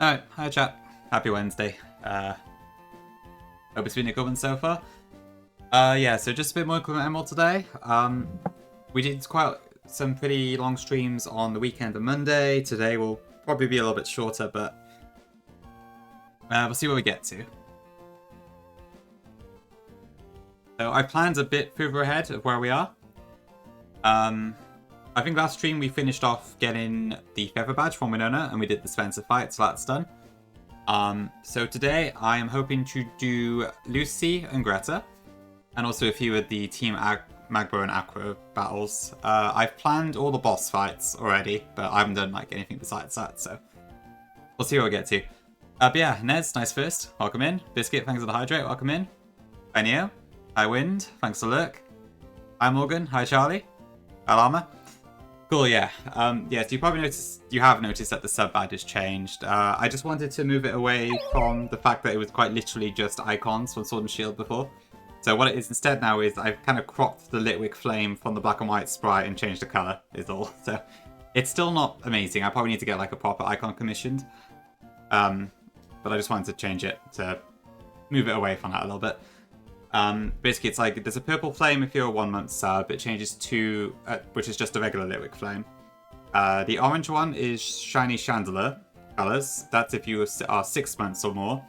Alright, hi chat. Happy Wednesday. Hope it's been a good one so far. Yeah, so just a bit more Inclement ML today. We did quite some pretty long streams on the weekend and Monday. Today will probably be a little bit shorter, but we'll see where we get to. So I planned a bit further ahead of where we are. I think last stream we finished off getting the Feather Badge from Winona, and we did the Spencer fight, so that's done. So today I am hoping to do Lucy and Greta, and also a few of the Team Magbo and Aqua battles. I've planned all the boss fights already, but I haven't done like anything besides that, so we'll see what we get to. But yeah, Nez, nice first. Welcome in. Biscuit, thanks for the hydrate. Welcome in. Hi Neo. Hi Wind. Thanks for the lurk. Hi Morgan. Hi Charlie. Hi Llama. Cool, yeah. Yes, you have noticed that the sub badge has changed. I just wanted to move it away from the fact that it was quite literally just icons from Sword and Shield before. So what it is instead now is I've kind of cropped the Litwick Flame from the black and white sprite and changed the colour, is all. So it's still not amazing. I probably need to get like a proper icon commissioned. But I just wanted to change it to move it away from that a little bit. Basically, it's like there's a purple flame if you're a 1 month sub. It changes to, which is just a regular Litwick flame. The orange one is shiny chandelier colors. That's if you are 6 months or more.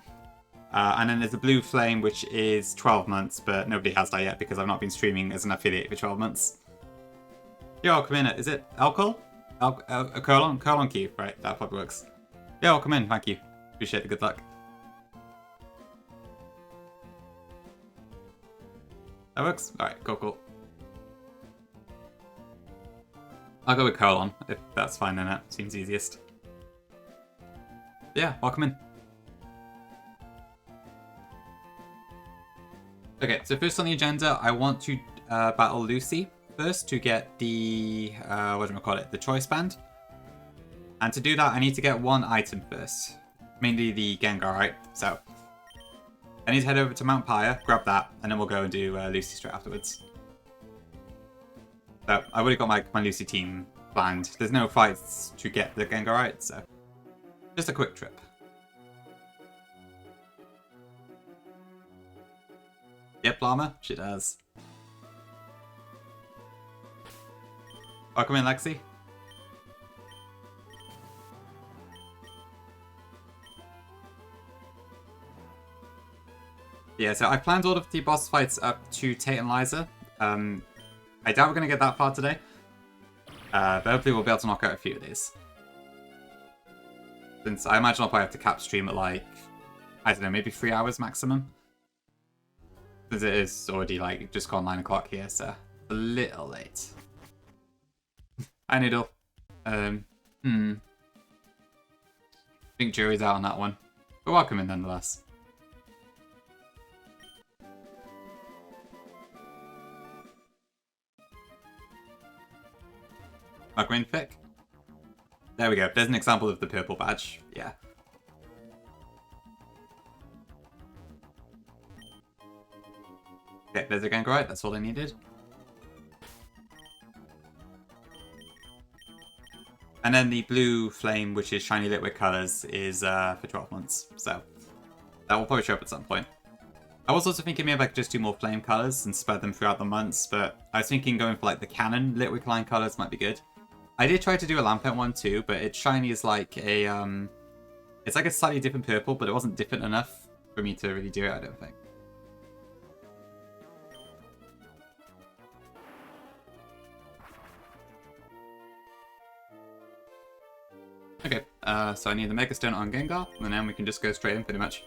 And then there's a blue flame, which is 12 months, but nobody has that yet because I've not been streaming as an affiliate for 12 months. Yo, welcome in. Is it alcohol? Colon key, right? That probably works. Yo, welcome in. Thank you. Appreciate the good luck. That works? Alright, cool. I'll go with colon, if that's fine then, that seems easiest. Yeah, welcome in. Okay, so first on the agenda, I want to battle Lucy first to get the, the choice band. And to do that, I need to get one item first. Mainly the Gengarite, so I need to head over to Mount Pyre, grab that, and then we'll go and do Lucy straight afterwards. So I've already got my Lucy team planned. There's no fights to get the Gengarite, so just a quick trip. Yep, Llama, she does. Welcome in, Lexi. Yeah, so I planned all of the boss fights up to Tate and Liza. I doubt we're going to get that far today. But hopefully we'll be able to knock out a few of these. Since I imagine I'll probably have to cap stream at like, I don't know, maybe 3 hours maximum. Since it is already like just gone 9 o'clock here, so a little late. Hi Noodle. I think jury's out on that one. But welcome in nonetheless. Green Thick. There we go. There's an example of the purple badge. Yeah. Okay, there's a Gengarite. That's all I needed. And then the blue flame, which is shiny Litwick colors, is for 12 months. So that will probably show up at some point. I was also thinking maybe I could just do more flame colors and spread them throughout the months, but I was thinking going for like the canon Litwick line colors might be good. I did try to do a Lampent one too, but its shiny is like a, it's like a slightly different purple, but it wasn't different enough for me to really do it, I don't think. Okay, so I need the Mega Stone on Gengar, and then we can just go straight in pretty much.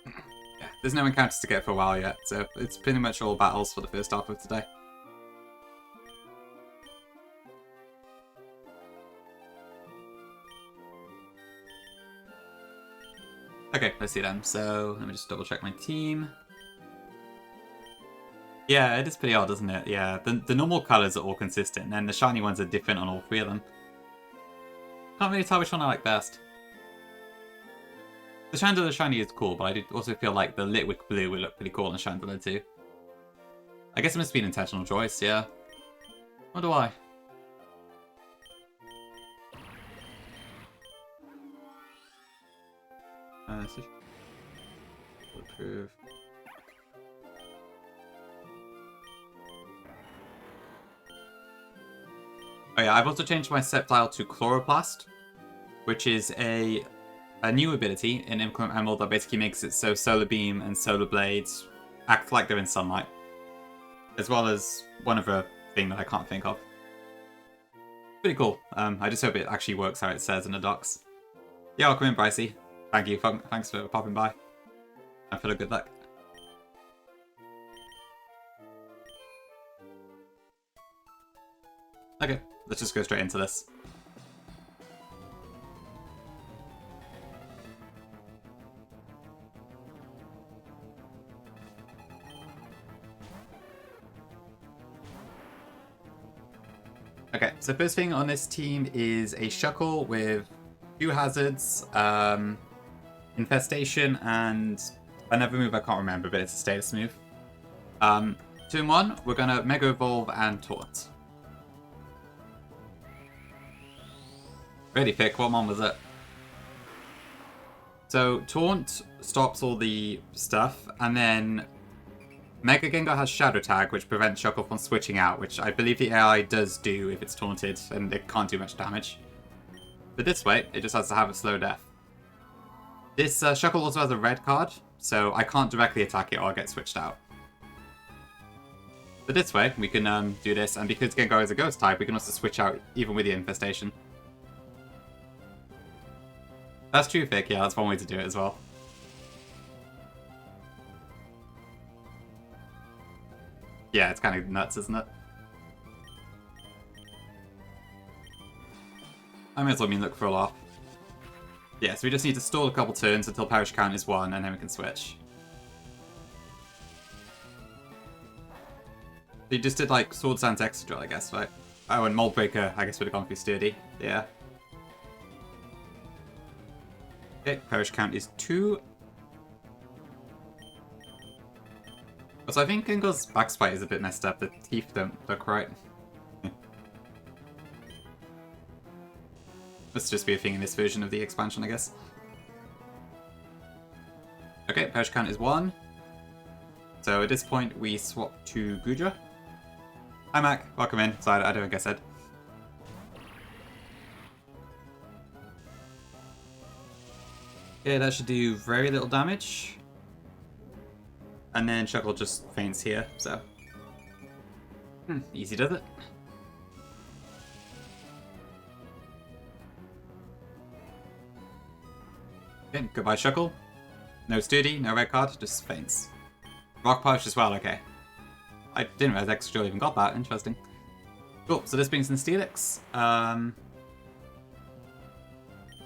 Yeah, there's no encounters to get for a while yet, so it's pretty much all battles for the first half of today. Okay, let's see then. So, let me just double check my team. Yeah, it is pretty odd, isn't it? Yeah, the normal colours are all consistent, and then the shiny ones are different on all 3 of them. Can't really tell which one I like best. The Chandelier shiny is cool, but I do also feel like the Litwick blue would look pretty cool on Chandelier too. I guess it must be an intentional choice, yeah. Wonder why. Approve. Oh yeah, I've also changed my Sceptile to Chloroplast, which is a new ability in Inclement Emerald that basically makes it so Solar Beam and Solar Blades act like they're in sunlight. As well as one other thing that I can't think of. Pretty cool. I just hope it actually works how it says in the docs. Yeah, welcome in, Brycey. Thank you. Thanks for popping by. I feel a good luck. Okay, let's just go straight into this. Okay, so first thing on this team is a Shuckle with 2 hazards, Infestation, and another move I can't remember, but it's a status move. 2 in 1, we're gonna Mega Evolve and Taunt. Ready, pick. What one was it? So Taunt stops all the stuff, and then Mega Gengar has Shadow Tag, which prevents Shuckle from switching out, which I believe the AI does do if it's taunted, and it can't do much damage. But this way, it just has to have a slow death. This Shuckle also has a red card, so I can't directly attack it or I'll get switched out. But this way, we can do this, and because Gengar is a Ghost type, we can also switch out even with the Infestation. That's true, Fick. Yeah, that's one way to do it as well. Yeah, it's kind of nuts, isn't it? I may as well look for a laugh. Yeah, so we just need to stall a couple turns until Perish Count is 1, and then we can switch. You just did, like, Sword Dance Extra Drill, I guess, right? Oh, and Mold Breaker, I guess, would have gone through Sturdy. Yeah. Okay, Perish Count is 2. So I think Gengar's Backspite is a bit messed up. The teeth don't look right. Must just be a thing in this version of the expansion, I guess. Okay, Perish Count is 1. So at this point, we swap to Gudra. Hi, Mac. Welcome in. So I don't think I said. Okay, that should do very little damage. And then Shuckle just faints here, so... easy does it. Okay, goodbye Shuckle. No Sturdy, no red card, just faints. Rock Punch as well, okay. I didn't realize Extra even got that, interesting. Cool, so this brings in Steelix. I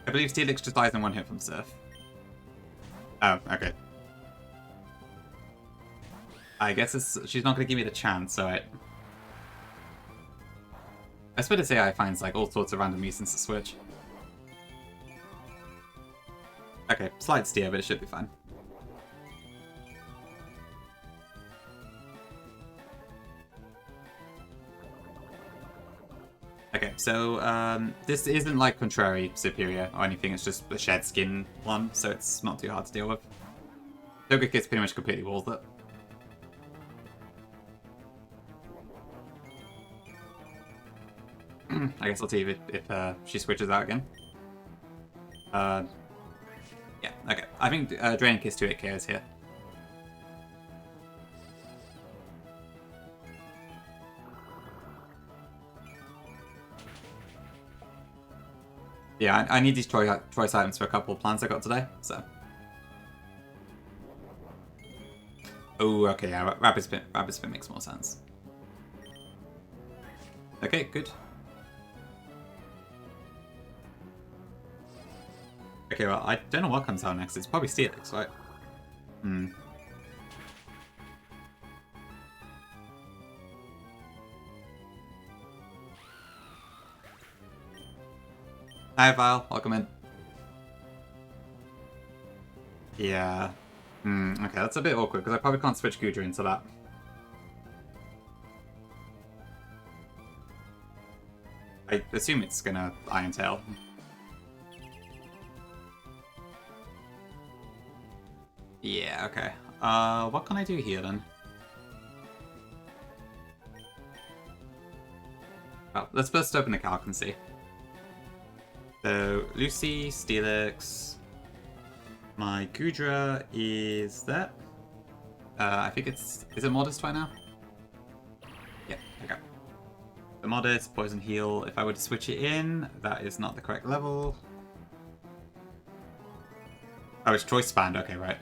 believe Steelix just dies in 1 hit from Surf. Oh, okay. I guess she's not going to give me the chance, so I swear this AI finds like all sorts of random reasons to switch. Okay, slight steer, but it should be fine. Okay, so this isn't like Contrary Superior or anything, it's just a Shed Skin one, so it's not too hard to deal with. Togekiss pretty much completely walls it. I guess I'll see if she switches out again. Yeah, okay. I think Draining Kiss 2 hit KOs here. Yeah, I need these choice items for a couple of plans I got today, so. Oh, okay, yeah, Rapid Spin makes more sense. Okay, good. Okay, well, I don't know what comes out next. It's probably Steelix, right? Hi, Val. Welcome in. Yeah. Okay, that's a bit awkward, because I probably can't switch Gudra into that. I assume it's gonna Iron Tail. Yeah, okay. What can I do here then? Oh, let's first open the calc and see. So, Lucy, Steelix. My Gudra is there. I think it's... Is it Modest right now? Yeah, okay. The Modest, Poison Heal. If I were to switch it in, that is not the correct level. Oh, it's Choice Band. Okay, right.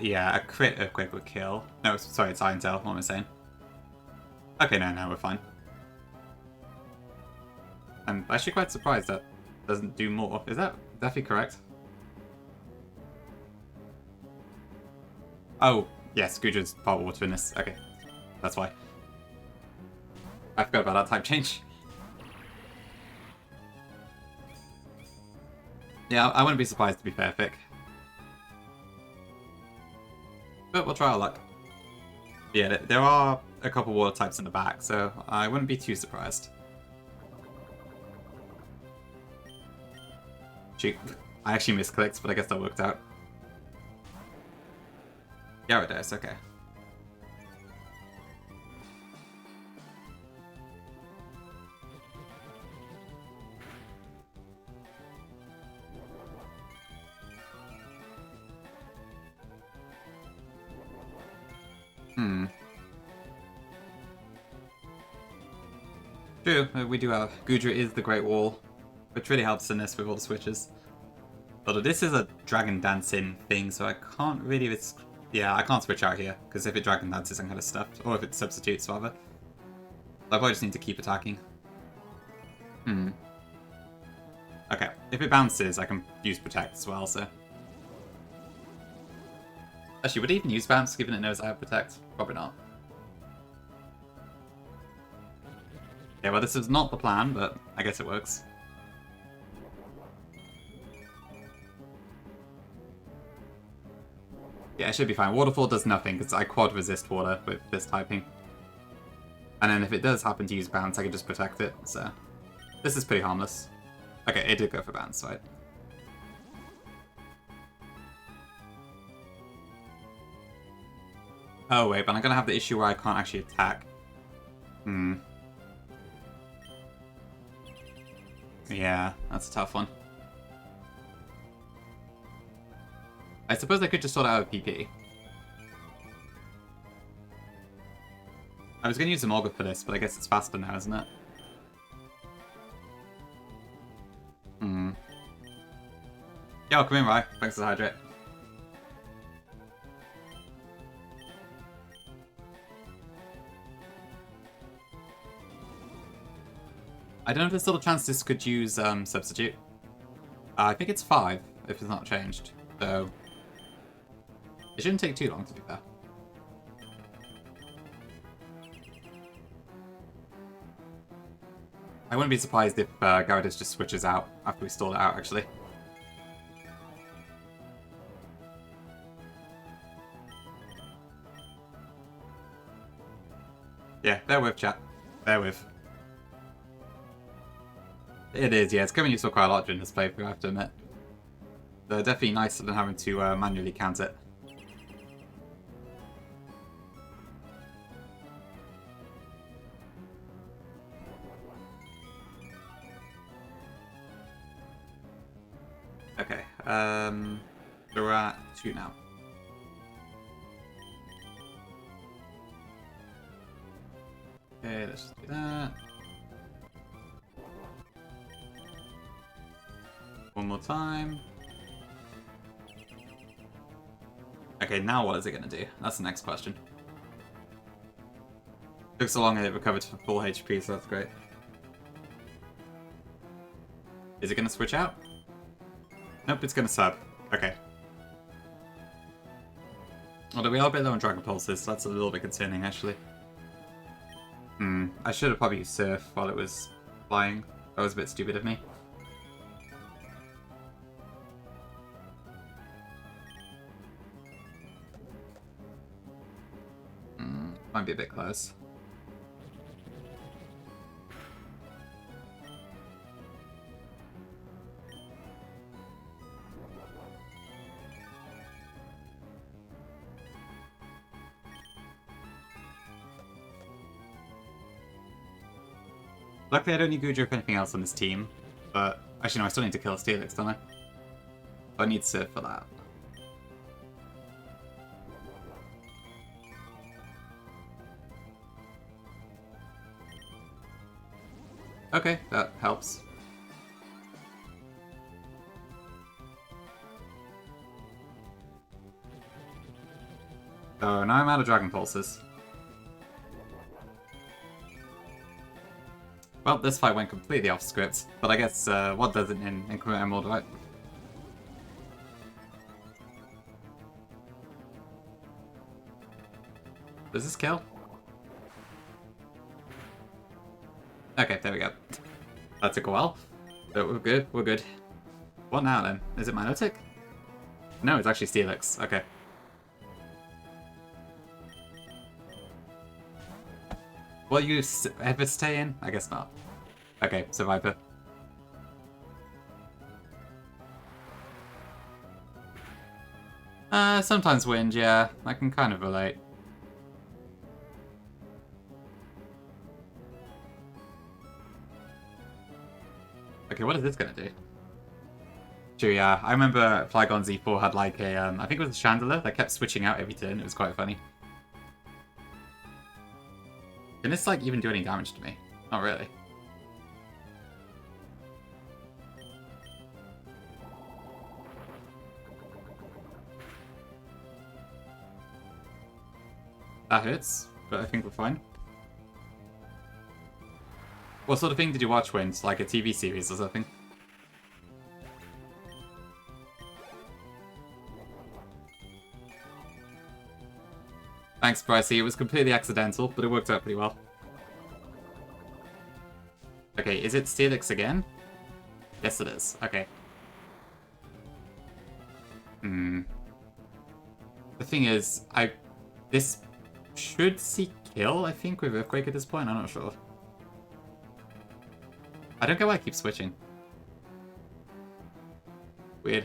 Yeah, a crit earthquake would kill. No, sorry, it's Iron Tail. What am I saying? Okay, no, we're fine. I'm actually quite surprised that doesn't do more. Is that definitely correct? Oh, yes, Gudra's part water in this. Okay, that's why. I forgot about that type change. Yeah, I wouldn't be surprised to be fair, Fick. But we'll try our luck. Yeah, there are a couple water types in the back, so I wouldn't be too surprised. Shoot, I actually misclicked, but I guess that worked out. Gyarados, okay. True, we do have... Gudra is the Great Wall, which really helps in this with all the switches. Although this is a Dragon Dancing thing, so I can't really... Yeah, I can't switch out here, because if it Dragon Dances, I'm kind of stuffed. Or if it substitutes, rather. I probably just need to keep attacking. Okay, if it bounces, I can use Protect as well, so... Actually, would it even use Bounce, given it knows I have Protect? Probably not. Yeah, well, this is not the plan, but I guess it works. Yeah, it should be fine. Waterfall does nothing, because I quad resist water with this typing. And then if it does happen to use Bounce, I can just protect it, so... This is pretty harmless. Okay, it did go for Bounce, right? Oh wait, but I'm gonna have the issue where I can't actually attack. Yeah, that's a tough one. I suppose I could just sort out a PP. I was gonna use a Morga for this, but I guess it's faster now, isn't it? Yo, come in, Rai. Thanks for the hydrate. I don't know if there's still a chance this could use Substitute. I think it's 5, if it's not changed. So... It shouldn't take too long, to be fair. I wouldn't be surprised if Gyarados just switches out after we stall it out, actually. Yeah, bear with, chat. Bear with. It is, yeah. It's coming useful quite a lot during this playthrough, I have to admit. They're definitely nicer than having to manually count it. Okay, we're at 2 now. Okay, let's just do that. One more time. Okay, now what is it going to do? That's the next question. Took so long and it recovered to full HP, so that's great. Is it going to switch out? Nope, it's going to sub. Okay. Although we are a bit low on Dragon Pulses, so that's a little bit concerning, actually. I should have probably used Surf while it was flying. That was a bit stupid of me. Might be a bit close. Luckily, I don't need Gujo for anything else on this team. But, actually, no, I still need to kill a Steelix, don't I? I need Sif for that. Okay, that helps. Oh, now I'm out of Dragon Pulses. Well, this fight went completely off script, but I guess what does it in Inclement mode, right? Does this kill? Okay, there we go. That took a while. But we're good, we're good. What now then? Is it Milotic? No, it's actually Steelix. Okay. Will you ever stay in? I guess not. Okay, Survivor. Sometimes wind, yeah. I can kind of relate. Okay, what is this gonna do? True, yeah. I remember Flygon Z4 had like a, I think it was a Chandelier that kept switching out every turn. It was quite funny. Can this, like, even do any damage to me? Not really. That hurts, but I think we're fine. What sort of thing did you watch, Wins? Like a TV series or something? Thanks, Pricey. It was completely accidental, but it worked out pretty well. Okay, is it Steelix again? Yes, it is. Okay. The thing is, this should see kill, I think, with Earthquake at this point. I'm not sure. I don't get why I keep switching. Weird.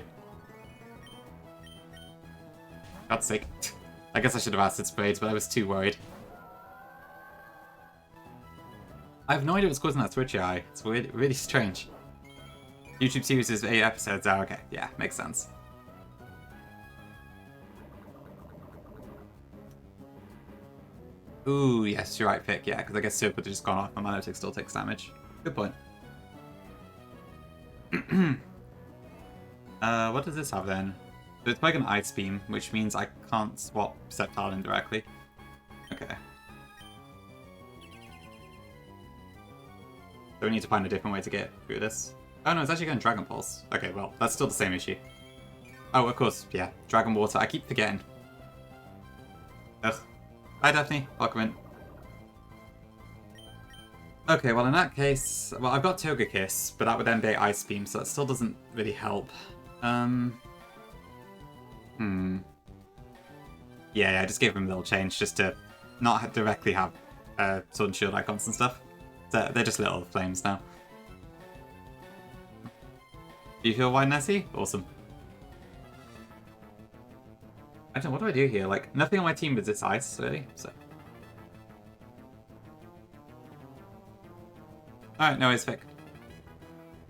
God's sake. I guess I should have Acid Sprayed, but I was too worried. I have no idea what's causing that twitchy eye. It's weird, really strange. YouTube series is 8 episodes. Oh, okay. Yeah, makes sense. Ooh, yes, you're right, pick. Yeah, because I guess Super would have just gone off and Milotic still takes damage. Good point. What does this have then? So it's like an Ice Beam, which means I can't swap Sceptile indirectly. Okay. So we need to find a different way to get through this. Oh no, it's actually going Dragon Pulse. Okay, well, that's still the same issue. Oh, of course, yeah. Dragon Water, I keep forgetting. Ugh. Hi Daphne, welcome in. Okay, well in that case, well I've got Togekiss, but that would then be Ice Beam, so that still doesn't really help. Yeah, I just gave him a little change just to not directly have Sword and Shield icons and stuff. So they're just little flames now. Do you feel wide, Nessie? Awesome. I don't know, what do I do here? Like, nothing on my team is this ice, really, so... Alright, no worries, Vic.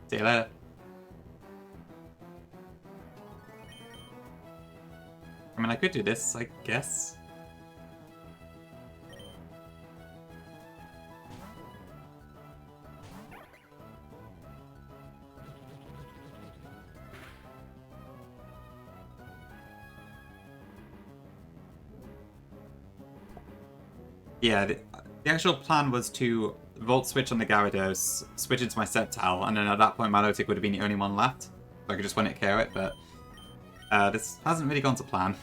See you later. I mean, I could do this, I guess. Yeah, the actual plan was to Volt Switch on the Gyarados, switch into my Sceptile, and then at that point Milotic would have been the only one left. So I could just win it KO it, but this hasn't really gone to plan.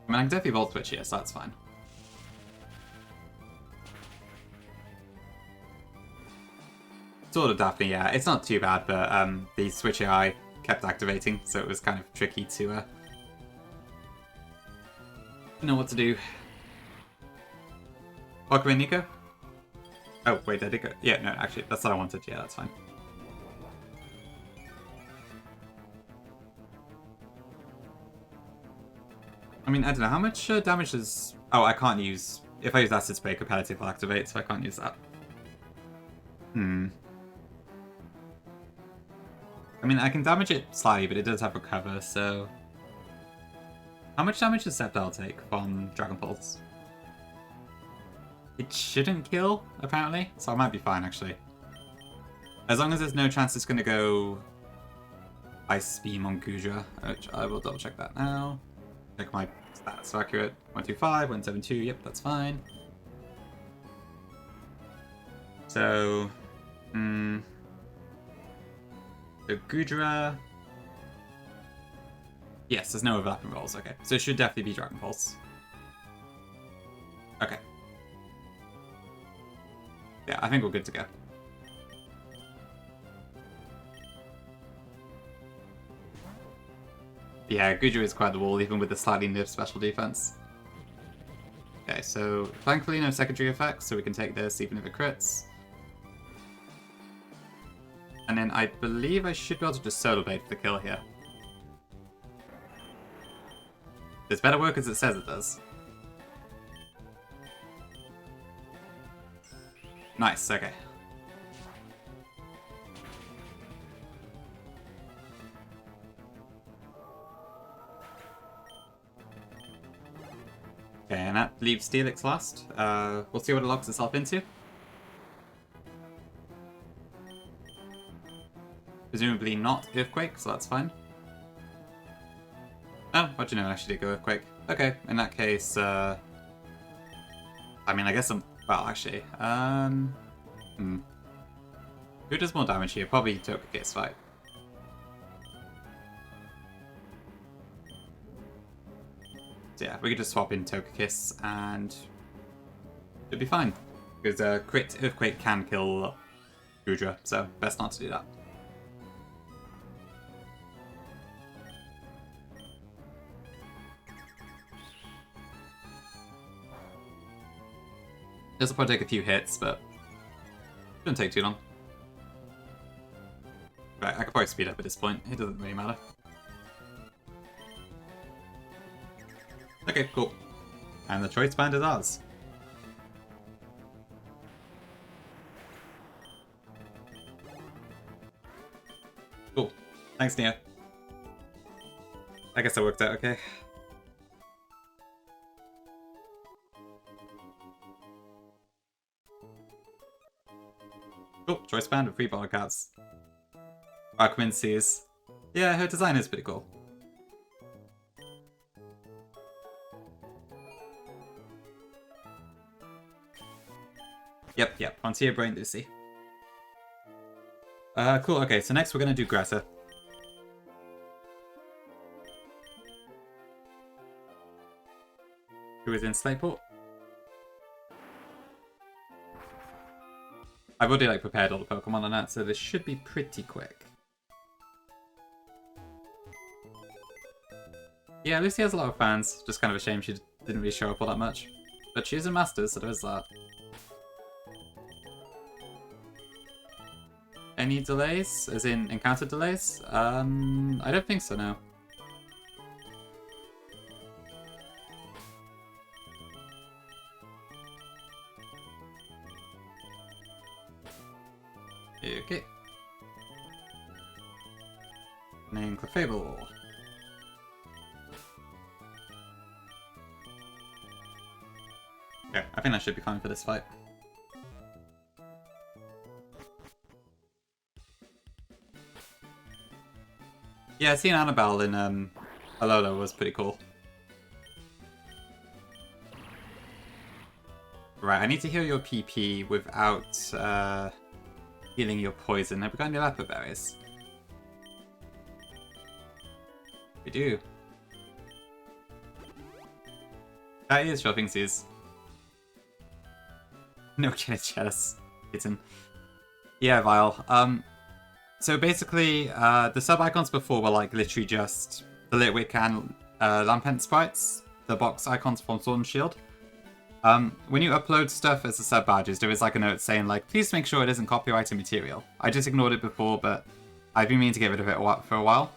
I mean, I can definitely Volt Switch here, so that's fine. Sort of Daphne, yeah. It's not too bad, but the Switch AI kept activating, so it was kind of tricky to know what to do. Welcome in, Nico. Oh, wait, did it go? Yeah, no, actually, that's what I wanted. Yeah, that's fine. I mean, I don't know. How much damage does... Oh, I can't use... If I use Acid Spray, Competitive will activate, so I can't use that. I mean, I can damage it slightly, but it does have Recover, so... How much damage does Sceptile take from Dragon Pulse? It shouldn't kill, apparently, so I might be fine, actually. As long as there's no chance it's going to go Ice Beam on Gudra, which I will double check that now. Check my stats are accurate. 125, 172, yep, that's fine. So, so Gudra... Yes, there's no overlapping rolls, okay. So it should definitely be Dragon Pulse. Okay. Yeah, I think we're good to go. Yeah, Gudra is quite the wall, even with the slightly nerfed special defense. Okay, so thankfully no secondary effects, so we can take this even if it crits. And then I believe I should be able to just Solar Blade for the kill here. This better work as it says it does. Nice, okay. Okay, and that leaves Steelix last. We'll see what it locks itself into. Presumably not Earthquake, so that's fine. Oh, what do you know? I actually did go Earthquake. Okay, in that case, I mean, I guess I'm... Well, actually, Who does more damage here? Probably Togekiss, right? So yeah, we could just swap in Togekiss and it'd be fine. Because crit Earthquake can kill Gudra, so best not to do that. This will probably take a few hits, but shouldn't take too long. Right, I could probably speed up at this point. It doesn't really matter. Okay, cool. And the choice band is ours. Cool. Thanks, Nia. I guess that worked out okay. Cool, choice band with 3 bottle cards. Aquaman yeah, her design is pretty cool. Yep, onto your brain, Lucy. Cool, okay, so next we're gonna do Greta. Who is in Slateport? I've already prepared all the Pokemon on that, so this should be pretty quick. Yeah, Lucy has a lot of fans. Just kind of a shame she didn't really show up all that much. But she is in Masters, so there's that. Any delays? As in encounter delays? I don't think so, no. Okay. Name Clefable. Okay, I think that should be fine for this fight. Yeah, seeing Annabelle in Alola was pretty cool. Right, I need to heal your PP without healing your poison. Have we got any Leper Berries? We do. That is Shopping Seas. No chess. Kitten. Yeah, Vile. So basically, the sub-icons before were literally just the Litwick and Lampent sprites. The box icons from Sword and Shield. When you upload stuff as a sub badges, there is like a note saying like, please make sure it isn't copyrighted material. I just ignored it before, but I've been meaning to get rid of it for a while.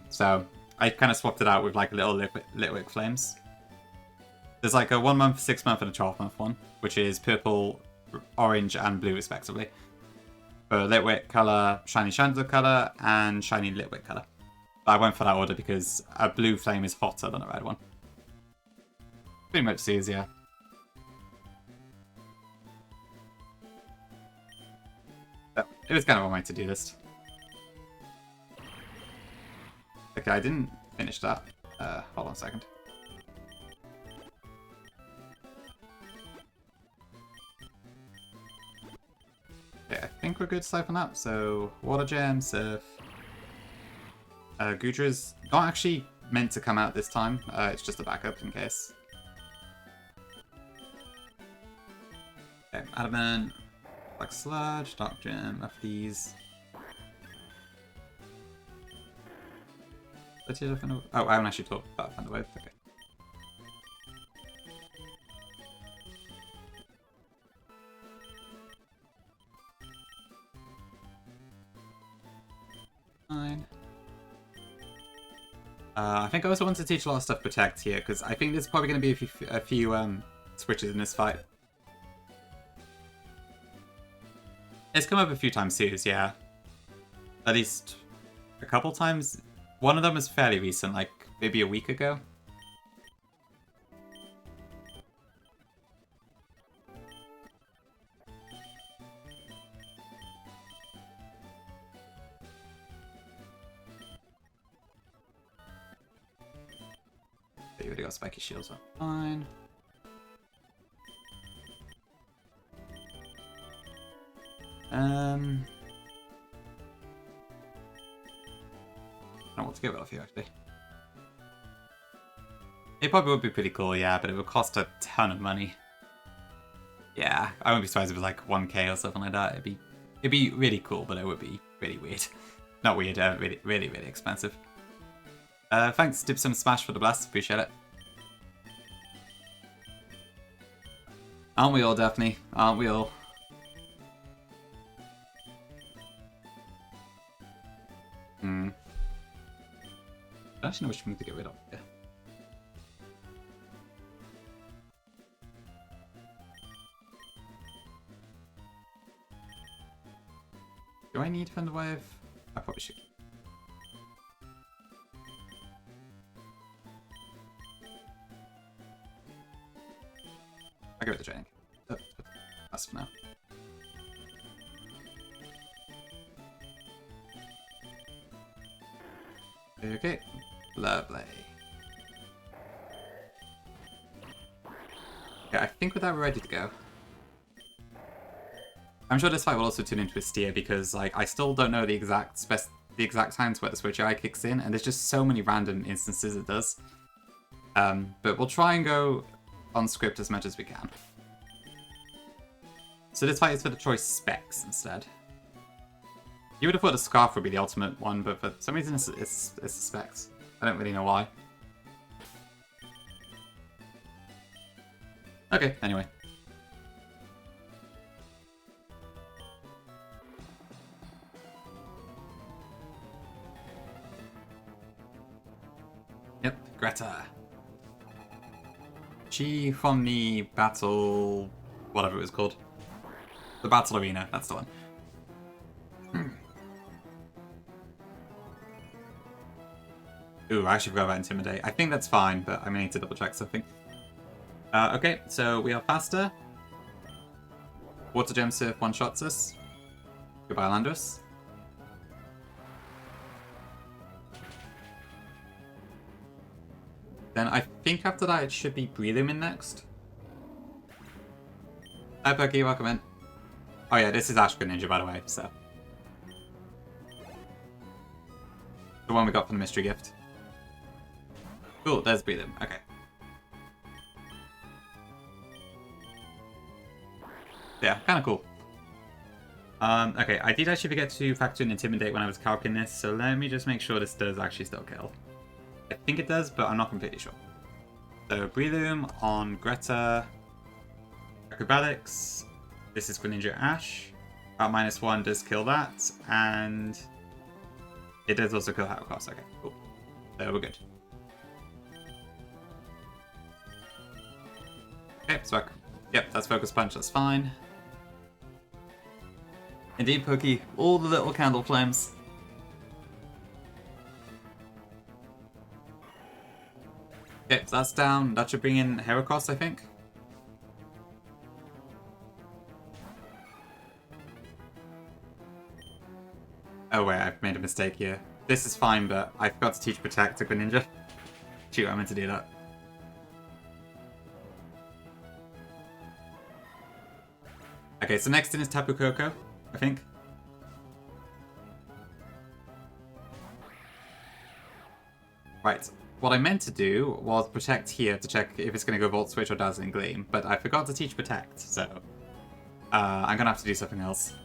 So I kind of swapped it out with like little Litwick flames. There's like a 1 month, 6 month, and a 12 month one, which is purple, orange, and blue respectively. For Litwick color, shiny Chandler color, and shiny Litwick color. I went for that order because a blue flame is hotter than a red one. Pretty much easier. But it was kind of on my to-do list. Okay, I didn't finish that. Hold on a second. Okay, I think we're good to siphon that. So, Water Gem, Surf. Gudra's not actually meant to come out this time. It's just a backup in case. Okay, Adamant, Black Sludge, Dark Gem, of these. Oh, I haven't actually talked about Thunder Wave. Okay. Fine. I think I also want to teach a lot of stuff Protect here, because I think there's probably going to be a few switches in this fight. It's come up a few times series, yeah. At least a couple times. One of them was fairly recent, like maybe a week ago. You already got spiky shields up. Fine. I don't know what to get rid of here, actually. It probably would be pretty cool, yeah, but it would cost a ton of money. Yeah, I wouldn't be surprised if it was like 1k or something like that. It'd be really cool, but it would be really weird. Not weird, really expensive. Thanks, Dipsum Smash, for the blast. Appreciate it. Aren't we all, Daphne? Aren't we all? I don't actually know which one to get rid of. Yeah. Do I need Thunder Wave? I probably should. I'll go with the training. That's for now. Okay, lovely. Okay, I think with that we're ready to go. I'm sure this fight will also turn into a steer because, like, I still don't know the exact times where the switch eye kicks in, and there's just so many random instances it does. But we'll try and go on script as much as we can. So this fight is for the choice specs instead. You would have thought the scarf would be the ultimate one, but for some reason it's the specs. I don't really know why. Okay, anyway. Yep, Greta. She from the battle... whatever it was called. The battle arena, that's the one. Ooh, I actually forgot about Intimidate. I think that's fine, but I may need to double check something. Okay, so we are faster. Water Gem Surf one-shots us. Goodbye, Landorus. Then I think after that it should be Breathe in next. Hi, Perky, welcome in. Oh yeah, this is Ashka Ninja, by the way, so. The one we got from the mystery gift. Cool, there's Breathe in. Okay. Yeah, kind of cool. Okay, I did actually forget to factor in Intimidate when I was calculating this, so let me just make sure this does actually still kill. I think it does, but I'm not completely sure. So Breloom on Greta. Acrobatics. This is Greninja Ash. -1 does kill that, and it does also kill Heracross. Okay, cool. So we're good. Okay, so yep, that's Focus Punch, that's fine. Indeed, Pokey, all the little candle flames. Okay, so that's down. That should bring in Heracross, I think. Oh wait, I've made a mistake here. This is fine, but I forgot to teach Protect to Greninja. Shoot, I meant to do that. Okay, so next in is Tapu Koko, I think. Right, what I meant to do was Protect here to check if it's going to go Volt Switch or Dazzling Gleam, but I forgot to teach Protect, so I'm going to have to do something else.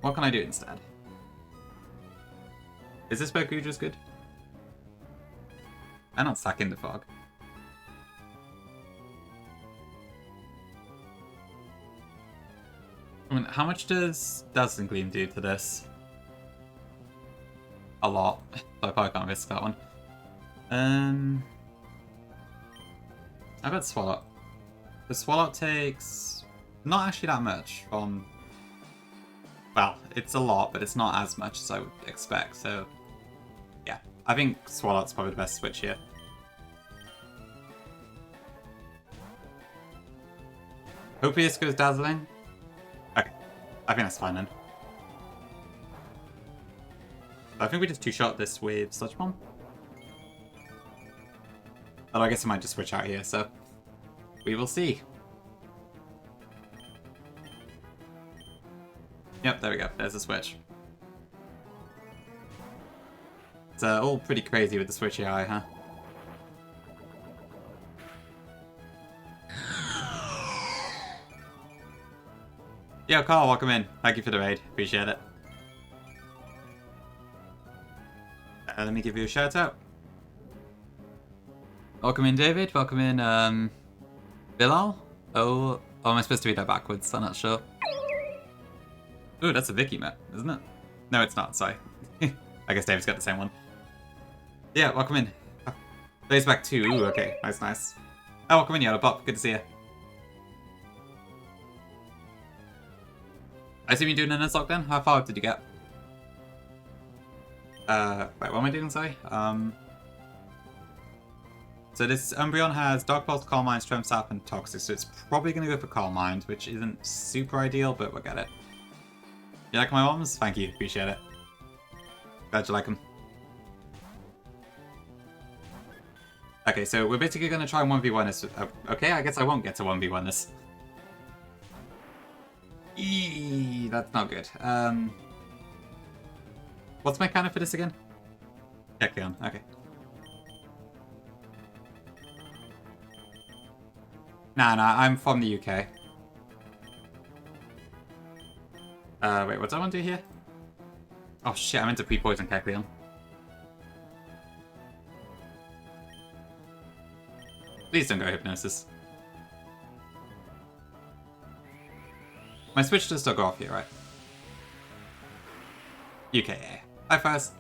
What can I do instead? Is this Boku just good? I'm not stuck in the fog. I mean, how much does Dazzling Gleam do to this? A lot. So I probably can't risk that one. I bet Swallow. The Swallow takes not actually that much from... Well, it's a lot, but it's not as much as I would expect, so... Yeah, I think Swallow's probably the best switch here. Hopefully this goes Dazzling. Okay, I think that's fine then. I think we just two-shot this with Sludge Bomb. Although I guess I might just switch out here, so... We will see. Yep, there we go. There's a switch. It's all pretty crazy with the switch AI, huh? Yo, Carl, welcome in. Thank you for the raid. Appreciate it. Let me give you a shout out. Welcome in, David. Welcome in, Bilal. Oh, am I supposed to read that backwards? I'm not sure. Ooh, that's a Vicky map, isn't it? No, it's not. Sorry. I guess David's got the same one. Yeah, welcome in. Dave's back too. Ooh, okay. Nice, nice. Oh, welcome in, Yellow Pop. Good to see you. I assume you're doing a Nuzlocke then? How far did you get? Wait, what am I doing, sorry? So this Umbreon has Dark Pulse, Calm Mind, Strength Sap, and Toxic, so it's probably going to go for Calm Mind, which isn't super ideal, but we'll get it. You like my bombs? Thank you, appreciate it. Glad you like them. Okay, so we're basically going to try and 1v1 this. Okay, I guess I won't get to 1v1 this. Eee, that's not good. What's my counter for this again? Kecleon, okay. Nah, I'm from the UK. Wait, what do I want to do here? Oh shit, I meant to pre-poison Kecleon. Please don't go Hypnosis. My switch does still go off here, right? UKA. Hi, first.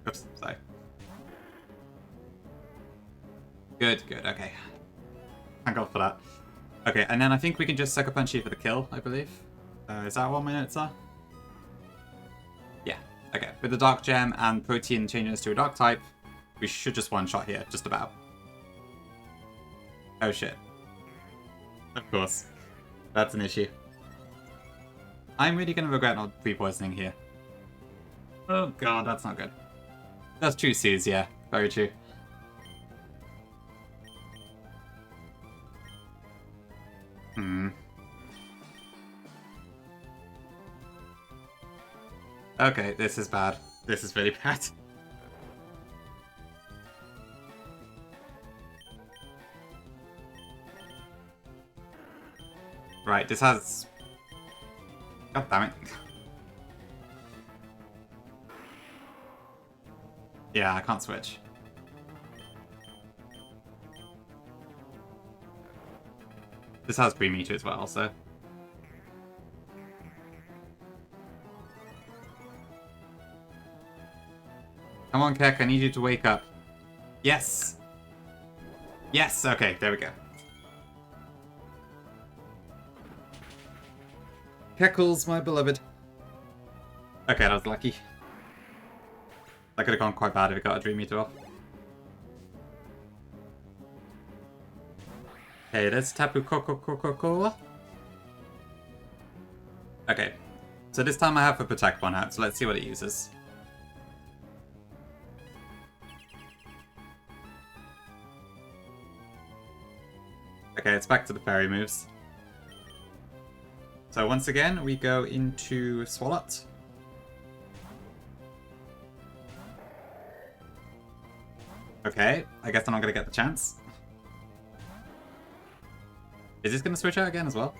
Oops, sorry. Good, okay. Thank God for that. Okay, and then I think we can just Sucker Punch here for the kill, I believe. Is that what my notes are? Yeah, okay. With the Dark Gem and Protein changing us to a Dark type, we should just one-shot here, just about. Oh shit. Of course. That's an issue. I'm really going to regret not pre-poisoning here. Oh god, that's not good. That's true, Suze, yeah. Very true. Okay, this is bad. This is really bad. Right, this has... God damn it. Yeah, I can't switch. This has 3 meter as well, so... Come on, Keck, I need you to wake up. Yes! Yes! Okay, there we go. Keckles, my beloved. Okay, that was lucky. That could have gone quite bad if it got a Dream Eater off. Okay, there's Tapu Koko. Okay, so this time I have a Protect one out, so let's see what it uses. Okay, it's back to the fairy moves. So once again, we go into Swalot. Okay, I guess I'm not going to get the chance. Is this going to switch out again as well?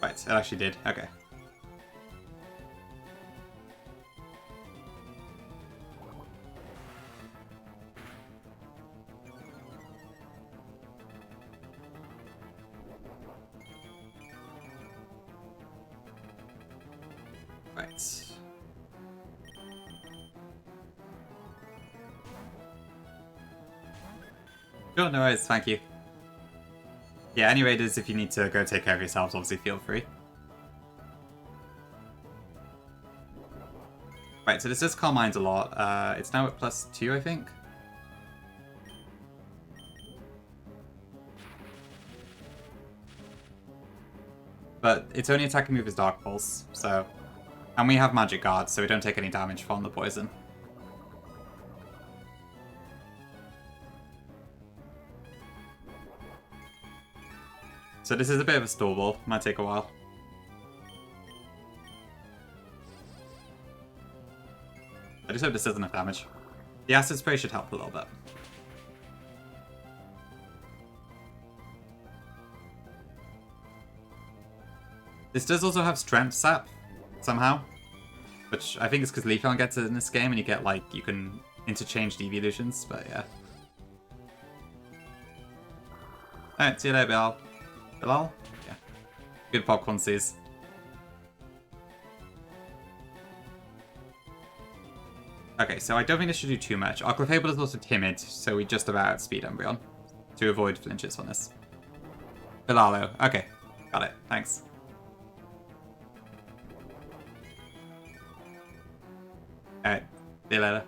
Right, it actually did. Okay. Right. Sure, no worries, thank you. Yeah, any raiders, if you need to go take care of yourselves, obviously feel free. Right, so this does Calm Mind a lot. It's now at +2, I think. But its only attacking move is Dark Pulse, so... And we have Magic Guard, so we don't take any damage from the poison. So this is a bit of a stall ball. Might take a while. I just hope this does enough damage. The Acid Spray should help a little bit. This does also have Strength Sap, somehow. Which I think is because Leafeon gets it in this game, and you get, like, you can interchange the evolutions, but yeah. Alright, see you later, Bilal. Bilal? Yeah. Good popcorn seas. Okay, so I don't think this should do too much. Our Clefable is also timid, so we just about outspeed Umbreon to avoid flinches on this. Bilalo. Okay, got it. Thanks. Alright, see you later.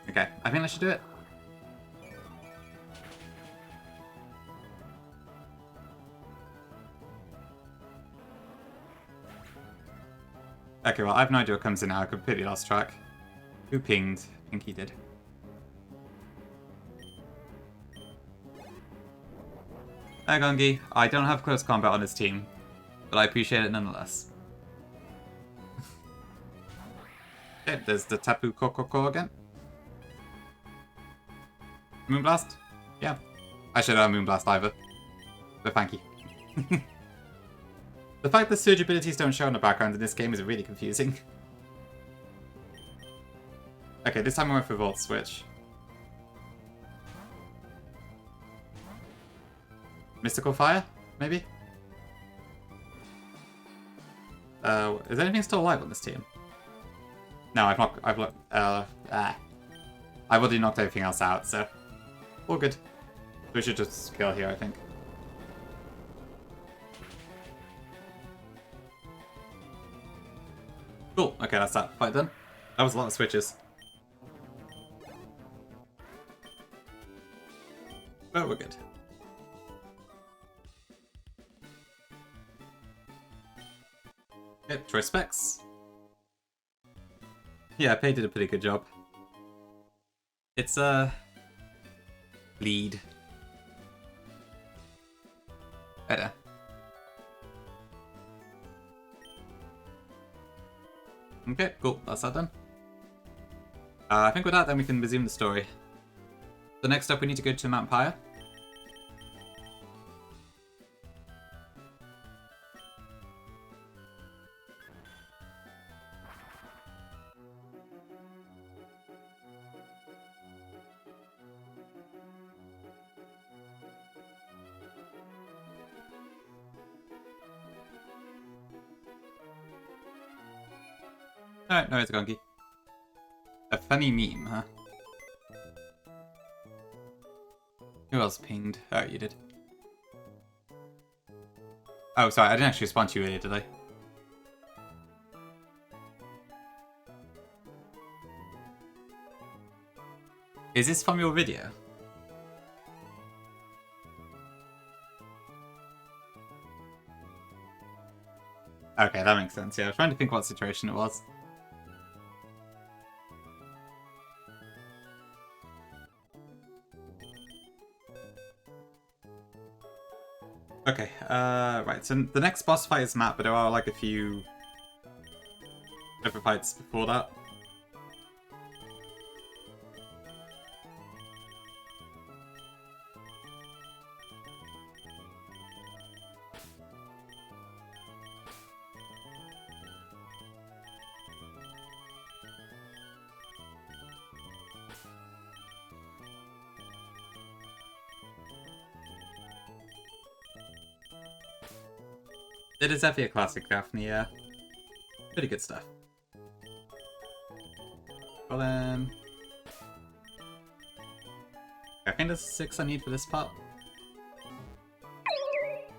Okay, I think that should do it. Okay, well, I have no idea what comes in now. I completely lost track. Who pinged? I think he did. Hi, Gongi. I don't have close combat on this team, but I appreciate it nonetheless. Okay, there's the Tapu Koko again. Moonblast? Yeah. I should have Moonblast either. But thank you. The fact that surge abilities don't show in the background in this game is really confusing. Okay, this time I went for Volt Switch. Mystical Fire? Maybe? Is anything still alive on this team? No, I've already knocked everything else out, so... All good. We should just kill here, I think. Cool, okay, that's that fight done. That was a lot of switches. But we're good. Okay, choice specs. Yeah, Pei did a pretty good job. It's lead. Better. Okay, cool. That's that done. I think with that, then we can resume the story. So next up, we need to go to Mount Pyre. Alright, no, it's a gonky. A funny meme, huh? Who else pinged? Oh, you did. Oh, sorry, I didn't actually respond to you earlier, did I? Is this from your video? Okay, that makes sense. Yeah, I was trying to think what situation it was. Okay, right, so the next boss fight is Matt, but there are like a few other fights before that. It is definitely a classic Daphne, yeah. Pretty good stuff. Well then... I think there's 6 I need for this part.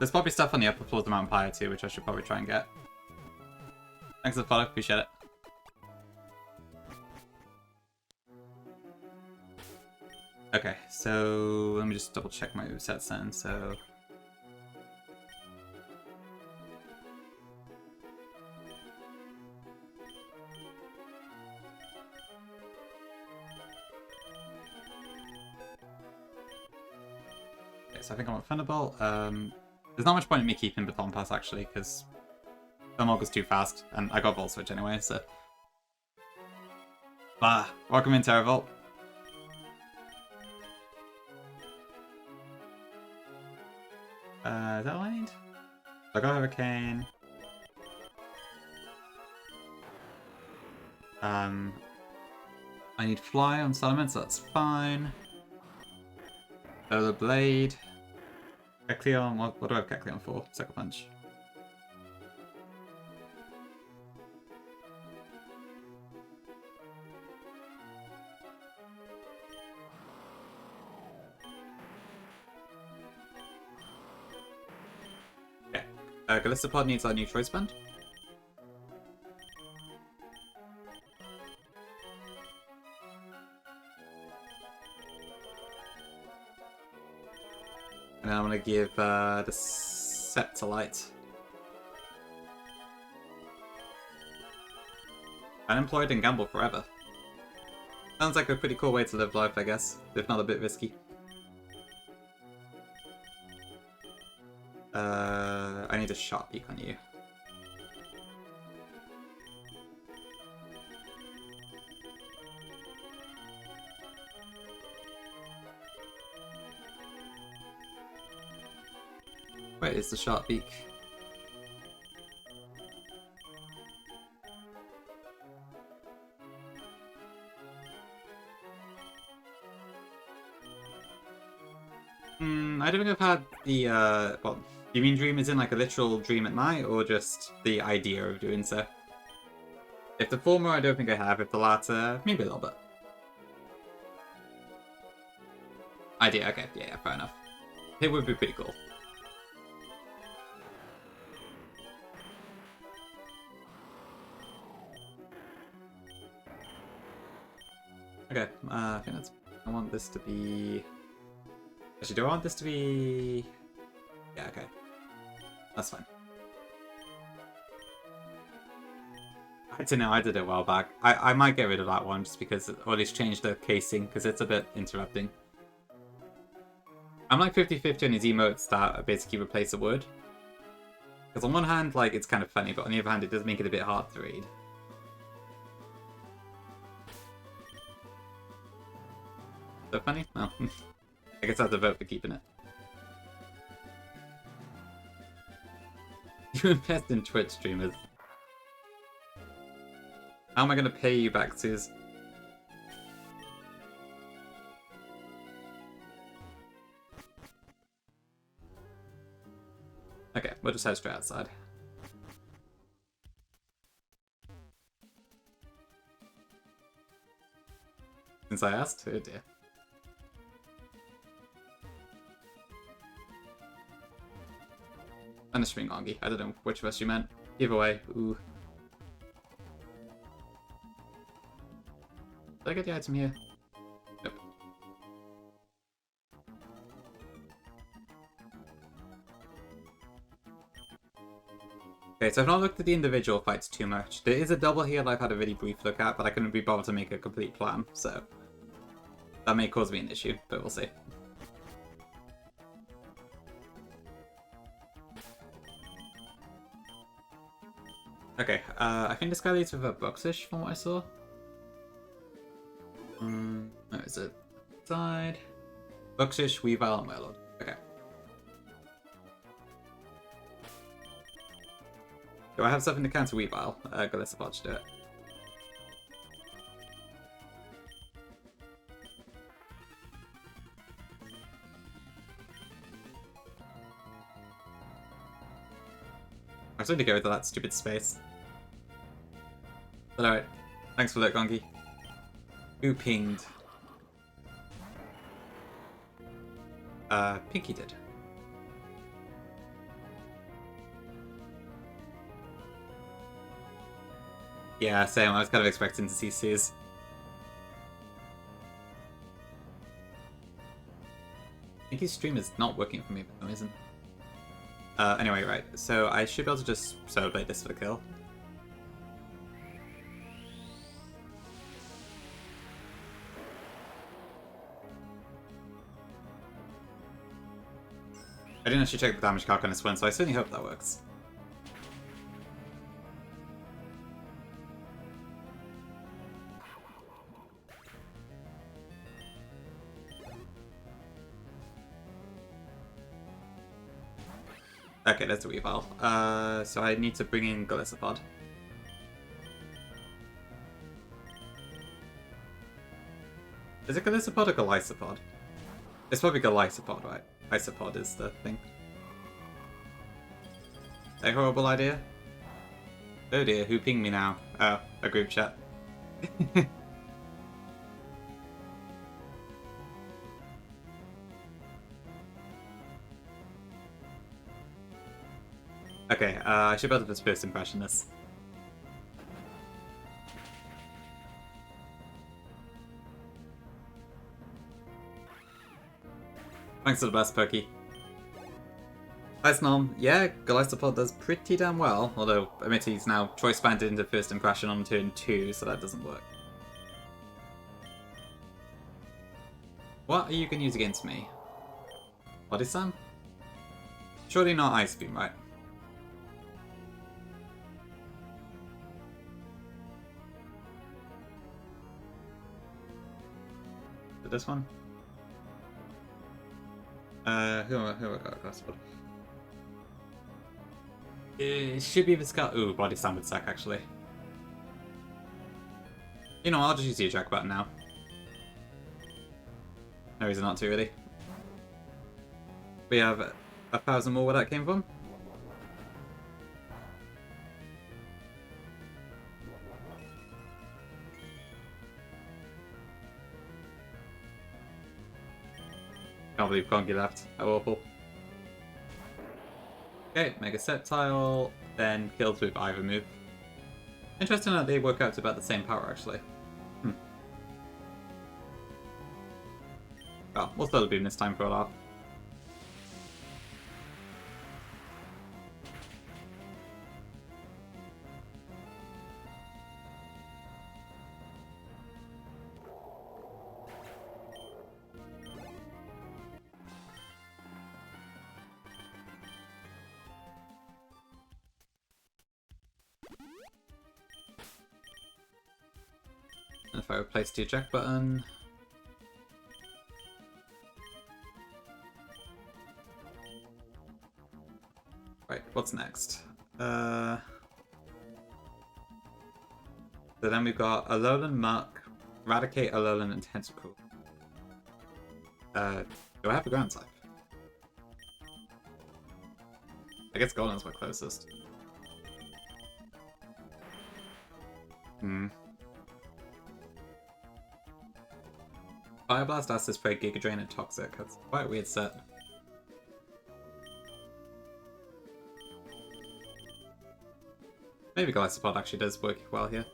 There's probably stuff on the upper floor of the Mount Pyre too, which I should probably try and get. Thanks for the follow, appreciate it. Okay, so let me just double check my movesets then, so... So I think I want Thunderbolt. There's not much point in me keeping Baton Pass actually, because Thermog was too fast, and I got Volt Switch anyway, so... Welcome in, Terravolt. Is that all I need? I got Hurricane. I need Fly on Solomon, so that's fine. The Blade. Kecleon, what do I have Kecleon for? Sucker Punch. Okay. Gallistopod needs our new choice band. And then I'm going to give the Septolite. Unemployed and gamble forever. Sounds like a pretty cool way to live life, I guess, if not a bit risky. I need a Sharp Peak on you. Where is the Sharp Beak? I don't think I've had the, well, do you mean dream is in like a literal dream at night, or just the idea of doing so? If the former, I don't think I have. If the latter, maybe a little bit. Idea, okay, yeah, fair enough. It would be pretty cool. Okay, I think that's... I want this to be... Actually, do I want this to be... Yeah, okay. That's fine. I don't know, I did it a while back. I might get rid of that one just because... Or at least change the casing, because it's a bit interrupting. I'm like 50-50 on his emotes that basically replace a word. Because on one hand, like, it's kind of funny, but on the other hand, it does make it a bit hard to read. So funny? Well, I guess I have to vote for keeping it. You invest in Twitch streamers. How am I going to pay you back, Suze? Okay, we'll just head straight outside. Since I asked? Oh dear. And a string Ongi. I don't know which of us you meant. Either way, ooh. Did I get the item here? Nope. Okay, so I've not looked at the individual fights too much. There is a double here that I've had a really brief look at, but I couldn't be bothered to make a complete plan, so that may cause me an issue, but we'll see. Okay, I think this guy leads with a Buxish from what I saw. Where is it? Side. Buxish, Weavile, and Warlord. Okay. Do I have something to counter Weavile? Galissapod should do it. I was going to go to that stupid space. But alright. Thanks for that, Gongi. Who pinged? Pinky did. Yeah, same. I was kind of expecting to see Suze. Pinky's stream is not working for me for some reason. Anyway, right. So I should be able to just solo blade this for the kill. I didn't actually check the damage calc on this one, so I certainly hope that works. Okay, there's the Weavile. So I need to bring in Galissapod. Is it Galissapod or Galissapod? It's probably Galissapod, right? Isopod is the thing. A horrible idea? Oh dear, who pinged me now? Oh, a group chat. Okay, I should be able to just first impression this. Thanks for the best, Pokey. Hi, Snom. Yeah, Galissapod does pretty damn well, although, admittedly, he's now choice banded into first impression on turn 2, so that doesn't work. What are you going to use against me? Body Slam? Surely not Ice Beam, right? Is it this one? Who have I got? Galissapod? It should be the Scar. Ooh, Body Slam would suck, actually. You know, I'll just use the eject button now. No reason not to, really. We have 1,000 more where that came from. Can't believe Kongi left. How awful. Okay, Mega Sceptile, then kills with either move. Interesting that they work out to about the same power, actually. Oh, we'll still beam this time for a laugh. And if I replace the eject button... what's next? So then we've got Alolan Muck, Eradicate Alolan, and Tentacle. Do I have a ground type? I guess Golden's my closest. Fire Blast, Acid Spray, Giga Drain, and Toxic. That's quite a weird set. Maybe Glycopod actually does work well here.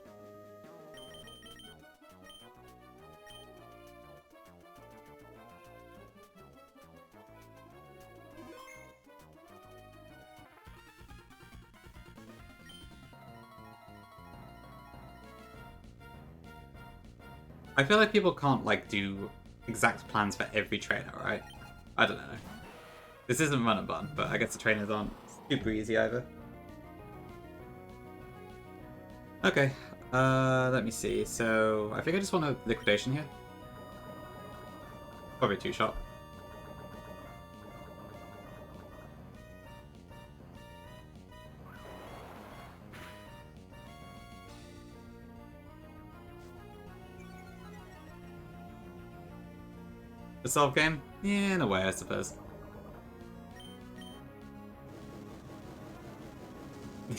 I feel like people can't, like, do exact plans for every trainer, right? I don't know. This isn't Run and Bun, but I guess the trainers aren't super easy either. Okay, let me see. So, I think I just want a Liquidation here. Probably a 2-shot. The solve game? Yeah, in a way, I suppose.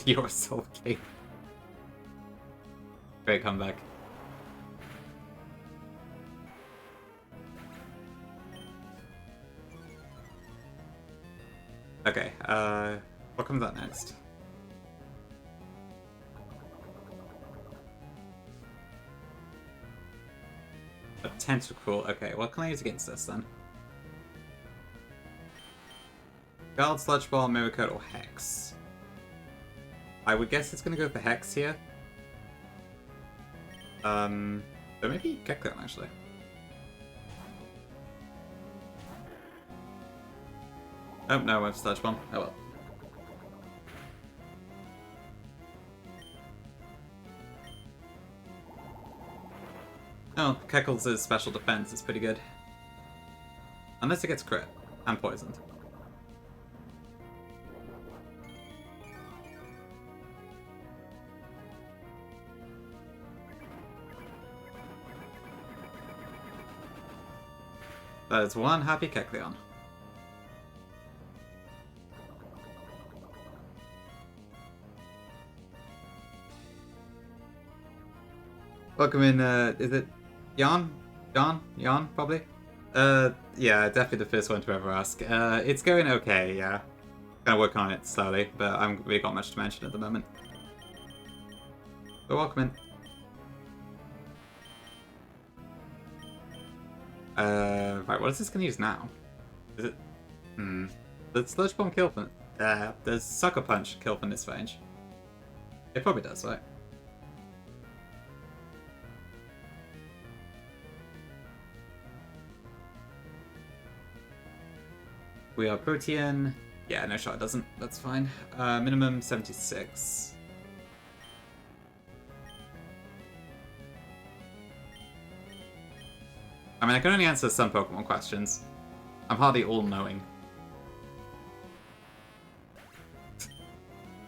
Your solve game. Great comeback. Okay, what comes out next? A Tentacle. Okay, what can I use against this then? Guard, Sludge Ball, Mirror Coat, or Hex? I would guess it's gonna go for Hex here. So maybe Gekko actually. Oh no, I have Sludge Bomb. Oh well. Oh, Keckles' special defense is pretty good. Unless it gets crit and poisoned. That is one happy Kecleon. Welcome in, is it Jan? Jan, probably? Yeah, definitely the first one to ever ask. It's going okay, yeah. Gonna work on it slowly, but I haven't really got much to mention at the moment. But welcome in. Right, what is this gonna use now? Is it... Does Sludge Bomb kill from... does Sucker Punch kill from this range? It probably does, right? We are Protean. Yeah, no shot, it doesn't. That's fine. Minimum 76. I mean, I can only answer some Pokemon questions. I'm hardly all-knowing.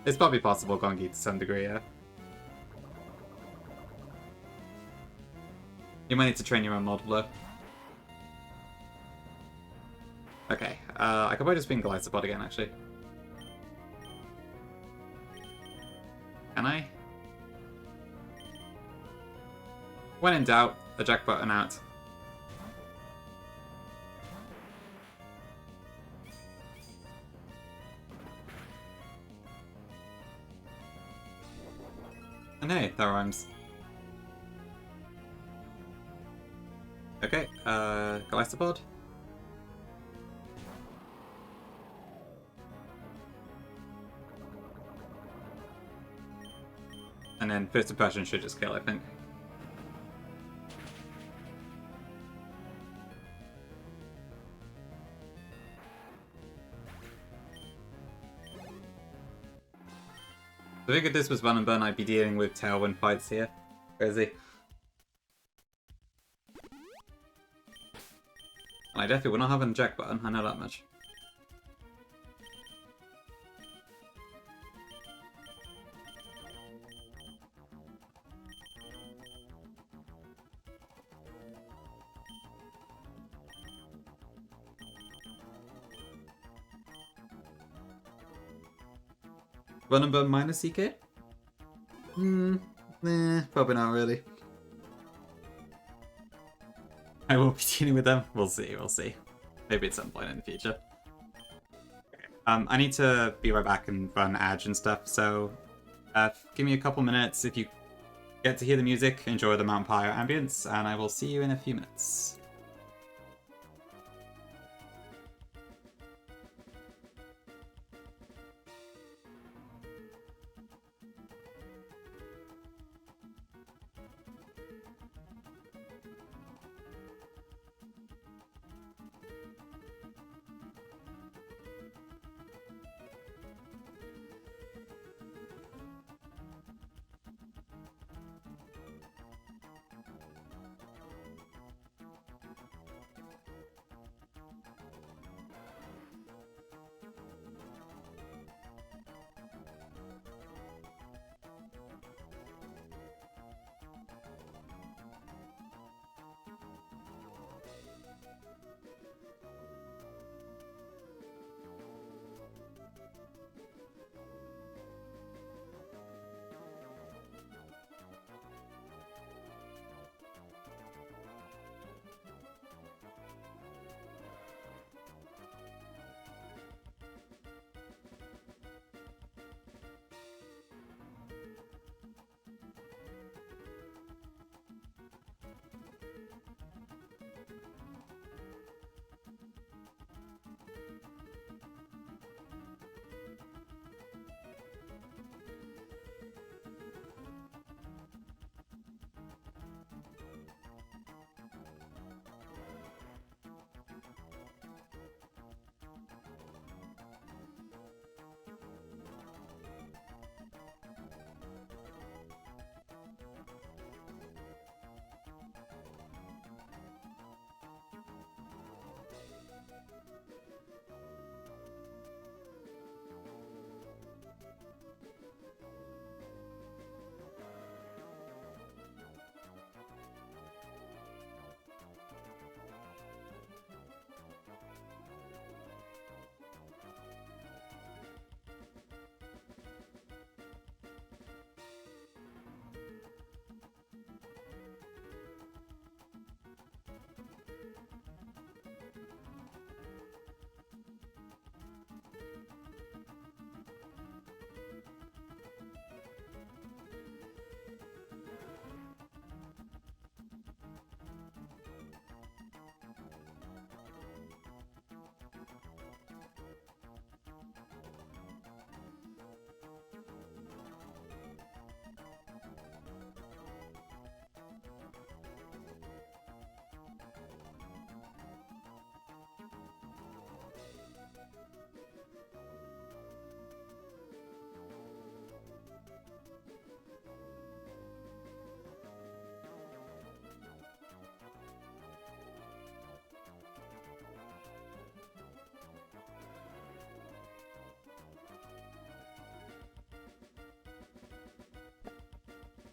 It's probably possible, Gongi, to some degree, yeah. You might need to train your own Moldblow. Okay, I could probably just be in Glycopod again, actually. Can I? When in doubt, eject button out. And hey, that rhymes. Okay, Glycopod. And then First Impression should just kill, I think. I figured this was Run and Burn, I'd be dealing with Tailwind fights here. Crazy. And I definitely will not have an eject button, I know that much. Run and burn minus CK? Nah, probably not really. I will be dealing with them. We'll see, we'll see. Maybe at some point in the future. I need to be right back and run ads and stuff, so give me a couple minutes. If you get to hear the music, enjoy the Mount Pyre ambience, and I will see you in a few minutes.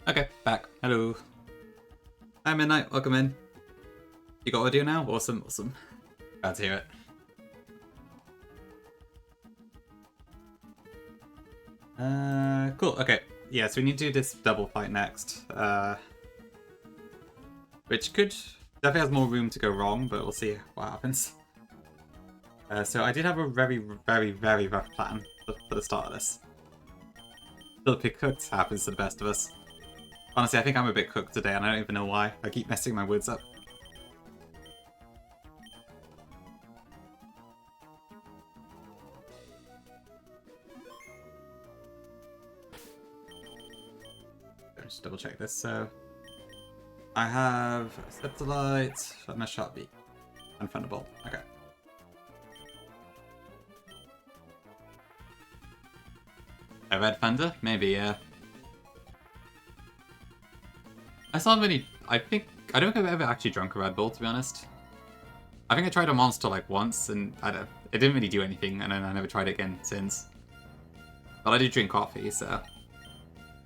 Okay, back. Hello. Hi, Midnight. Welcome in. You got audio now? Awesome, awesome. Glad to hear it. Cool. Okay. Yeah, so we need to do this double fight next. Which could definitely has more room to go wrong, but we'll see what happens. So I did have a very, very, very rough plan for the start of this. Still pick cooked happens to the best of us. Honestly, I think I'm a bit cooked today, and I don't even know why. I keep messing my words up. Just double check this. So I have Septolite, and a Sharpie, and Thunderbolt. Okay. A Red Thunder? Maybe, yeah. I don't think I've ever actually drunk a Red Bull, to be honest. I think I tried a Monster like once, and it didn't really do anything, and then I never tried it again since. But I do drink coffee, so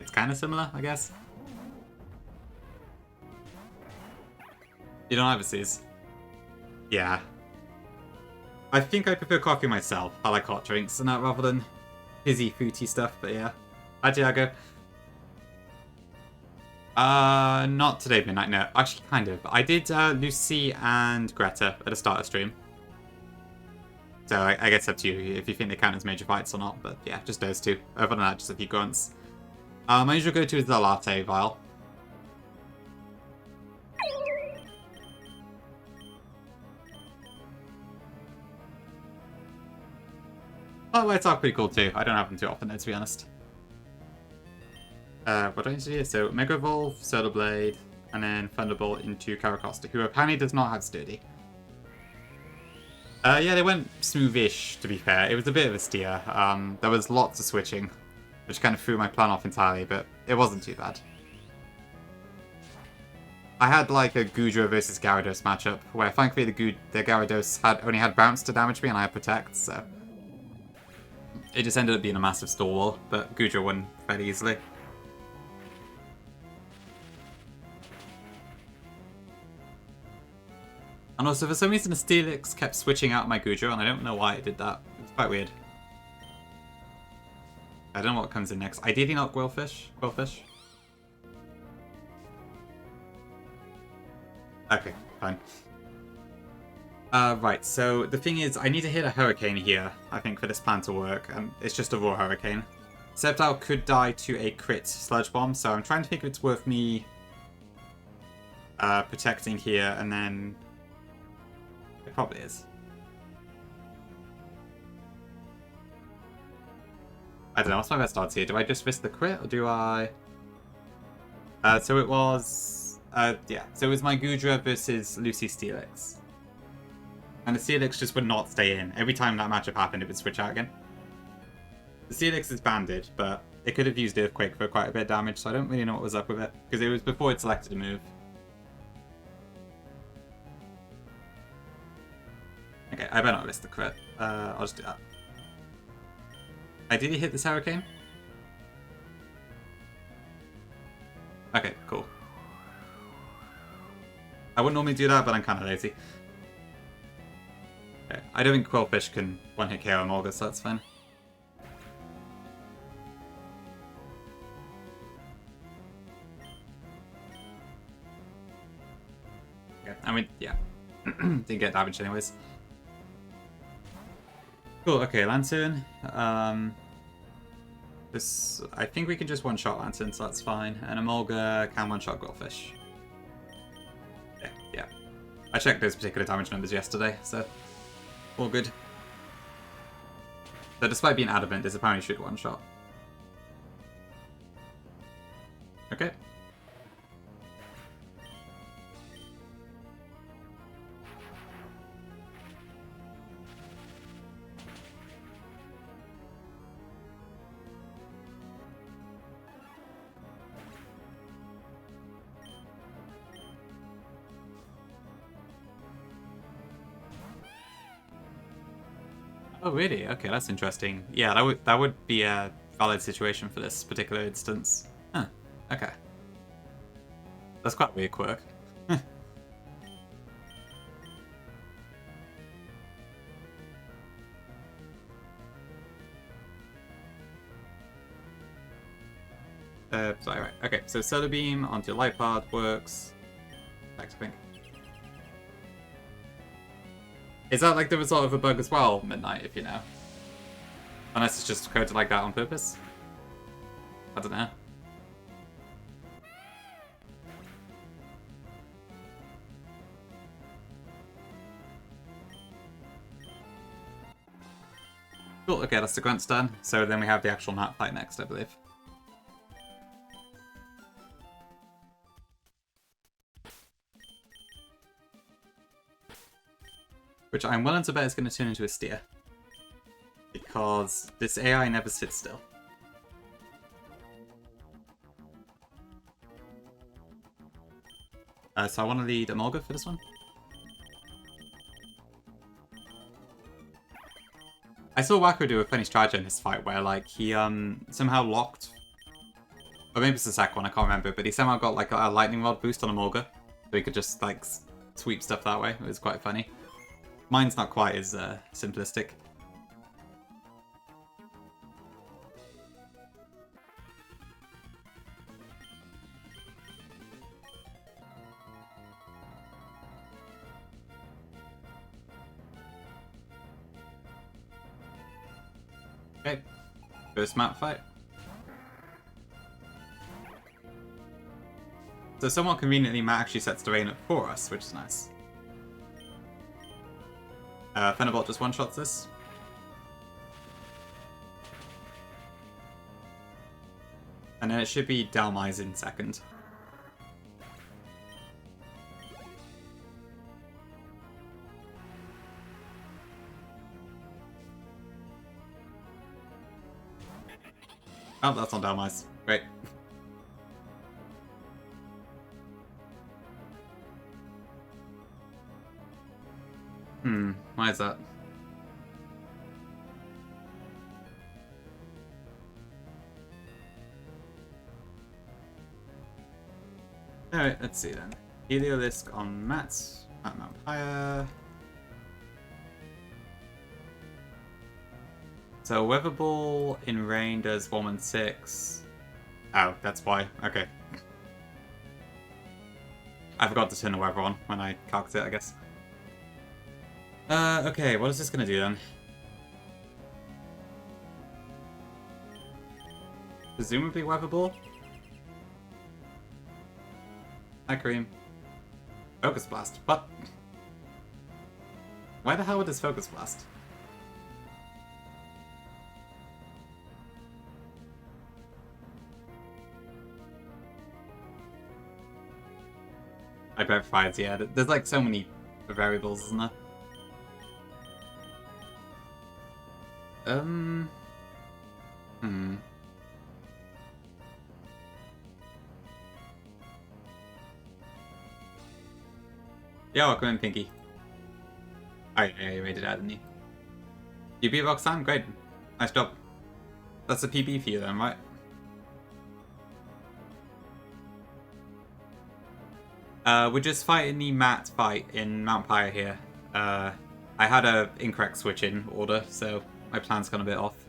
it's kind of similar, I guess. You don't overseas? Yeah. I think I prefer coffee myself. I like hot drinks and that rather than fizzy footy stuff, but yeah. Hi, Diago. Not today midnight, no. Actually, kind of. I did Lucy and Greta at the start of stream. So I guess up to you if you think they count as major fights or not, but yeah, just those two. Other than that, just a few grunts. My usual go-to is the latte vial. Oh, it's all pretty cool too. I don't have them too often though, to be honest. What do I need to do? So Mega Evolve, Solar Blade, and then Thunderbolt into Caracosta, who apparently does not have Sturdy. Yeah, they went smoothish, to be fair. It was a bit of a steer. There was lots of switching, which kind of threw my plan off entirely, but it wasn't too bad. I had like a Goodra versus Gyarados matchup, where thankfully the Gyarados only had Bounce to damage me and I had Protect, so it just ended up being a massive stall wall, but Goodra won fairly easily. And also, for some reason, the Steelix kept switching out my Goodra, and I don't know why it did that. It's quite weird. I don't know what comes in next. Ideally not Quillfish. Okay, fine. Right, so the thing is, I need to hit a Hurricane here, I think, for this plan to work. It's just a raw Hurricane. Sceptile could die to a crit Sludge Bomb, so I'm trying to think if it's worth me protecting here, and then... It probably is. I don't know, what's my best odds here? Do I just risk the crit, or do I... so it was... yeah, so it was my Goodra versus Lucy Steelix. And the Steelix just would not stay in. Every time that matchup happened, it would switch out again. The Steelix is banded, but it could have used Earthquake for quite a bit of damage, so I don't really know what was up with it. Because it was before it selected a move. Okay, I better not risk the crit. I'll just do that. Did he hit this Hurricane? Okay, cool. I wouldn't normally do that, but I'm kind of lazy. Okay, I don't think Quillfish can one-hit KO Emolga, so that's fine. Okay, I mean, yeah. Didn't get damaged anyways. Cool, okay, Lantern. I think we can just one-shot Lantern, so that's fine. And Emolga can one-shot Quillfish. Yeah. I checked those particular damage numbers yesterday, so all good. So despite being adamant, this apparently should one-shot. Okay. Oh really? Okay, that's interesting. Yeah, that would be a valid situation for this particular instance. Huh. Okay. That's quite a weird quirk. Sorry, right. Okay, so Solar Beam onto Light Path works. Back to pink. Is that like the result of a bug as well, Midnight, if you know? Unless it's just coded like that on purpose? I don't know. Cool, okay, that's the grunts done. So then we have the actual map fight next, I believe. Which I'm willing to bet is going to turn into a steer. Because this AI never sits still. So I want to lead Emolga for this one. I saw Wacko do a funny strategy in this fight where like he somehow locked, or maybe it's the second one, I can't remember, but he somehow got like a lightning rod boost on Emolga, so he could just like sweep stuff that way. It was quite funny. Mine's not quite as simplistic. Okay, first map fight. So somewhat conveniently, Matt actually sets the rain up for us, which is nice. Thunderbolt just one-shots this. And then it should be Dalmai's in second. Oh, that's on Dalmai's. Great. Why is that? Alright, let's see then. Heliolisk on Matt. Matt Vampire. So Weather Ball in rain does 1-6. Oh, that's why. Okay. I forgot to turn the weather on when I calced it, I guess. Okay, what is this gonna do then? Presumably Weather Ball? Hi, Cream. Focus Blast. What? Why the hell would this Focus Blast? I bet fires, yeah. There's like so many variables, isn't there? Yeah, welcome in, Pinky. Oh, yeah, you rated out, didn't you? You beat Roxanne? Great. Nice job. That's a PB for you then, right? We're just fighting the Matt fight in Mount Pyre here. I had a incorrect switch in order, so my plan's gone a bit off.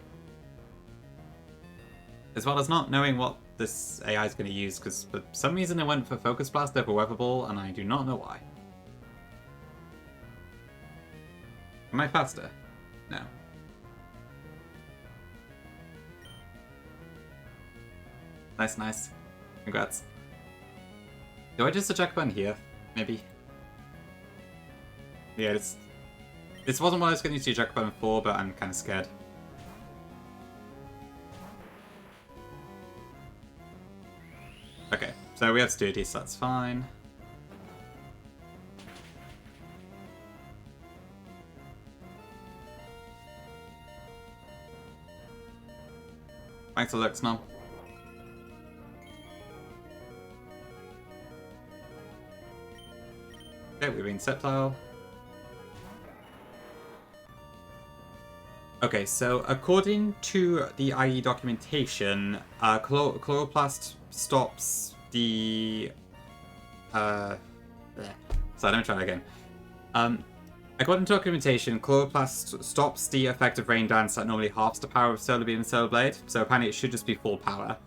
As well as not knowing what this AI is going to use, because for some reason it went for Focus Blast over Weather Ball, and I do not know why. Am I faster? No. Nice, nice. Congrats. Do I just eject button here? Maybe. Yeah, this wasn't what I was going to use the eject button for, but I'm kind of scared. Okay, so we have Sturdy, so that's fine. Thanks for looks now. Okay, we're being Septile. Okay, so according to the IE documentation, Chloroplast stops the... Sorry, let me try that again. According to documentation, Chloroplast stops the effect of Rain Dance that normally halves the power of Solar Beam and Solar Blade, so apparently it should just be full power.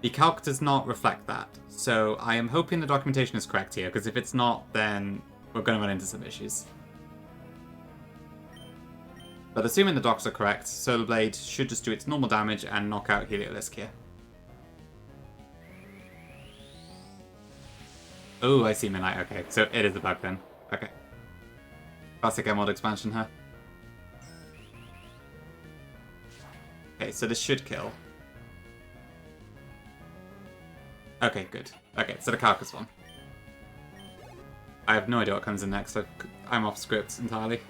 The calc does not reflect that, so I am hoping the documentation is correct here, because if it's not, then we're going to run into some issues. But assuming the docs are correct, Solar Blade should just do its normal damage and knock out Heliolisk here. Oh, I see Midnight. Okay, so it is a bug then. Okay. Classic mod expansion, huh? Okay, so this should kill. Okay, good. Okay, so the Carcass one. I have no idea what comes in next. I'm off script entirely.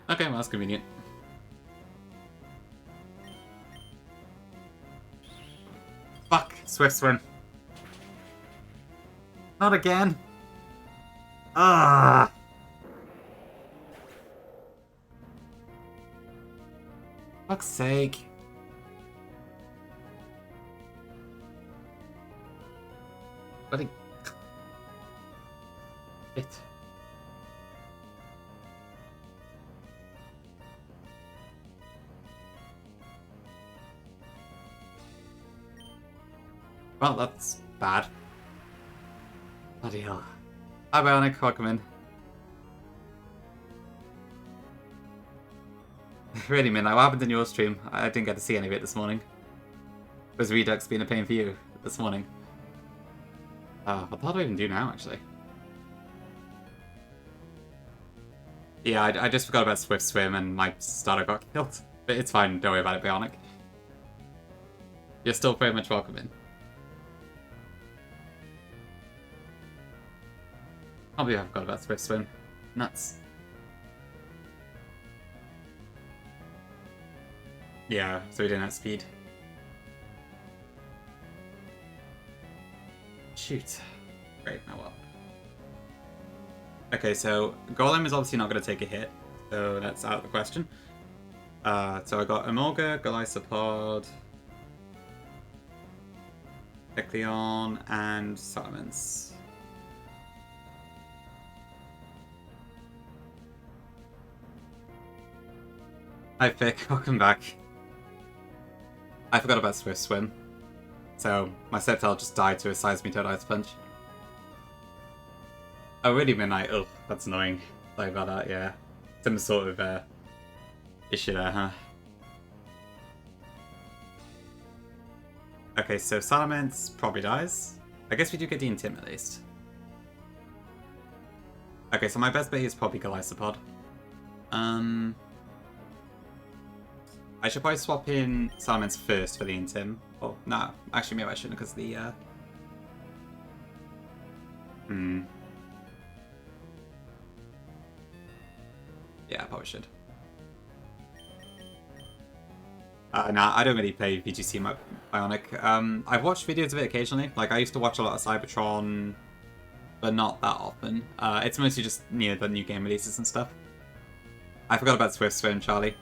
Okay, well, that's convenient. Fuck! Swift Swim. Not again! Ah! Fuck's sake. Bloody... It. Well, that's bad. Bloody hell. Hi, Bionic. Welcome in. Really, man, like, what happened in your stream? I didn't get to see any of it this morning. Was Redux being a pain for you this morning? What do I even do now, actually? Yeah, I just forgot about Swift Swim and my starter got killed. But it's fine, don't worry about it, Bionic. You're still very much welcome in. Can't believe I forgot about Swift Swim. Nuts. Yeah, so we didn't have speed. Shoot. Great, now what? Okay, so Golem is obviously not going to take a hit, so that's out of the question. So I got Emolga, Golisopod, Ekleon, and Salamence. Hi Fick, welcome back. I forgot about Swift Swim. So my Sceptile just died to a Seismitoad Ice Punch. Oh really, Midnight? Ugh, that's annoying. Sorry about that, yeah. Some sort of issue there, huh? Okay, so Salamence probably dies. I guess we do get the Intim at least. Okay, so my best bet is probably Golisopod. I should probably swap in Salamence first for the Intim. Oh, no, actually maybe I shouldn't because the Yeah, I probably should. Nah, I don't really play VGC Bionic. I've watched videos of it occasionally. Like, I used to watch a lot of Cybertron, but not that often. It's mostly just near the new game releases and stuff. I forgot about Swift Swim, Charlie.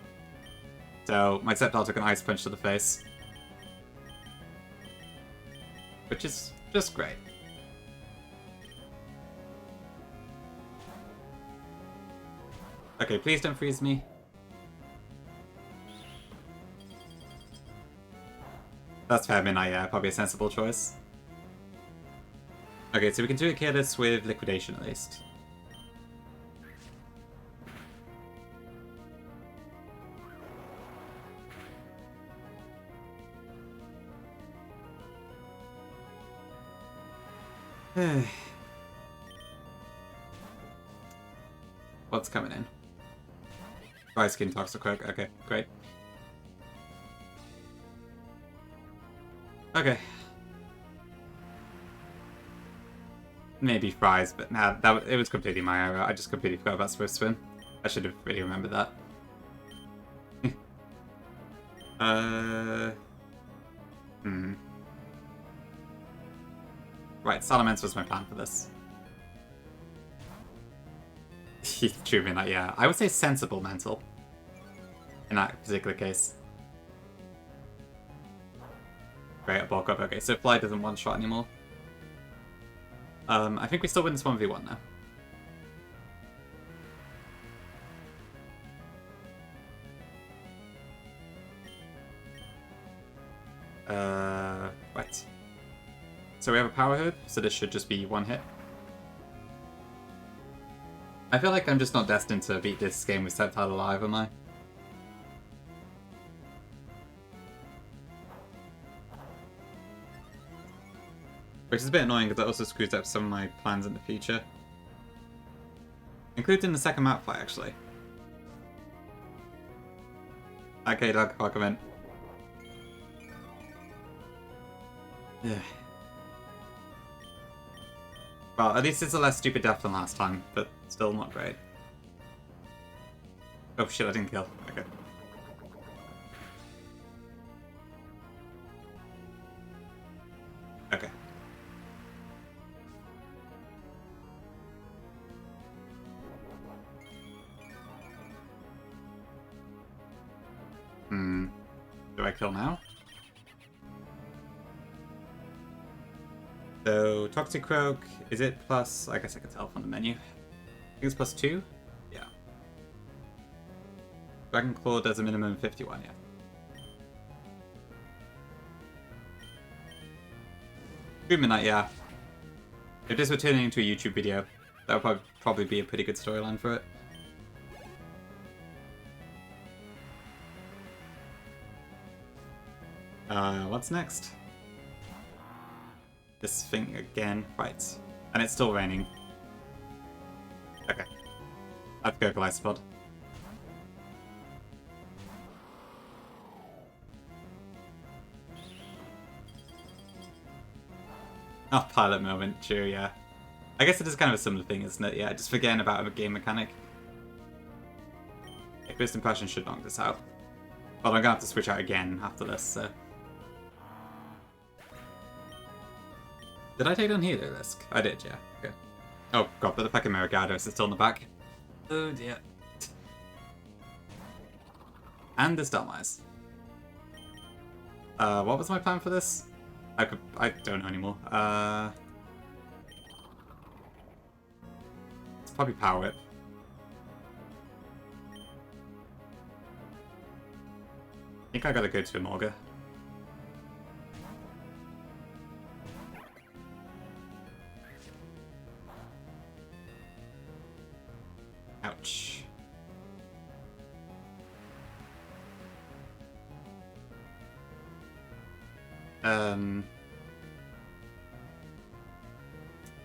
So, my Sceptile took an Ice Punch to the face. Which is just great. Okay, please don't freeze me. That's fair, Midnight, yeah, probably a sensible choice. Okay, so we can do it careless with Liquidation at least. What's coming in? Dry Skin Toxicroak, okay, great. Okay. Maybe Fries, but nah, it was completely my error. I just completely forgot about Swift Swim. I should have really remembered that. Right, Salamence was my plan for this. True, Midnight, yeah. I would say sensible mental. In that particular case. Great, bulk up. Okay, so Fly doesn't one-shot anymore. I think we still win this 1v1 now. Right. So we have a Power Hood, so this should just be one hit. I feel like I'm just not destined to beat this game with Sceptile alive, am I? Which is a bit annoying because that also screws up some of my plans in the future. Including the second map fight, actually. Okay, Doug, welcome in. Yeah. Well, at least it's a less stupid death than last time, but still not great. Oh shit, I didn't kill. Okay. Okay. Do I kill now? So, Toxicroak, is it plus... I guess I can tell from the menu. I think it's plus 2? Yeah. Dragon Claw does a minimum of 51, yeah. Good Midnight, yeah. If this were turning into a YouTube video, that would probably be a pretty good storyline for it. What's next? This thing again. Right. And it's still raining. Okay. I have to go Glycopod. Oh, pilot moment. True, yeah. I guess it is kind of a similar thing, isn't it? Yeah, just forgetting about a game mechanic. Okay, first impression should knock this out. But I'm gonna have to switch out again after this, so... Did I take down Helio Risk? I did, yeah. Okay. Oh god, but the fucking Marigados is still in the back. Oh dear. And the Stelmeyes. What was my plan for this? I don't know anymore. It's probably Power Whip. I think I gotta go to a Morga. Ouch.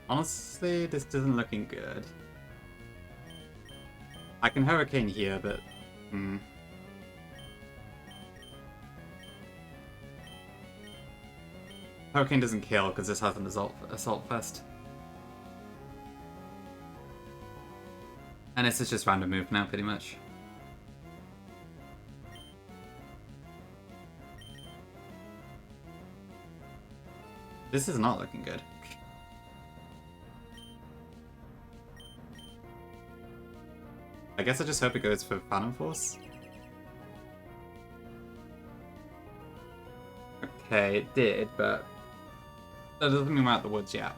Honestly, this isn't looking good. I can Hurricane here, but... Hurricane doesn't kill because this has an Assault Fest. And this is just random move now, pretty much. This is not looking good. I guess I just hope it goes for Phantom Force. Okay, it did, but that doesn't mean we're out the woods yet.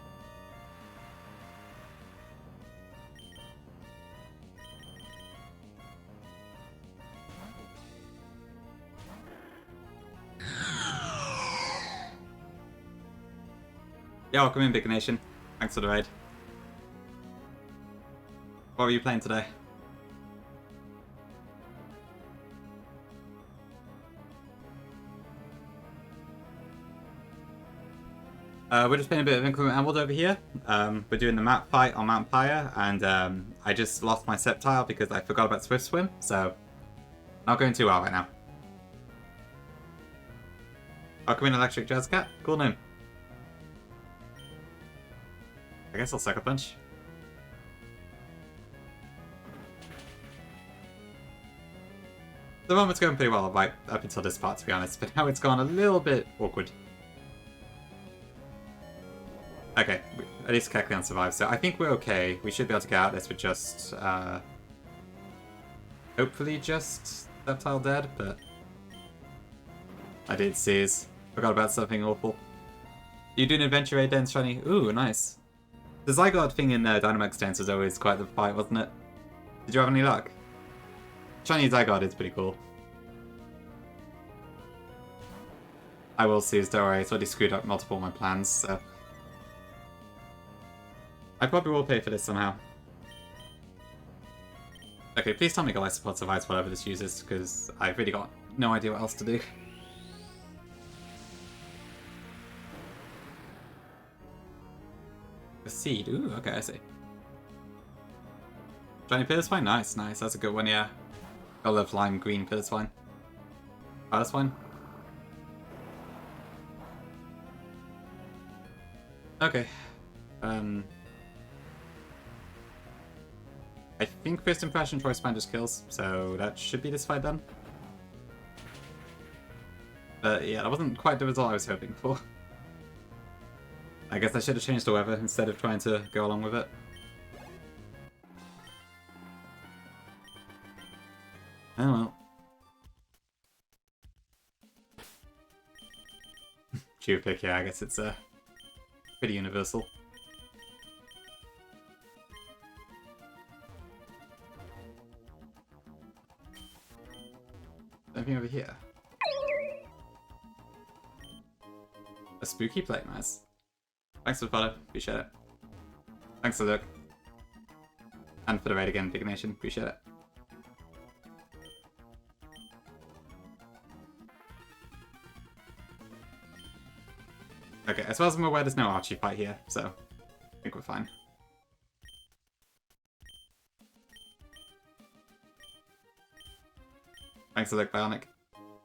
Yeah, welcome in, Big Nation. Thanks for the raid. What were you playing today? We're just playing a bit of Inclement Emerald over here. We're doing the map fight on Mount Pyre, and I just lost my Sceptile because I forgot about Swift Swim, so not going too well right now. Welcome in, Electric Jazz Cat. Cool name. I guess I'll Sucker Punch. The moment's going pretty well right up until this part, to be honest, but now it's gone a little bit awkward. Okay, at least Kecleon survived, so I think we're okay. We should be able to get out of this with just, hopefully just Sceptile dead, but I did seize. Forgot about something awful. You doing Adventure Raid then, Shiny? Ooh, nice. The Zygarde thing in Dynamax Dance was always quite the fight, wasn't it? Did you have any luck? Shiny Zygarde is pretty cool. I will seize, don't worry, it's already screwed up multiple of my plans, so... I probably will pay for this somehow. Okay, please tell me Glycopod survives whatever this uses, because I've really got no idea what else to do. A seed, ooh, okay, I see. Shiny Pilliswine? Nice, nice, that's a good one, yeah. I love lime green Pilliswine. Oh, that's fine. Okay. I think First Impression Choice Band just kills, so that should be this fight done. But yeah, that wasn't quite the result I was hoping for. I guess I should have changed the weather instead of trying to go along with it. Oh well. Geopick, yeah, I guess it's pretty universal. Anything over here? A spooky plate, nice. Thanks for the follow, appreciate it. Thanks for the look. And for the raid again, Big Nation, appreciate it. Okay, as far as I'm aware, there's no Archie fight here, so I think we're fine. Thanks for the Bionic.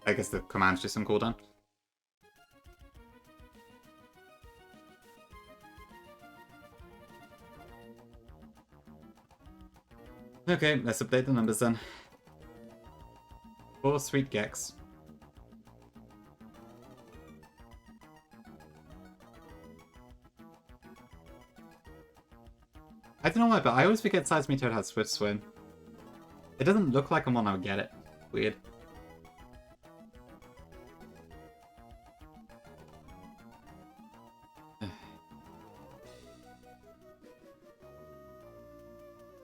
I guess the command's just on cooldown. Okay, let's update the numbers then. 4 sweet Gex. I don't know why, but I always forget Seismitoad has Swift Swim. It doesn't look like I'm on, I would get it. Weird.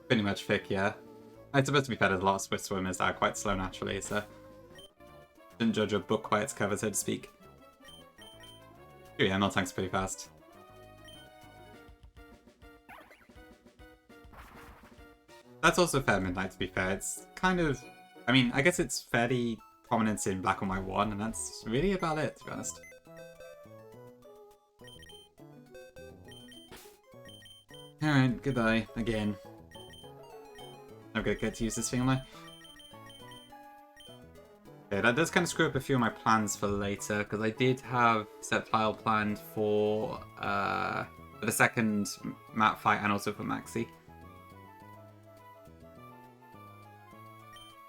Pretty much thick, yeah. It's supposed to be fair, there's a lot of Swift Swimmers that are quite slow naturally, so... Didn't judge a book by its cover, so to speak. Oh yeah, Miltank's pretty fast. That's also fair Midnight, to be fair. It's kind of... I mean, I guess it's fairly prominent in Black and White 1, and that's really about it, to be honest. Alright, goodbye, again. I'm gonna get to use this thing, am I? Okay, that does kind of screw up a few of my plans for later, because I did have Sceptile planned for the second map fight and also for Maxi.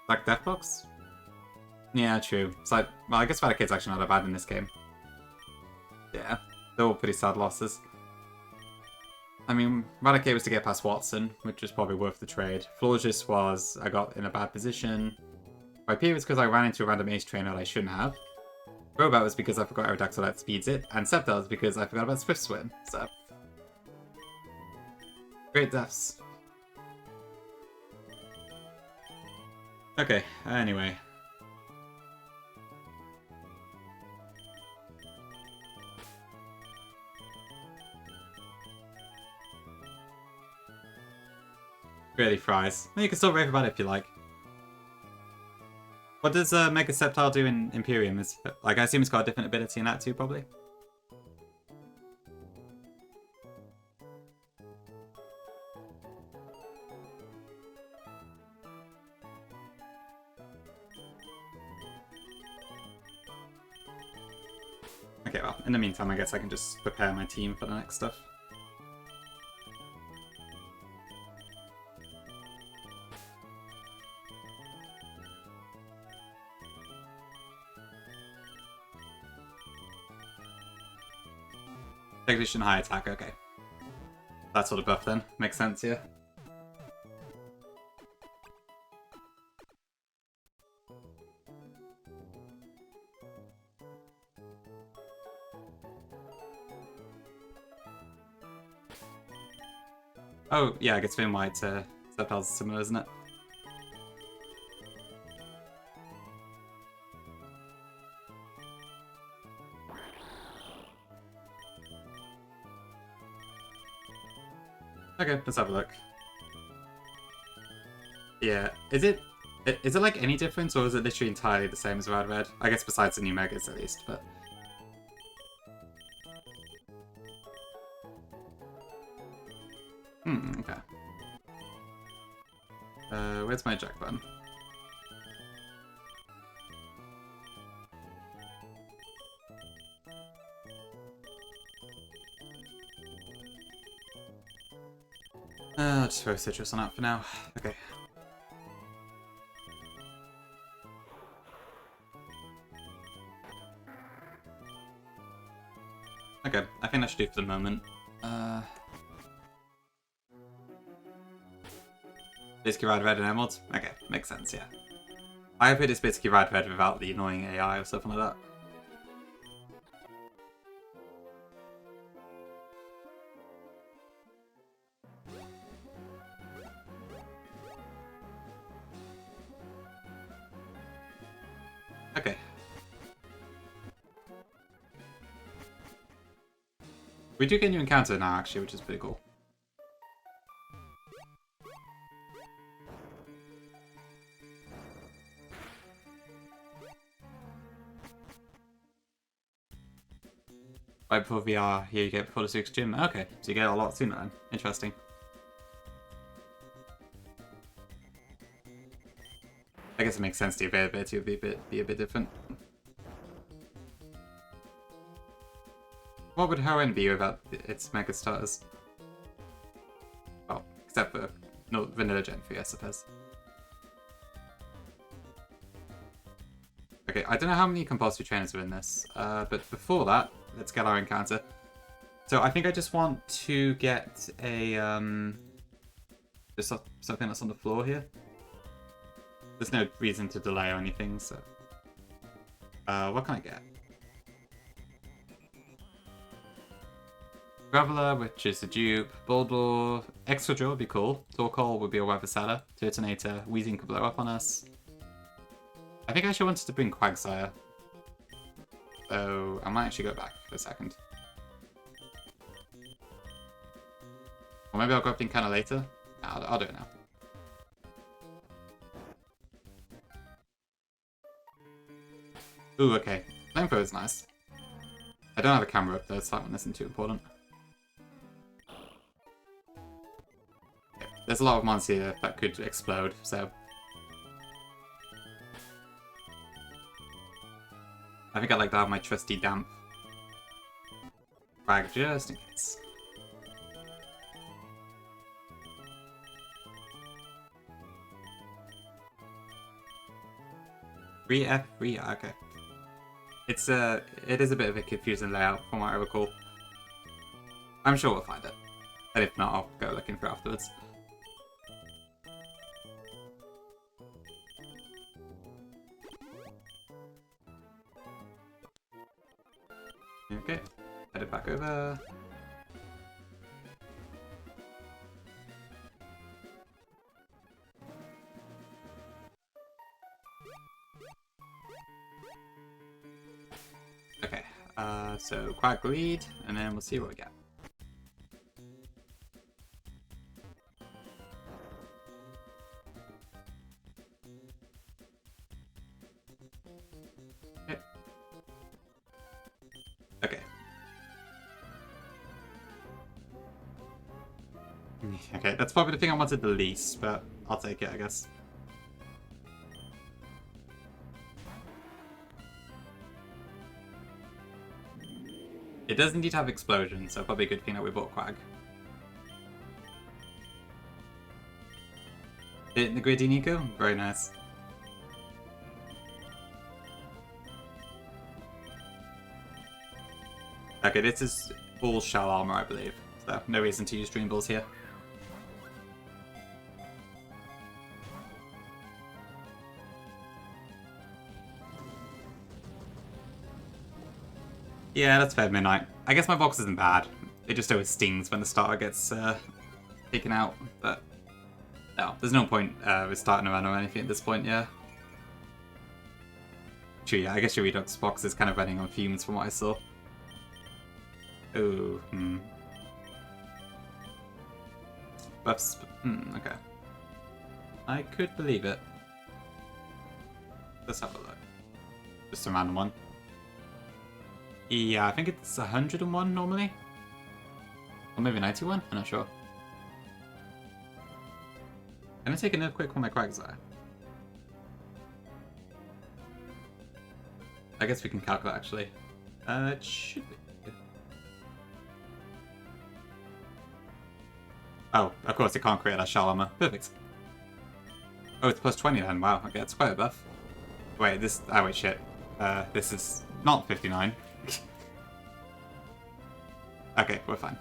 Like Deathbox? Yeah, true. It's like, well, I guess Vaticate's actually not that bad in this game. Yeah, they're all pretty sad losses. I mean, Raticate was to get past Watson, which was probably worth the trade. Florges was, I got in a bad position. Viper was because I ran into a random ace trainer that I shouldn't have. Robot was because I forgot Aerodactyl that speeds it. And Sceptile was because I forgot about Swift Swim, so... Great deaths. Okay, anyway. Really fries. You can still rave about it if you like. What does Mega Sceptile do in Imperium? Is like, I assume it's got a different ability in that too, probably? Okay, well, in the meantime, I guess I can just prepare my team for the next stuff. Technician high attack, okay. That sort of buff then. Makes sense, yeah. Oh, yeah, I guess Fin White to Sceptile's similar, isn't it? Okay, let's have a look. Yeah, is it like any difference, or is it literally entirely the same as Red? I guess besides the new Megas at least, but... Okay. Where's my Jack button? I'll just throw Citrus on that for now. Okay. Okay, I think that should do for the moment. Biscuit Ride Red and Emerald? Okay, makes sense, yeah. I hope it is Biscuit Ride Red without the annoying AI or something like that. Okay. We do get a new encounter now, actually, which is pretty cool. Right before VR, here you get before the 6 gym. Okay, so you get it a lot sooner then. Interesting. I guess it makes sense the availability would be a bit different. What would Hoenn be without its Mega Starters? Well, except for no Vanilla Gen 3, I suppose. Okay, I don't know how many compulsory trainers are in this, but before that, let's get our encounter. So I think I just want to get a just something that's on the floor here. There's no reason to delay or anything, so what can I get? Graveler, which is a dupe. Boldor, Extra Jaw would be cool. Torkoal would be a Weather Setter. Turtonator, Weezing could blow up on us. I think I actually wanted to bring Quagsire. So I might actually go back for a second. Or maybe I'll grab the Inclement later. No, I'll do it now. Ooh, okay. Flamethrower is nice. I don't have a camera up though, so that one isn't too important. Okay. There's a lot of mons here that could explode, so... I think I'd like to have my trusty damp bag just in case. F3, okay. It is a bit of a confusing layout from what I recall. I'm sure we'll find it. And if not, I'll go looking for it afterwards. Okay, head it back over. Okay, so Quack lead, and then we'll see what we get. Okay. Okay. Okay, that's probably the thing I wanted the least, but I'll take it, I guess. It does indeed have explosion, so probably a good thing that we bought Quag. Hit the Gritty Nico? Very nice. Okay, this is full shell armor, I believe. So no reason to use Dream Balls here. Yeah, that's fair, Midnight. I guess my box isn't bad. It just always stings when the starter gets taken out, but no, there's no point with starting a run or anything at this point, yeah. True, yeah, I guess your Redux box is kind of running on fumes from what I saw. Ooh, Buffs, okay. I could believe it. Let's have a look. Just a random one. Yeah, I think it's 101 normally. Or maybe 91? I'm not sure. Can I take another quick one my Quagsire? I guess we can calculate actually. It should be. Oh, of course it can't create that shell armor. Perfect. Oh, it's plus 20 then. Wow, okay, that's quite a buff. Wait, this... Oh, wait, shit. This is not 59. Okay, we're fine.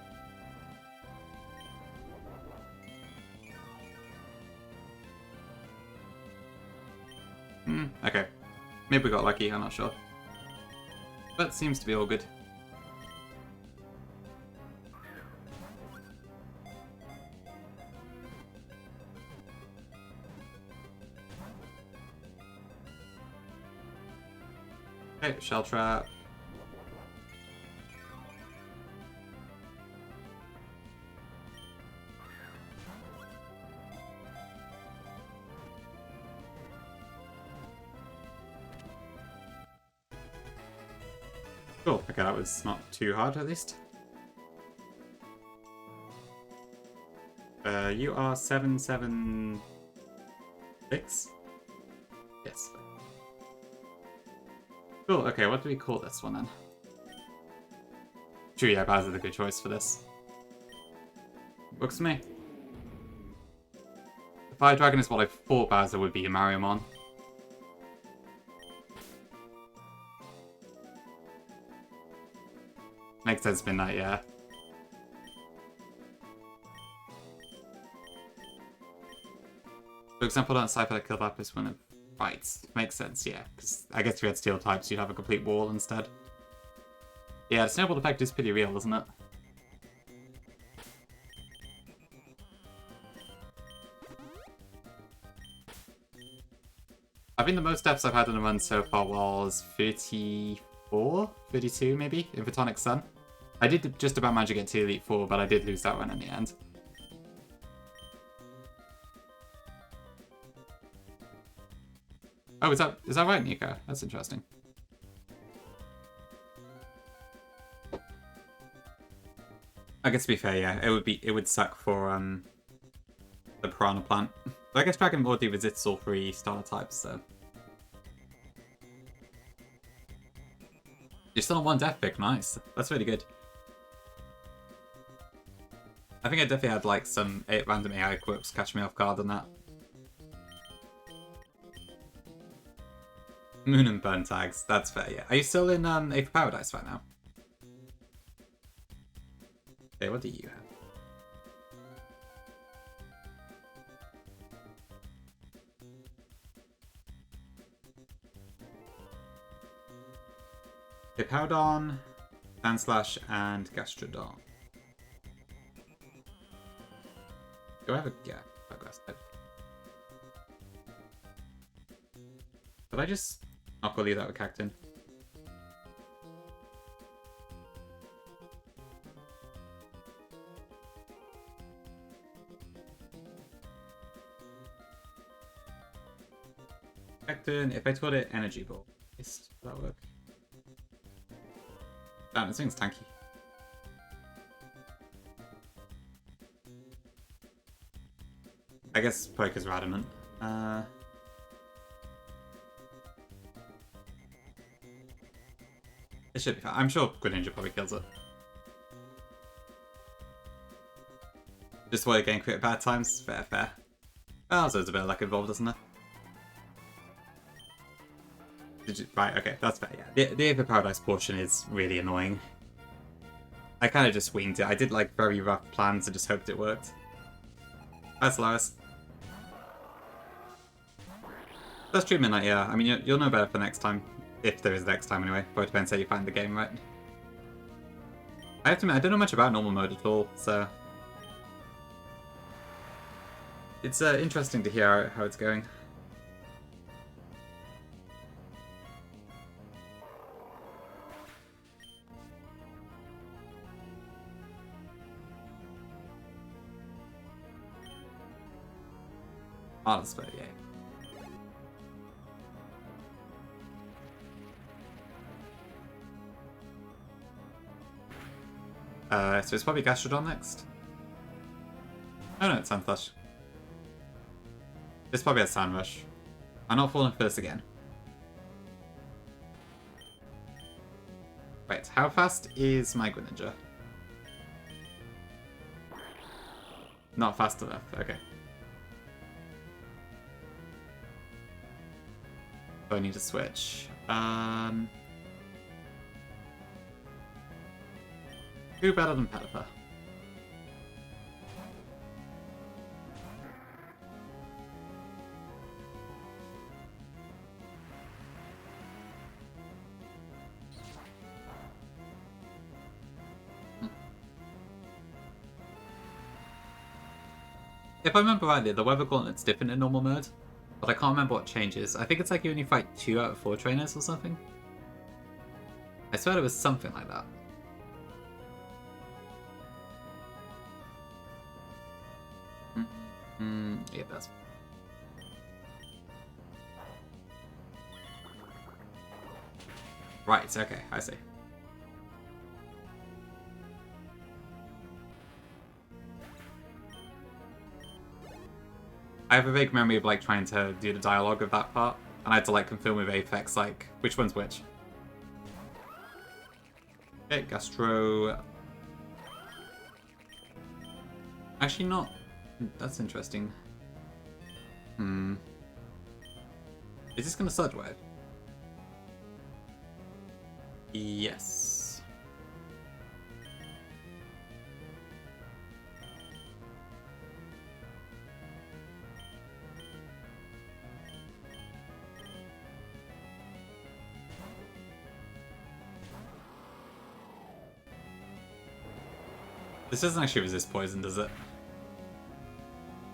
Okay. Maybe we got lucky, I'm not sure. But seems to be all good. Okay, shell trap. Cool. Okay, that was not too hard at least. You are 776? Yes. Cool, okay, what do we call this one then? True, yeah, Bowser's a good choice for this. Works for me. The Fire Dragon is what I thought Bowser would be in Mariamon. Makes sense, Midnight, yeah. For example, on Cypher that killed Lapis when it fights. Makes sense, yeah. Because I guess if you had steel types, you'd have a complete wall instead. Yeah, the snowball effect is pretty real, isn't it? I think the most steps I've had in a run so far was 34? 32 maybe? In Photonic Sun. I did just about manage to get to Elite 4, but I did lose that one in the end. Oh, is that right, Nico? That's interesting. I guess to be fair, yeah, it would suck for the Piranha Plant. But I guess Dragon Ball D resists all 3 starter types, so. You're still on 1 death pick, nice. That's really good. I think I definitely had like some random AI quirks catch me off guard on that. Moon and Burn tags, that's fair, yeah. Are you still in Ape Paradise right now? Okay, what do you have? Hippowdon, Sandslash, and Gastrodon. Do I have a Grass type? Did I just not go leave that with Cactin? Cactin, if I taught it Energy Ball, would that work? Damn, this thing's tanky. I guess Poker's adamant. It should be fine. I'm sure Greninja probably kills it. Just avoid getting crit at bad times. Fair, fair. Oh, so there's a bit of luck involved, isn't there? Right, okay, that's fair, yeah. The Ape of Paradise portion is really annoying. I kind of just winged it. I did like very rough plans and just hoped it worked. That's Lois. That's true, Midnight, yeah. I mean, you'll know better for next time. If there is next time, anyway. But it depends how you find the game, right? I have to admit, I don't know much about normal mode at all, so... It's interesting to hear how it's going. Oh, that's fair, yeah. So it's probably Gastrodon next. Oh no, it's Sandflash. This probably has Sand Rush. I'm not falling for this again. Wait, how fast is my Greninja? Not fast enough, okay. So I need to switch. Who better than Pelipper? If I remember rightly, the Weather Gauntlet's different in normal mode, but I can't remember what changes. I think it's like you only fight 2 out of 4 trainers or something. I swear it was something like that. Yeah, that's... Right, okay, I see. I have a vague memory of like trying to do the dialogue of that part, and I had to like confirm with Apex like which one's which. Okay, Gastro. Actually, not. That's interesting. Is this gonna Sludge Wave? Yes. This doesn't actually resist poison, does it?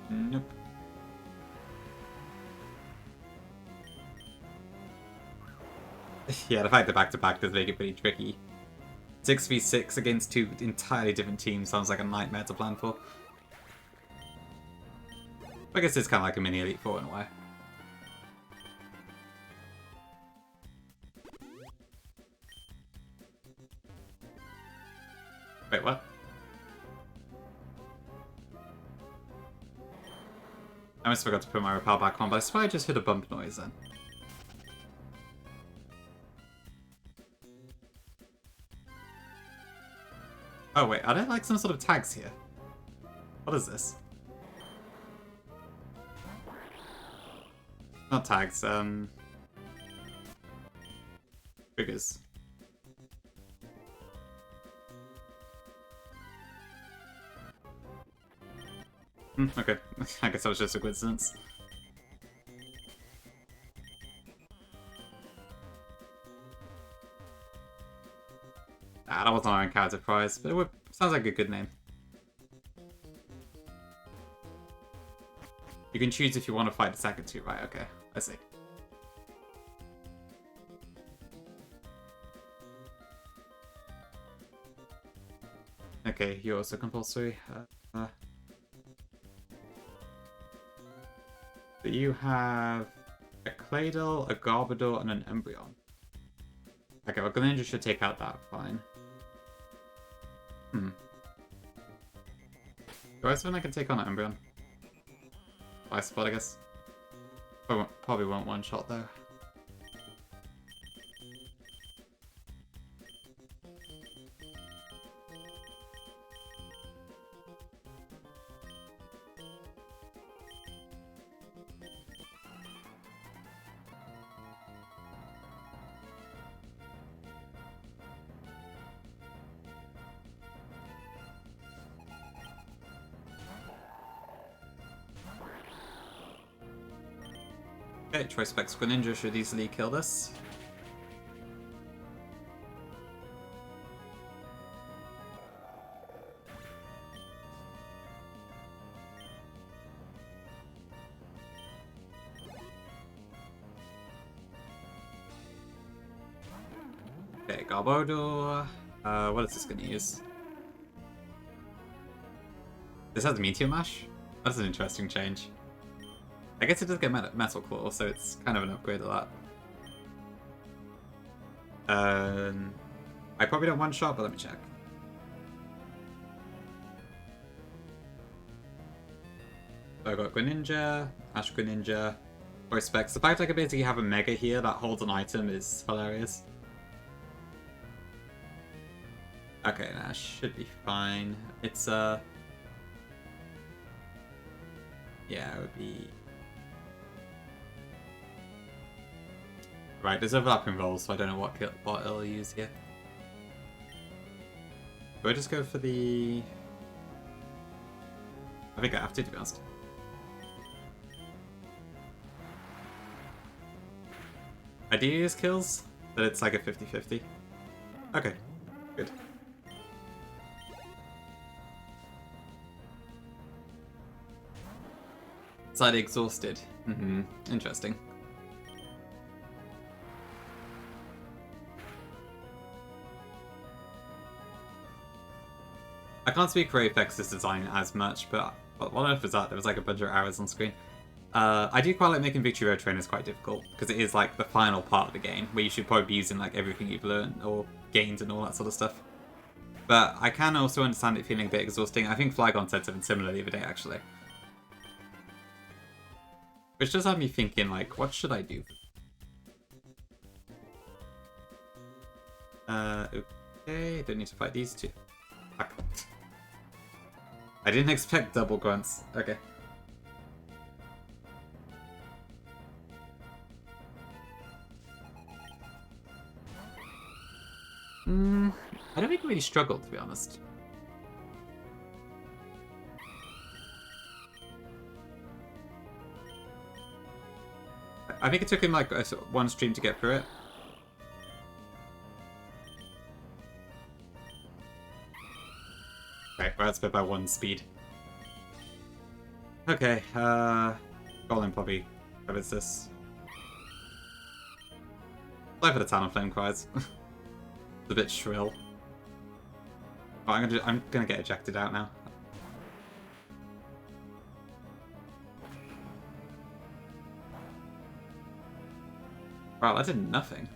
Nope. Yeah, the fact that back-to-back does make it pretty tricky. 6v6 against two entirely different teams sounds like a nightmare to plan for. I guess it's kind of like a mini Elite Four in a way. Wait, what? I almost forgot to put my repel back on, but I swear I just heard a bump noise then. Oh wait, are there like some sort of tags here? What is this? Not tags, triggers. Okay, I guess that was just a coincidence. That wasn't our encounter prize, but it sounds like a good name. You can choose if you want to fight the second two, right? Okay, I see. Okay, you're also compulsory. But you have a Claydol, a Garbodor, and an Umbreon. Okay, well, Greninja should take out that, fine. Do I have something I can take on an Umbreon? Ice Spot, I guess. Probably won't one-shot, though. Okay, Choice Specs Greninja should easily kill this. Okay, Garbodor. What is this gonna use? This has Meteor Mash? That's an interesting change. I guess it does get Metal Claw, so it's kind of an upgrade of that. I probably don't one-shot, but let me check. So I got Greninja, Ash Greninja, Voice Specs. The fact I could basically have a Mega here that holds an item is hilarious. Okay, that should be fine. It's, yeah, it would be... Right, there's overlapping roles, so I don't know what it'll use here. Do I just go for the... I think I have to be honest. I do use kills, but it's like a 50-50. Okay, good. Slightly exhausted. Interesting. I can't speak for Apex's design as much, but what on earth was that? There was like a bunch of arrows on screen. I do quite like making Victory Road Trainers quite difficult, because it is like the final part of the game, where you should probably be using like everything you've learned or gained and all that sort of stuff. But I can also understand it feeling a bit exhausting. I think Flygon said something similar the other day, actually. Which does have me thinking, like, what should I do? Okay, don't need to fight these two. Fuck. I didn't expect double grunts. Okay. I don't think I really struggled, to be honest. I think it took him like one stream to get through it. Okay, well, that's by one speed. Okay, Golem probably covers this. Play for the Talon Flame cries. It's a bit shrill. Oh, I'm gonna get ejected out now. Wow, that did nothing.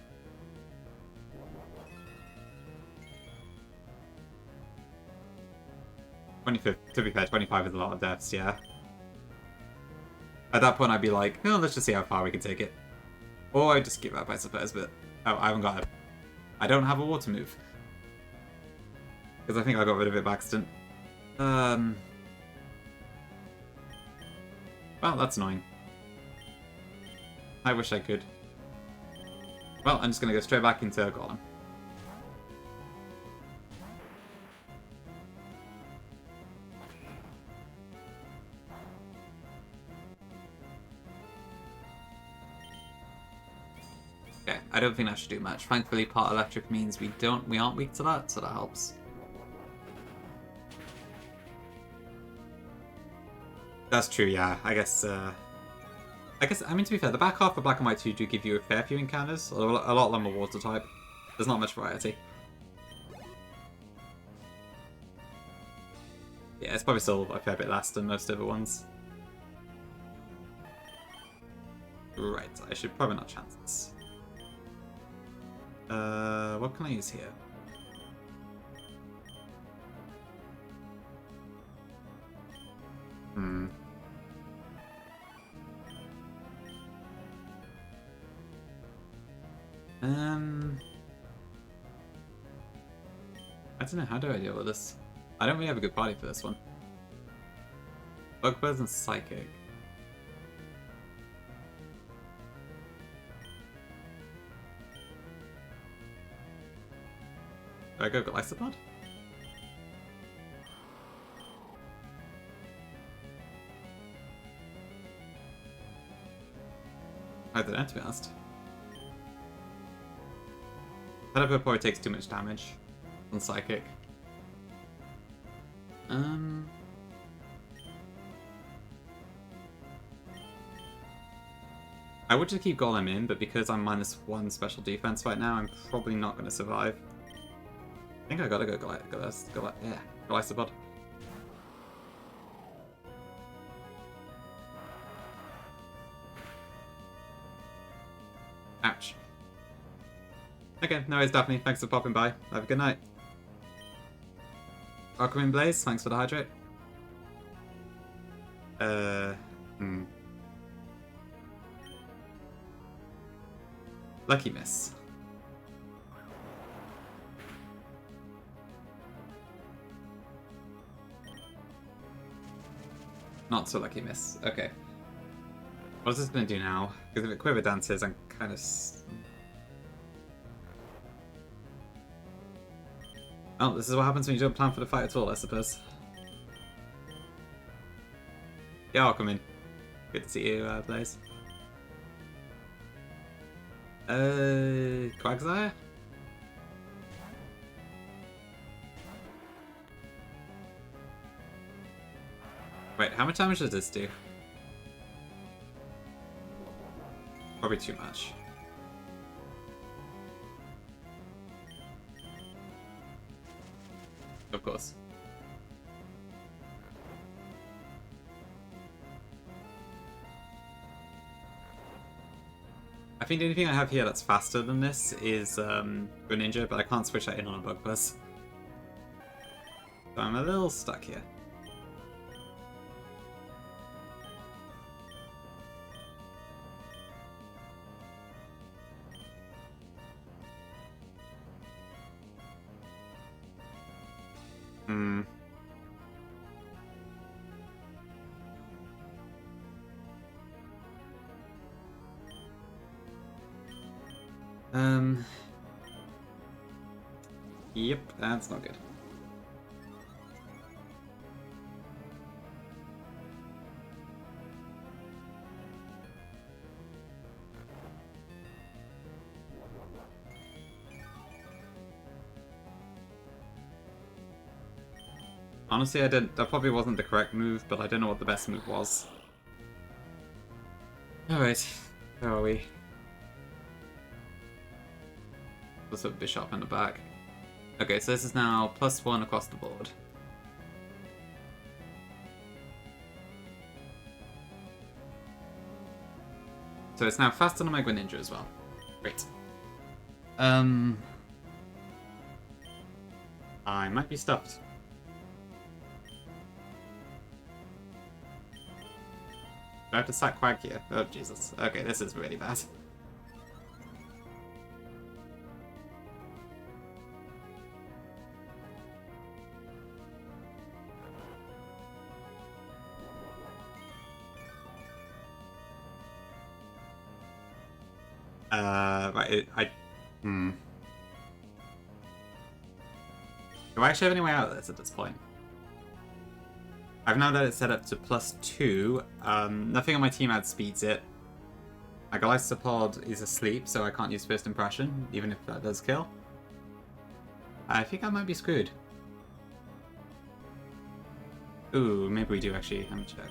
25, to be fair, 25 is a lot of deaths, yeah. At that point, I'd be like, oh, let's just see how far we can take it. Or I'd just give up, I suppose, but... Oh, I haven't got it. I don't have a water move. Because I think I got rid of it by accident. Well, that's annoying. I wish I could. Well, I'm just going to go straight back into Golem. Okay, I don't think that should do much. Thankfully, part electric means we aren't weak to that, so that helps. That's true, yeah. I guess, I mean, to be fair, the back half of Black and White 2 do give you a fair few encounters, although a lot of them are water type. There's not much variety. Yeah, it's probably still a fair bit less than most other ones. Right, I should probably not chance this. What can I use here? I don't know, how do I deal with this? I don't really have a good party for this one. Bugbears and Psychic. Do I go Glycopod? I don't know, to be honest. Predator probably takes too much damage on Psychic. I would just keep Golem in, but because I'm -1 special defense right now, I'm probably not going to survive. I think I gotta go Glycopod. Ouch. Okay, no worries, Daphne. Thanks for popping by. Have a good night. Aquaman Blaze, thanks for the hydrate. Lucky miss. Not so lucky miss. Okay. What is this going to do now? Because if it Quiver Dances, I'm kind of... Oh, this is what happens when you don't plan for the fight at all, I suppose. Yeah, I'll come in. Good to see you, Blaze. Quagsire? Wait, how much damage does this do? Probably too much. Of course. I think the only thing I have here that's faster than this is Greninja, but I can't switch that in on a Bugfuzz. So I'm a little stuck here. Hmm. Yep, that's not good. Honestly, that probably wasn't the correct move, but I don't know what the best move was. Alright, where are we? Let's put Bishop in the back. Okay, so this is now +1 across the board. So it's now faster than my Greninja as well. Great. I might be stuffed. Do I have to sack Quag here? Oh, Jesus. Okay, this is really bad. Right, Do I actually have any way out of this at this point? I've now got it set up to +2. Nothing on my team outspeeds it. My Galistopod is asleep, so I can't use First Impression, even if that does kill. I think I might be screwed. Ooh, maybe we do actually. Let me check.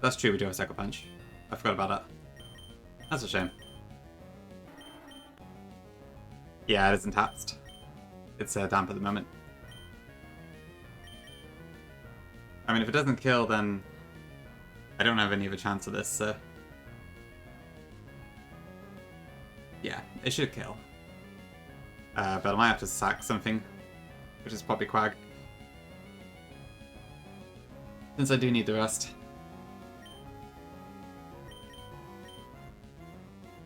That's true, we do have a Sucker Punch. I forgot about that. That's a shame. Yeah, it isn't tapped. It's damp at the moment. I mean, if it doesn't kill, then I don't have any of a chance of this, so... Yeah, it should kill. But I might have to sack something, which is probably Quag. Since I do need the rest.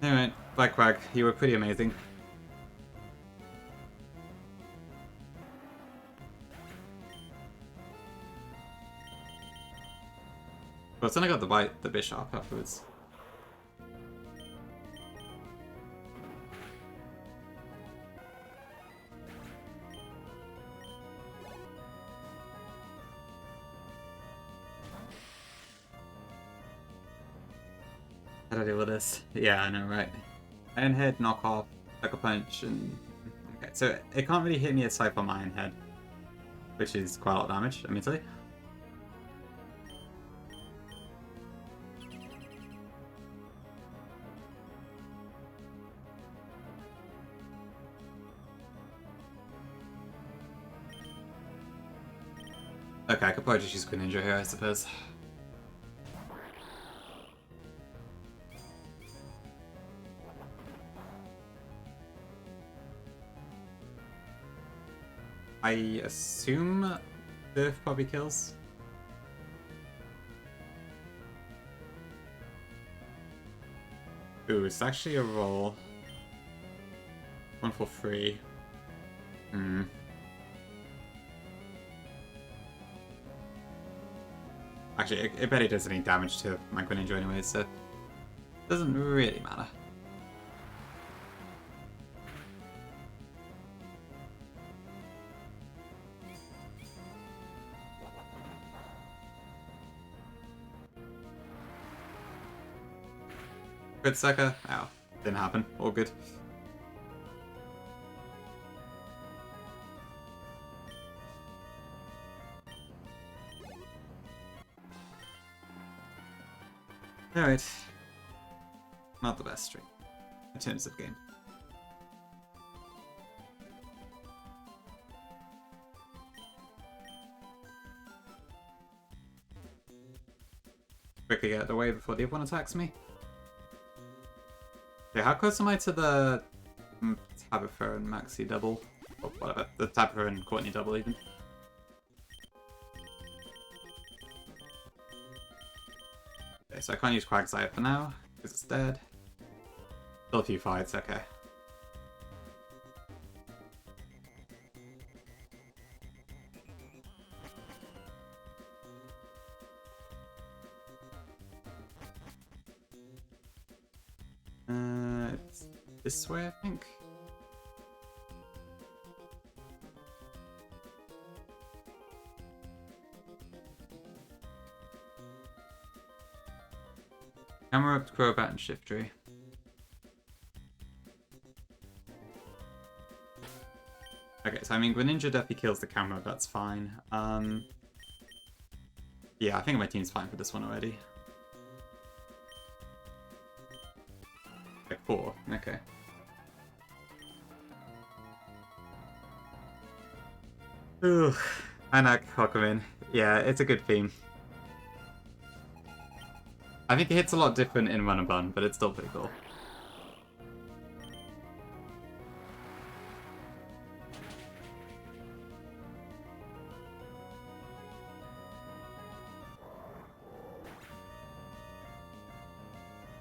Alright, bye Quag, you were pretty amazing. But then I got the Bishop afterwards. How do I deal with this? Yeah, I know, right? Iron Head, knock off, Sucker Punch, and... Okay, so it can't really hit me aside from Iron Head, which is quite a lot of damage, admittedly. Okay, I could probably just use Greninja here, I suppose. I assume Earth probably kills. Ooh, it's actually a roll. 1 for free. Actually, it barely does any damage to my Greninja anyway, so it doesn't really matter. Good sucker. Oh, didn't happen. All good. Alright. Not the best stream in terms of game. Quickly get out of the way before the other one attacks me. Okay, how close am I to the Tabitha and Maxi double? Or whatever. The Tabitha and Courtney double, even. Okay, so I can't use Quagsire for now, because it's dead. Still a few fights, okay. It's this way, I think. Camera up, Crobat, and Shift Tree. Okay, so I mean, Greninja definitely kills the camera, that's fine. Yeah, I think my team's fine for this one already. Okay, 4, okay. Ooh, Anak, Hokumin. Yeah, it's a good theme. I think it hits a lot different in Run and Bun, but it's still pretty cool.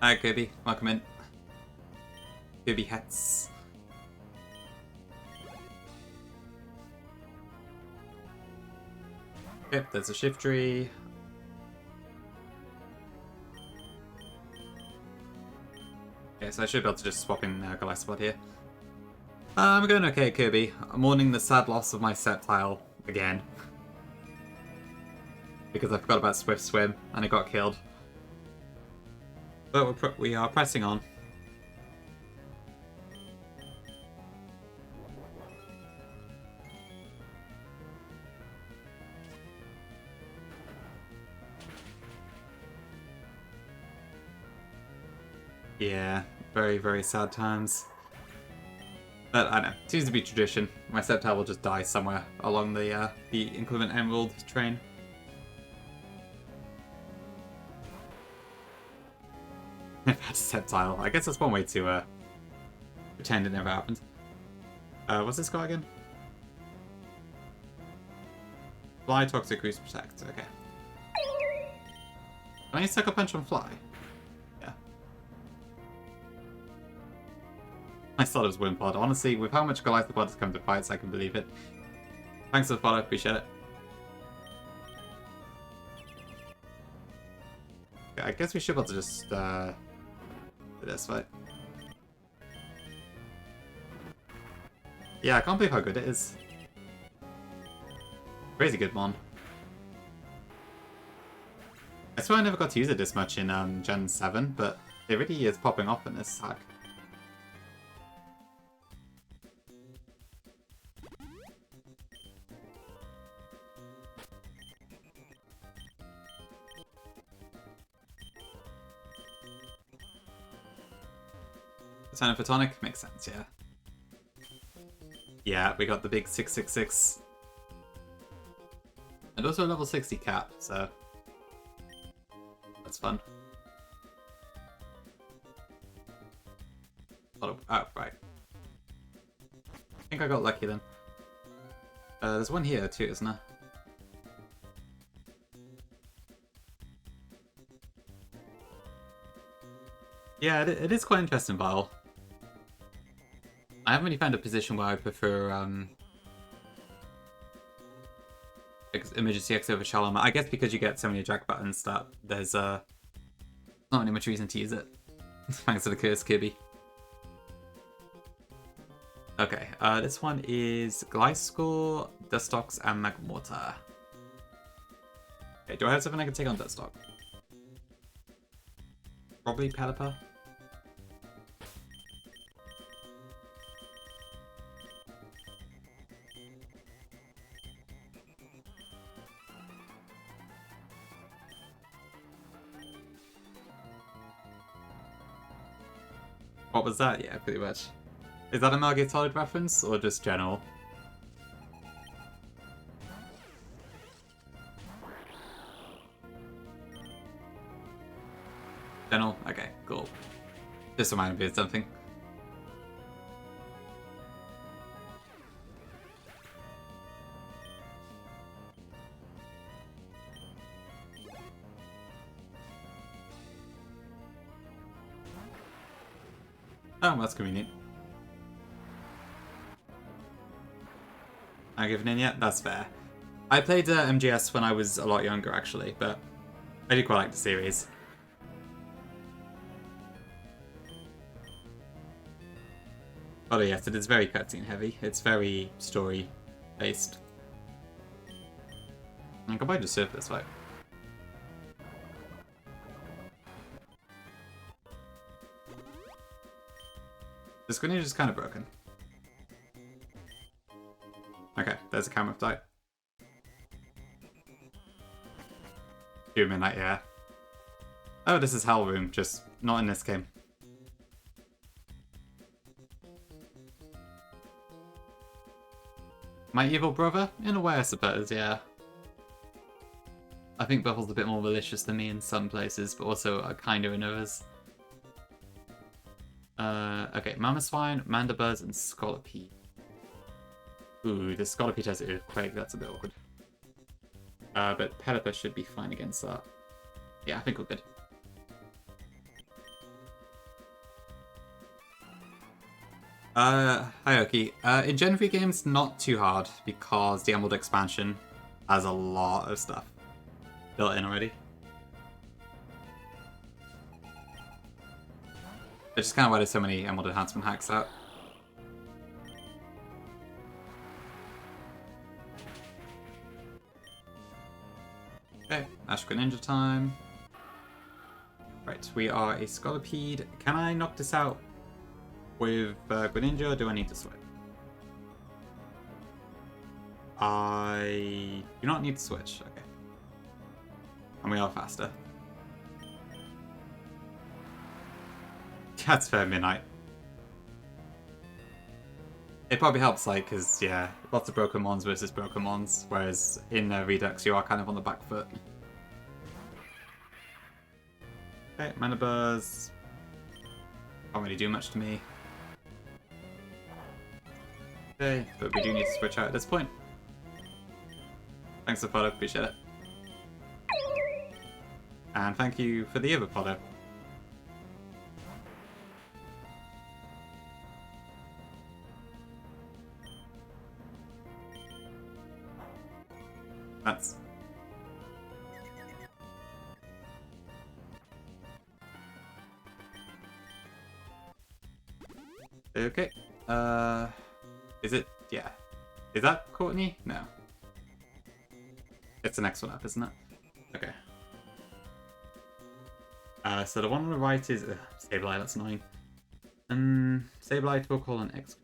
Alright, Kirby, welcome in. Kirby hats. Yep, there's a Shift Tree. Okay, so I should be able to just swap in Galaxpod here. I'm going okay, Kirby. I'm mourning the sad loss of my Sceptile again. Because I forgot about Swift Swim, and it got killed. But we are pressing on. Yeah, very, very sad times. But I don't know, it seems to be tradition. My Sceptile will just die somewhere along the Inclement Emerald train. Sceptile. I guess that's one way to pretend it never happened. What's this guy again? Fly, Toxic, Roost, Protect. Okay. Can I Sucker Punch on Fly? Yeah. I thought it was Wimpod. Honestly, with how much Galaxpod has come to fights, I can believe it. Thanks for the follow, appreciate it. Okay, I guess we should be able to just do this fight. Yeah, I can't believe how good it is. Crazy good mon. I swear I never got to use it this much in Gen 7, but it really is popping off in this hack. Sign of Photonic makes sense, yeah. Yeah, we got the big 666. And also a level 60 cap, so that's fun. Oh, right. I think I got lucky then. There's one here too, isn't there? Yeah, it is quite interesting, Vile. I haven't really found a position where I prefer Emergency X over Shalom. I guess because you get so many attack buttons that there's not really much reason to use it. Thanks for the curse, Kirby. Okay, this one is Gliscor, Dustox, and Magmortar. Okay, do I have something I can take on Dustox? Probably Pelipper. What was that? Yeah, pretty much. Is that a Metal Gear Solid reference, or just general? General? Okay, cool. Just reminded me of something. Oh, that's convenient. Not given in yet? That's fair. I played MGS when I was a lot younger, actually, but I do quite like the series. Although yes, it is very cutscene heavy. It's very story based. I could probably just surf this way. This grenade is kind of broken. Okay, there's a camera type. 2 midnight, yeah. Oh, this is Hell Room, just not in this game. My evil brother? In a way, I suppose, yeah. I think Buffle's a bit more malicious than me in some places, but also kinda in others. Okay, Mamoswine, Mandibuzz, and Scolipede. Ooh, the Scolipede has Earthquake, that's a bit awkward. But Pelipper should be fine against that. Yeah, I think we're good. Hi Oki. In Gen 3 games, not too hard, because the Emerald expansion has a lot of stuff built in already. It's just kind of why there's so many Emerald enhancement hacks out. Okay, Ash Greninja time. Right, we are a Scolipede. Can I knock this out with Greninja, or do I need to switch? I do not need to switch, okay. And we are faster. That's fair, Midnight. It probably helps, like, because, yeah, lots of broken mons versus broken mons, whereas in Redux you are kind of on the back foot. Okay, Mandibuzz. Can't really do much to me. Okay, but we do need to switch out at this point. Thanks for the follow, appreciate it. And thank you for the other follow. That's... Okay. Is it? Yeah. Is that Courtney? No. It's the next one up, isn't it? Okay. So the one on the right is... Sableye, that's annoying. Sableye, we'll call an X.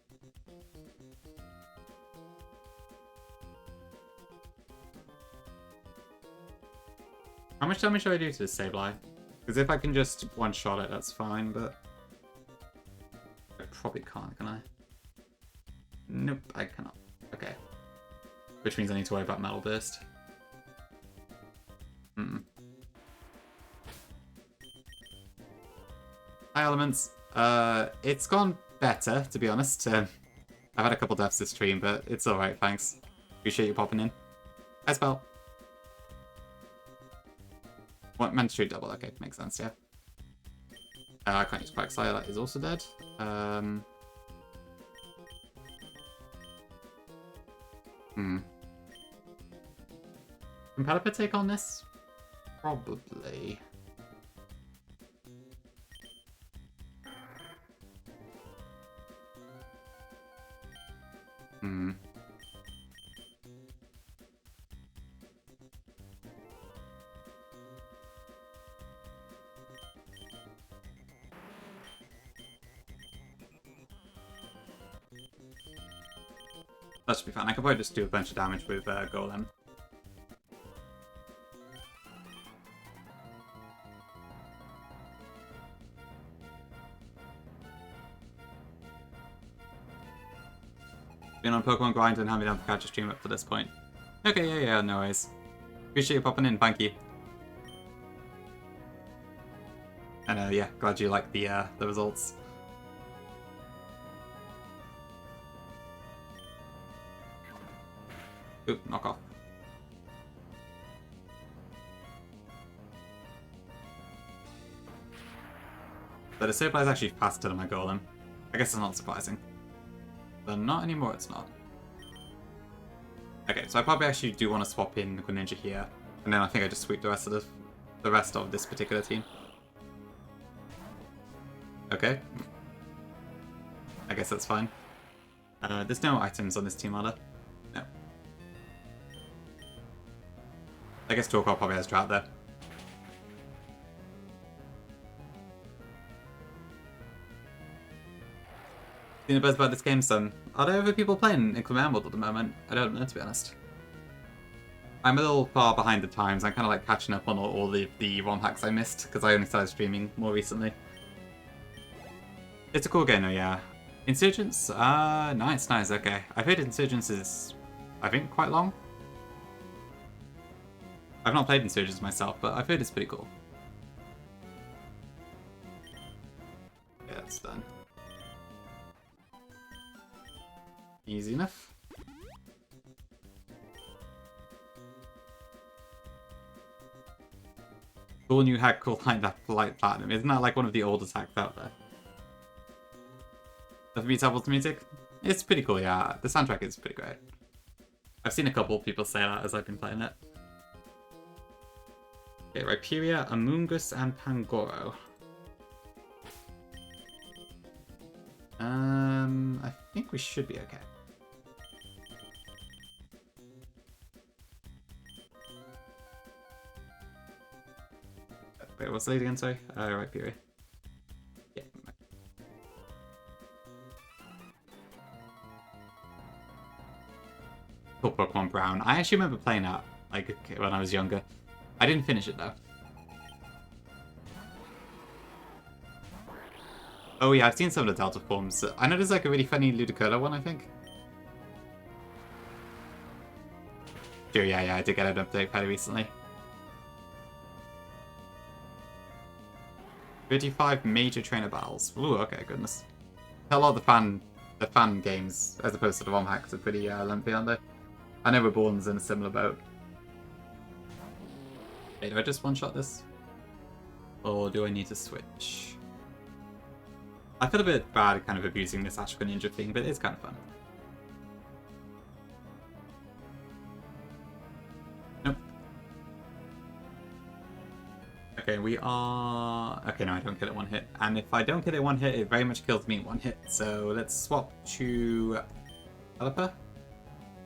How much damage should I do to this Sableye? Because if I can just one-shot it, that's fine, but... I probably can't, can I? Nope, I cannot. Okay. Which means I need to worry about Metal Burst. Hi, Elements. It's gone better, to be honest. I've had a couple deaths this stream, but it's alright, thanks. Appreciate you popping in. Hi, Spell. What, meant to shoot double, okay, makes sense, yeah. I can't use Quagsire, that is also dead. Can Pelipper take on this? Probably. That should be fine. I could probably just do a bunch of damage with Golem. Been on Pokemon Grind and having to catch a stream up to this point. Okay, yeah, no worries. Appreciate you popping in, thank you. And yeah, glad you like the results. Oop, knock off. But the Sableye is actually faster than my Golem. I guess it's not surprising. But not anymore, it's not. Okay, so I probably actually do want to swap in Greninja here. And then I think I just sweep the rest of this particular team. Okay. I guess that's fine. There's no items on this team, are there? No. I guess Torkoal probably has Drought there. The best about this game, son. Are there other people playing Inclement at the moment? I don't know, to be honest. I'm a little far behind the times. I'm kind of like catching up on all the ROM hacks I missed because I only started streaming more recently. It's a cool game though, yeah. Insurgents? Nice, okay. I've heard Insurgents is, I think, quite long. I've not played Insurgents myself, but I've heard it's pretty cool. Yeah, that's done. Easy enough. Cool new hack called Light Platinum. Isn't that like one of the oldest hacks out there? The beats Apple's music? It's pretty cool, yeah. The soundtrack is pretty great. I've seen a couple of people say that as I've been playing it. Okay, Rhyperia, Amoongus, and Pangoro. I think we should be okay. Wait, what's the lead again, sorry? Rhyperia. Yeah. Cool Pokemon Brown. I actually remember playing that like when I was younger. I didn't finish it though. Oh yeah, I've seen some of the Delta forms. I know there's like a really funny Ludicolo one, I think. Sure, yeah, I did get an update fairly recently. 35 major trainer battles. Ooh, okay, goodness. A lot of the fan games, as opposed to the ROM hacks, are pretty lengthy, aren't they? I know Reborn's in a similar boat. Okay, do I just one-shot this? Or do I need to switch? I feel a bit bad kind of abusing this Ashika Ninja thing, but it's kind of fun. Nope. Okay, we are... Okay, no, I don't kill it one hit. And if I don't kill it one hit, it very much kills me in one hit. So let's swap to... Pelipper,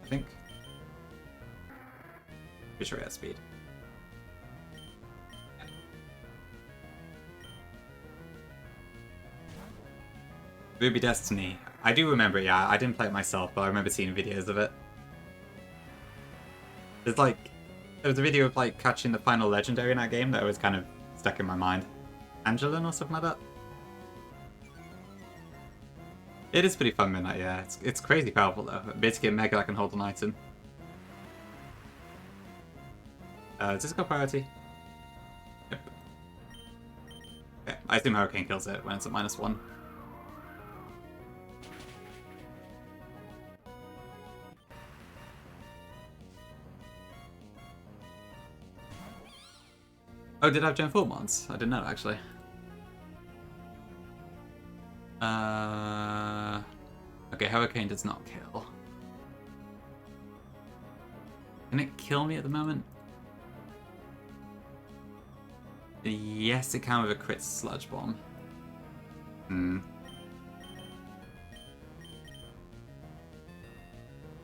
I think. Pretty sure it has speed. Ruby Destiny. I do remember it, yeah. I didn't play it myself, but I remember seeing videos of it. There's like... There was a video of like catching the final legendary in that game that was kind of stuck in my mind. Angelin or something like that? It is pretty fun, Midnight, yeah. It's crazy powerful though. Basically a mega that can hold an item. Does this got priority? Yep. Okay, I assume Hurricane kills it when it's at -1. Oh, did I have Gen 4 mons? I didn't know, actually. Okay, Hurricane does not kill. Can it kill me at the moment? Yes, it can with a crit Sludge Bomb.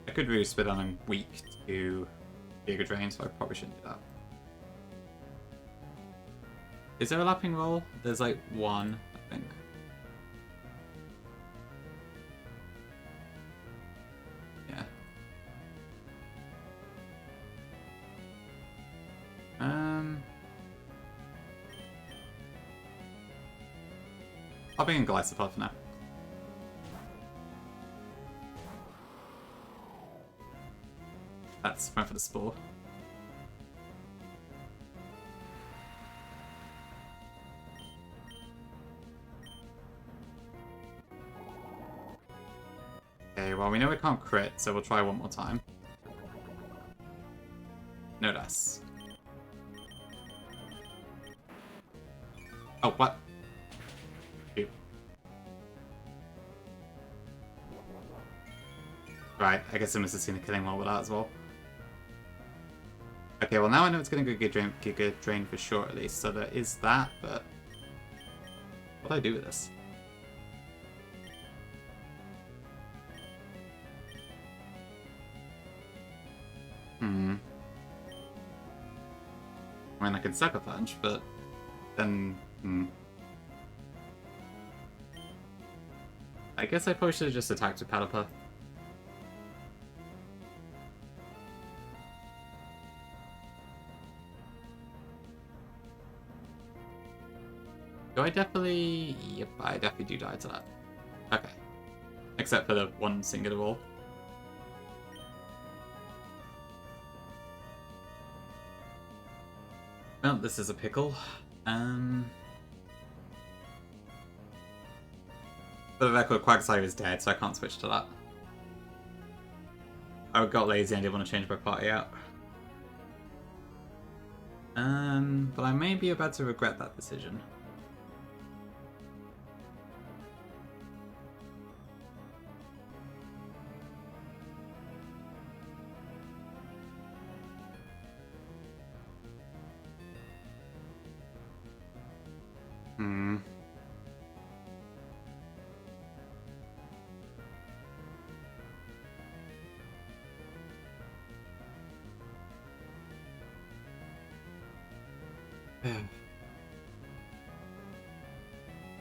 I could really spit on him weak to Giga Drain, so I probably shouldn't do that. Is there a lapping roll? There's like one, I think. Yeah. I'll bring in Glycopod for now. That's fine for the Spore. Okay, well we know it can't crit, so we'll try one more time. No dice. Oh, what? Shoot. Right, I guess I must have seen a killing wall with that as well. Okay, well now I know it's going to go Giga Drain for sure at least, so there is that, but... What do I do with this? Hmm. I mean, I could Sucker Punch, but then... I guess I probably should have just attacked with Pelipper. Do I definitely... Yep, I definitely do die to that. Okay. Except for the one singular roll. Well, this is a pickle. For the record, Quagsire is dead, so I can't switch to that. I got lazy and didn't want to change my party out. But I may be about to regret that decision.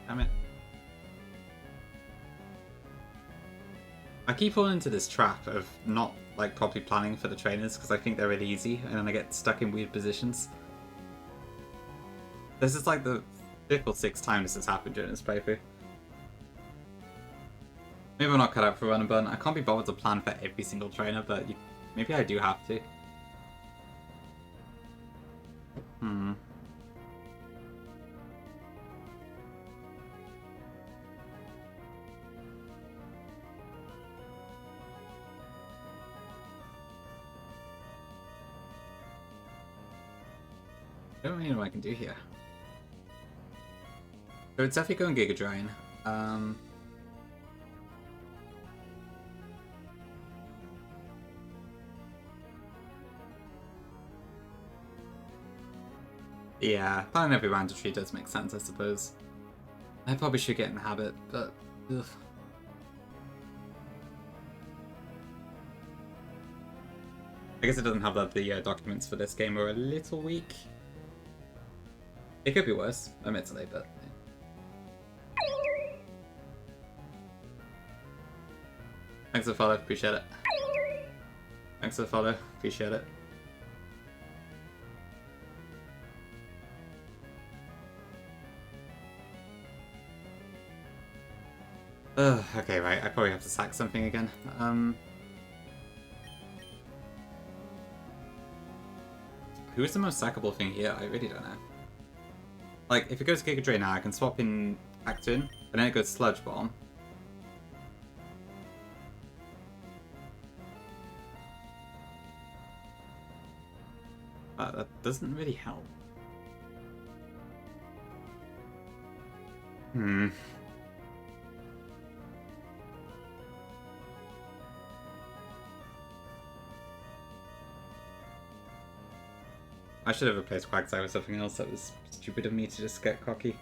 Damn it. I keep falling into this trap of not like properly planning for the trainers because I think they're really easy and then I get stuck in weird positions. This is like the 5th or 6th time this has happened during this playthrough. Maybe I'm not cut out for run and burn. I can't be bothered to plan for every single trainer, but maybe I do have to. I don't really know what I can do here. So it's definitely going Giga Drain. Yeah, planning every round of tree does make sense, I suppose. I probably should get in the habit, but ugh. I guess it doesn't have that the documents for this game are a little weak. It could be worse, admittedly, but... Thanks for the follow, appreciate it. Thanks for the follow, appreciate it. Okay, right, I probably have to sack something again. Who's the most sackable thing here? I really don't know. Like, if it goes Giga Drain now, I can swap in Acton, and then it goes Sludge Bomb. That doesn't really help. I should have replaced Quagsire with something else. That was stupid of me to just get cocky.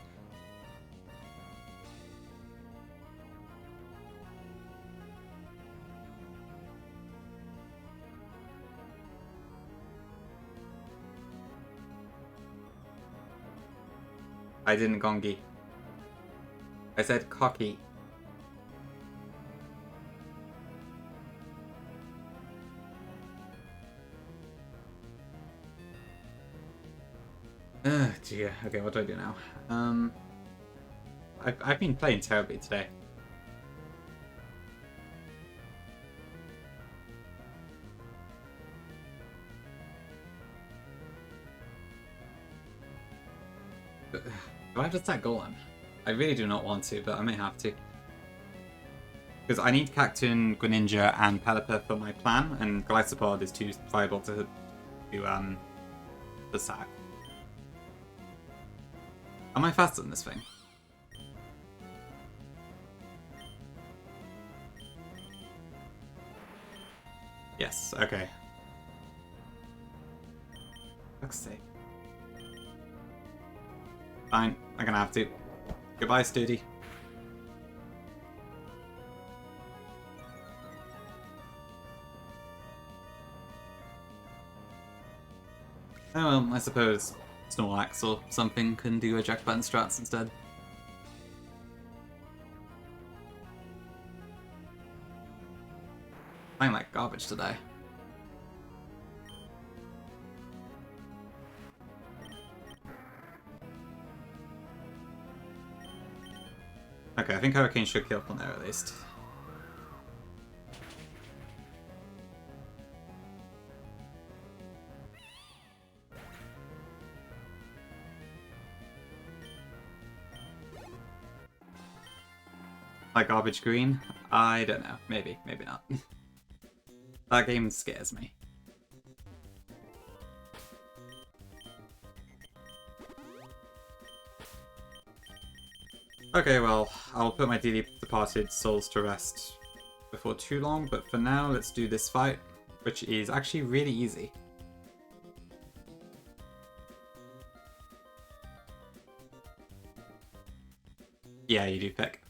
I didn't gongi. I said cocky. Gee, okay, what do I do now? I've been playing terribly today. Do I have to attack Golem? I really do not want to, but I may have to. Because I need Cactoon, Greninja, and Pelipper for my plan, and Glycopod is too viable to the sack. Am I faster than this thing? Yes, okay. Fuck's sake. Fine, I'm gonna have to. Goodbye, Studi. Oh well, I suppose Snorlax or something can do eject button strats instead. Playing like garbage today. Okay, I think Hurricane should kill from there at least. Like garbage green? I don't know. Maybe, maybe not. That game scares me. Okay, well, I'll put my dearly departed souls to rest before too long, but for now, let's do this fight, which is actually really easy. Yeah, you do pick.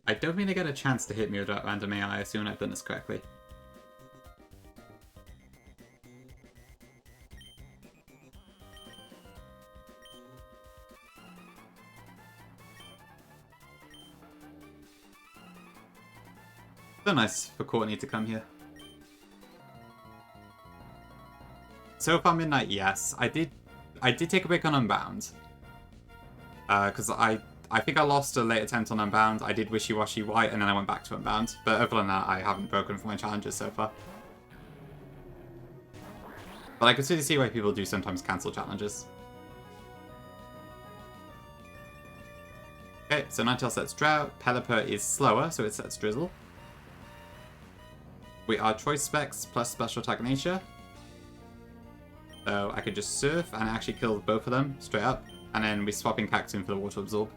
I don't think they get a chance to hit me with that random AI, I assume I've done this correctly. So nice for Courtney to come here. So far midnight, yes. I did take a break on Unbound. Because I think I lost a late attempt on Unbound. I did Wishy-Washy White and then I went back to Unbound. But other than that, I haven't broken for my challenges so far. But I can still see why people do sometimes cancel challenges. Okay, so Ninetale sets Drought. Pelipper is slower, so it sets Drizzle. We are Choice Specs plus Special Attack Nature. So I could just Surf and actually kill both of them straight up. And then we swap in Cactoon for the Water Absorb.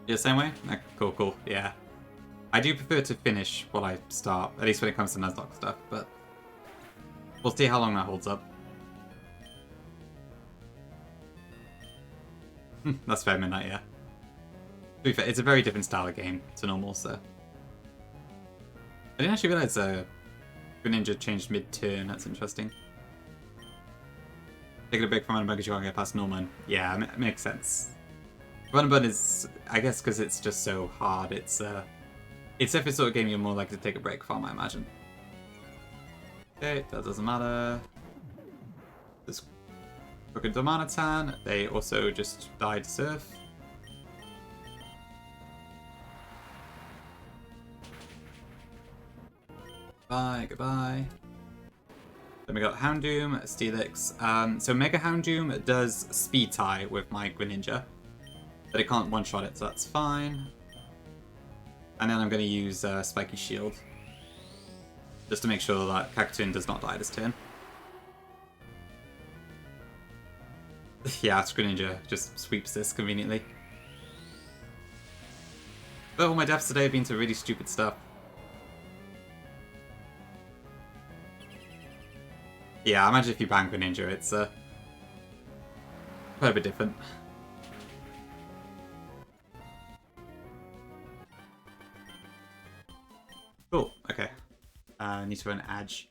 Yeah, same way? Okay, cool, cool, yeah. I do prefer to finish what I start, at least when it comes to Nuzlocke stuff, but we'll see how long that holds up. That's fair, Midnight, yeah. To be fair, it's a very different style of game to normal, so... I didn't actually realize Greninja changed mid-turn, that's interesting. Taking a break from Running because you can't get past Norman. Yeah, it makes sense. Running is, I guess because it's just so hard, it's definitely sort of game you're more likely to take a break from, I imagine. Okay, that doesn't matter. This Crooked Domanitan, they also just died Surf. Bye, goodbye. Then we got Houndoom, Steelix. So Mega Houndoom does Speed Tie with my Greninja, but it can't one-shot it, so that's fine. And then I'm going to use Spiky Shield, just to make sure that Cactoon does not die this turn. Yeah, Greninja just sweeps this conveniently. But all my deaths today have been to really stupid stuff. Yeah, I imagine if you bang Greninja, it's quite a bit different. Cool, okay. Need to run Edge.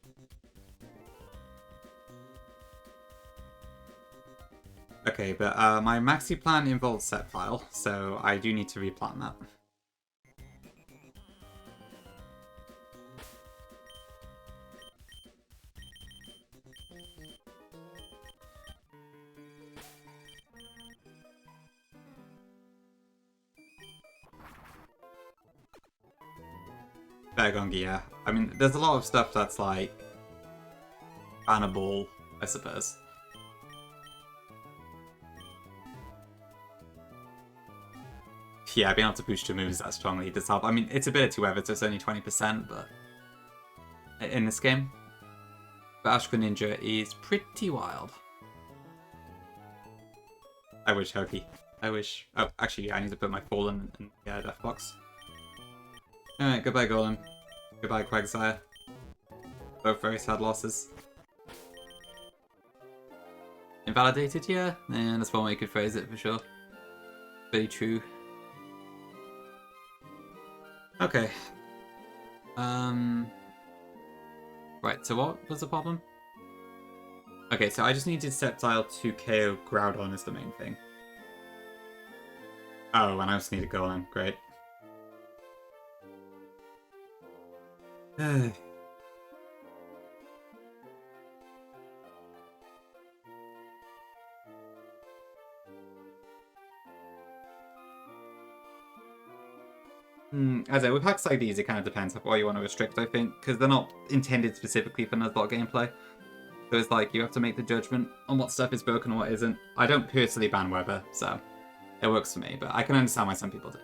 Okay, but my maxi plan involves set file, so I do need to replan that. Bergongi, yeah. I mean, there's a lot of stuff that's like bannable, I suppose. Yeah, being able to push two moves that strongly does help. I mean, its ability weather, so it's only 20%, but in this game. But Ash Greninja is pretty wild. I wish, Hokey. I wish. Oh, actually, yeah, I need to put my Fallen in the death box. Alright, goodbye Golem. Goodbye Quagsire. Both very sad losses. Invalidated, yeah? Yeah, that's one way you could phrase it for sure. Very true. Okay. Right, so what was the problem? Okay, so I just needed Sceptile to KO Groudon is the main thing. Oh, and I just need a Golem. Great. As I say, with hacks like these, it kind of depends on what you want to restrict, I think, because they're not intended specifically for Nuzlocke gameplay. So it's like, you have to make the judgment on what stuff is broken and what isn't. I don't personally ban Weather, so it works for me, but I can understand why some people do.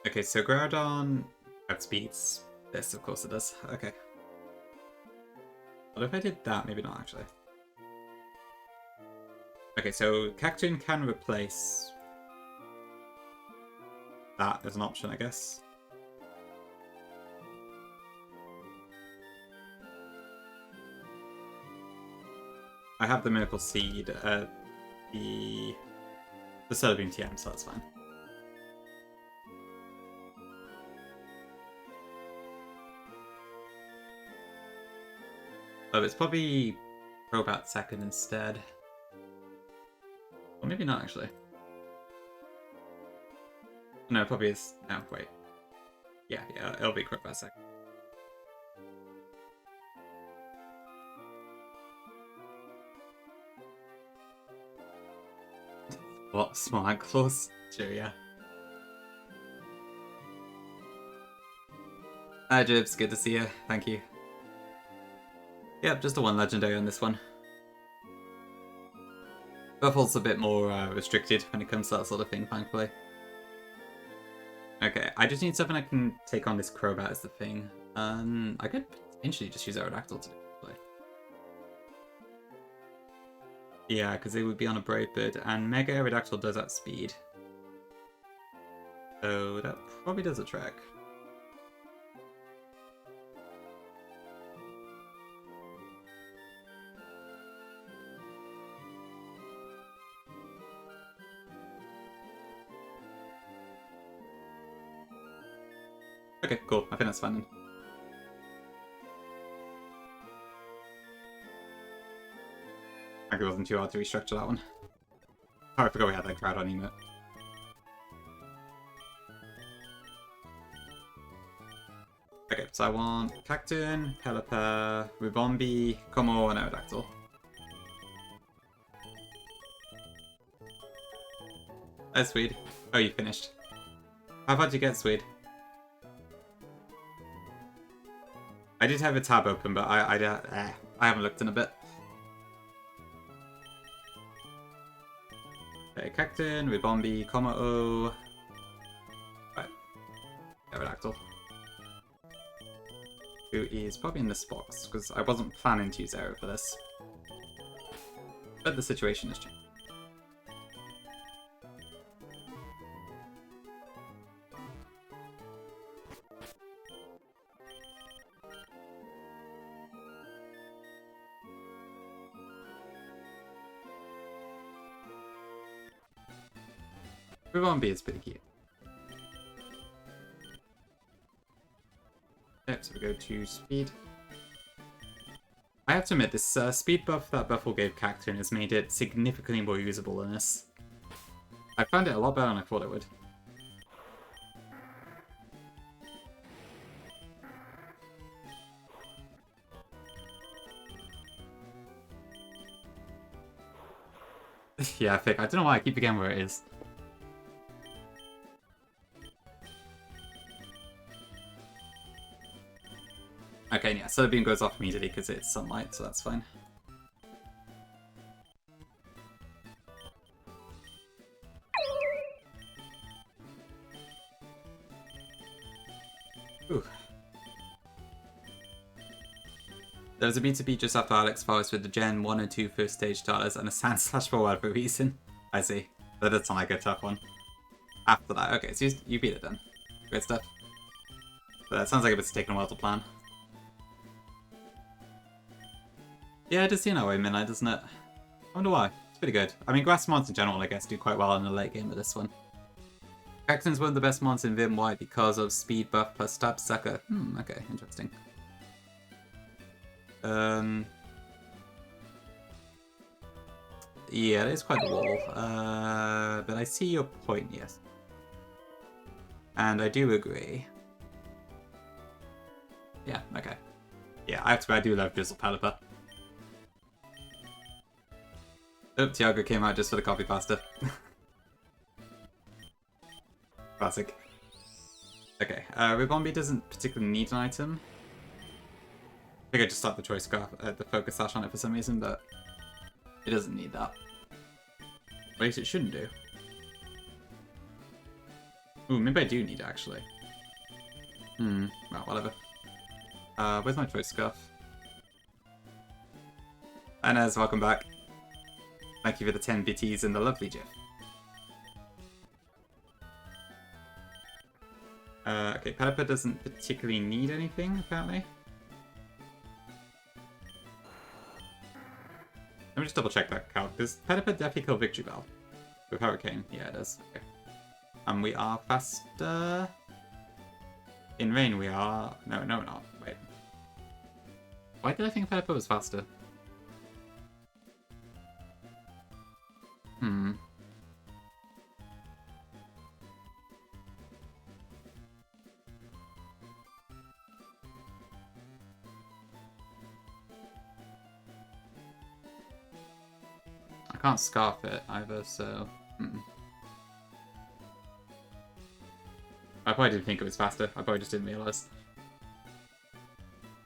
Okay, so Groudon outspeeds this, of course it does. Okay. What if I did that? Maybe not, actually. Okay, so Cacturne can replace that as an option, I guess. I have the Miracle Seed, the Solar Beam TM, so that's fine. Oh, it's probably Crobat second instead. Or maybe not, actually. No, it probably is. No, wait. Yeah, it'll be Crobat second. What? Small ant claws? Sure, yeah. Hi, Jibs. Good to see you. Thank you. Yep, just a one legendary on this one. Buffle's a bit more restricted when it comes to that sort of thing, thankfully. Okay, I just need something I can take on this Crobat as the thing. I could potentially just use Aerodactyl to play. Yeah, because it would be on a Brave Bird, and Mega Aerodactyl does outspeed. So that probably does a trick. Okay, cool. I think that's fine then. It wasn't too hard to restructure that one. Oh, I forgot we had that Groudon emote. Okay, so I want Cacturne, Pelipper, Ribombee, Como, and Aerodactyl. That's Swede. Oh, you finished. How far did you get, Swede? I did have a tab open, but I haven't looked in a bit. Okay, Cacturne, Ribombee, Como-O. Right. Aerodactyl. Who is probably in this box, because I wasn't planning to use Aero for this. But the situation has changed. Ribombee is pretty cute. Yep, so we go to speed. I have to admit, this speed buff that Buffle gave Cacturne has made it significantly more usable than this. I found it a lot better than I thought it would. Yeah, I think. I don't know why I keep forgetting where it is. Okay, yeah, Solar Beam goes off immediately because it's sunlight, so that's fine. Ooh. There was a B2B just after Alex Forest with the Gen 1 and 2 first stage starters and a Sandslash for whatever reason. I see. That does sound like a tough one. After that, okay, so you beat it then. Great stuff. But that sounds like it's taken a while to plan. Yeah, it does seem that way midnight, doesn't it? I wonder why. It's pretty good. I mean, grass mons in general, I guess, do quite well in the late game with this one. Kraken's one of the best mons in Vim. Why? Because of speed buff plus stab sucker. Okay, interesting. Yeah, it is quite a wall. But I see your point, yes. And I do agree. Yeah, okay. Yeah, I do love Drizzle Pelipper. Oh, Tiago came out just for the copy pasta. Classic. Okay, Ribombi doesn't particularly need an item. I think I just slapped the choice scarf, the focus sash on it for some reason, but it doesn't need that. At least it shouldn't do. Ooh, maybe I do need it, actually. Well, whatever. Where's my choice scarf? Inez, welcome back. Thank you for the 10 BTs and the lovely GIF. Okay, Pelipper doesn't particularly need anything, apparently. Let me just double check that count. Does Pelipper definitely kill Victory Bell? With Hurricane? Yeah, it does. Okay. And we are faster. In rain we are... No, we're not. Wait. Why did I think Pelipper was faster? I can't scarf it either, so... I probably didn't think it was faster. I probably just didn't realise.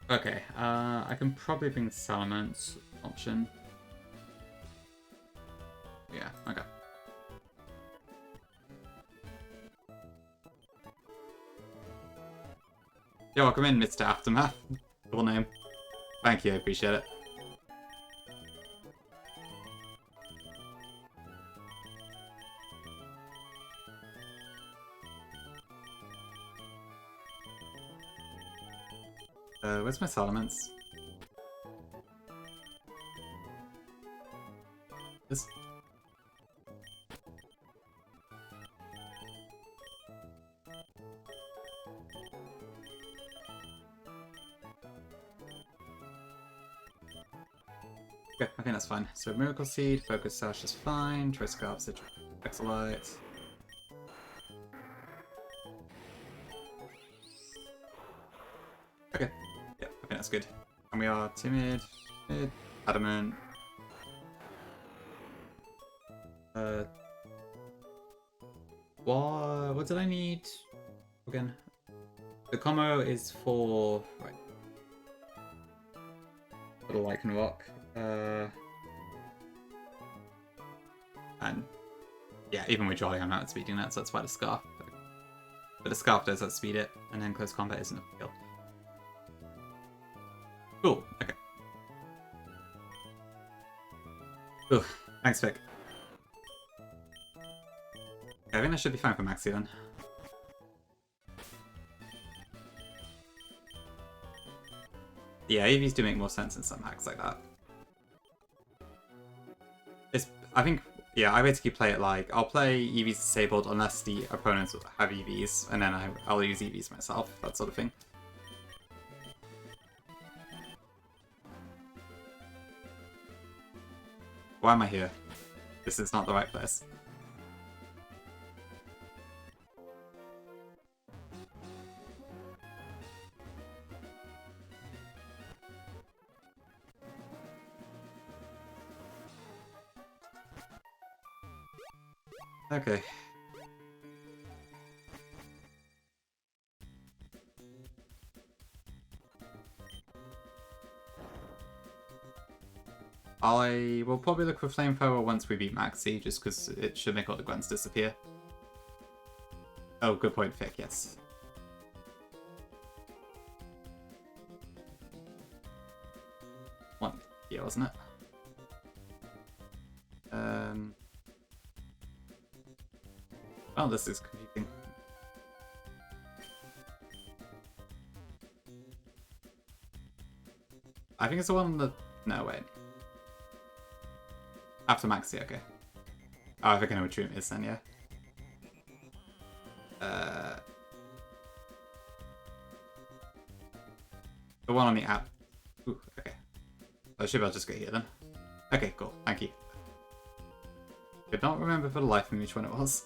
Okay, I can probably bring Salamence option. Yeah, okay. Yo, welcome in, Mr. Aftermath. Cool name. Thank you, I appreciate it. Where's my Salamence? This. Okay, I think that's fine. So Miracle Seed, Focus Sash is fine, Choice Scarf, Exolite. Okay, yeah, I think that's good. And we are Timid, Mid, Adamant. What did I need again? The combo is for right. For the Lichen Rock. And yeah, even with Jolly, I'm not speeding that, so that's why the Scarf. But the Scarf does outspeed it, and then Close Combat isn't a kill. Cool, okay. Ooh, thanks, Vic. Okay, I think that should be fine for Maxi then. Yeah, EVs do make more sense in some hacks like that. I think, yeah, I basically play it like, I'll play EVs disabled unless the opponents have EVs, and then I'll use EVs myself, that sort of thing. Why am I here? This is not the right place. Okay. I will probably look for Flamethrower once we beat Maxi, just because it should make all the grunts disappear. Oh, good point, Vic, yes. One here, wasn't it? Oh, this is confusing. I think it's the one on the... No, wait. After Maxi, okay. Oh, I think I know which room it is then, yeah. The one on the app. Ooh, okay. I should be able to just go here then. Okay, cool. Thank you. Could not remember for the life of me which one it was.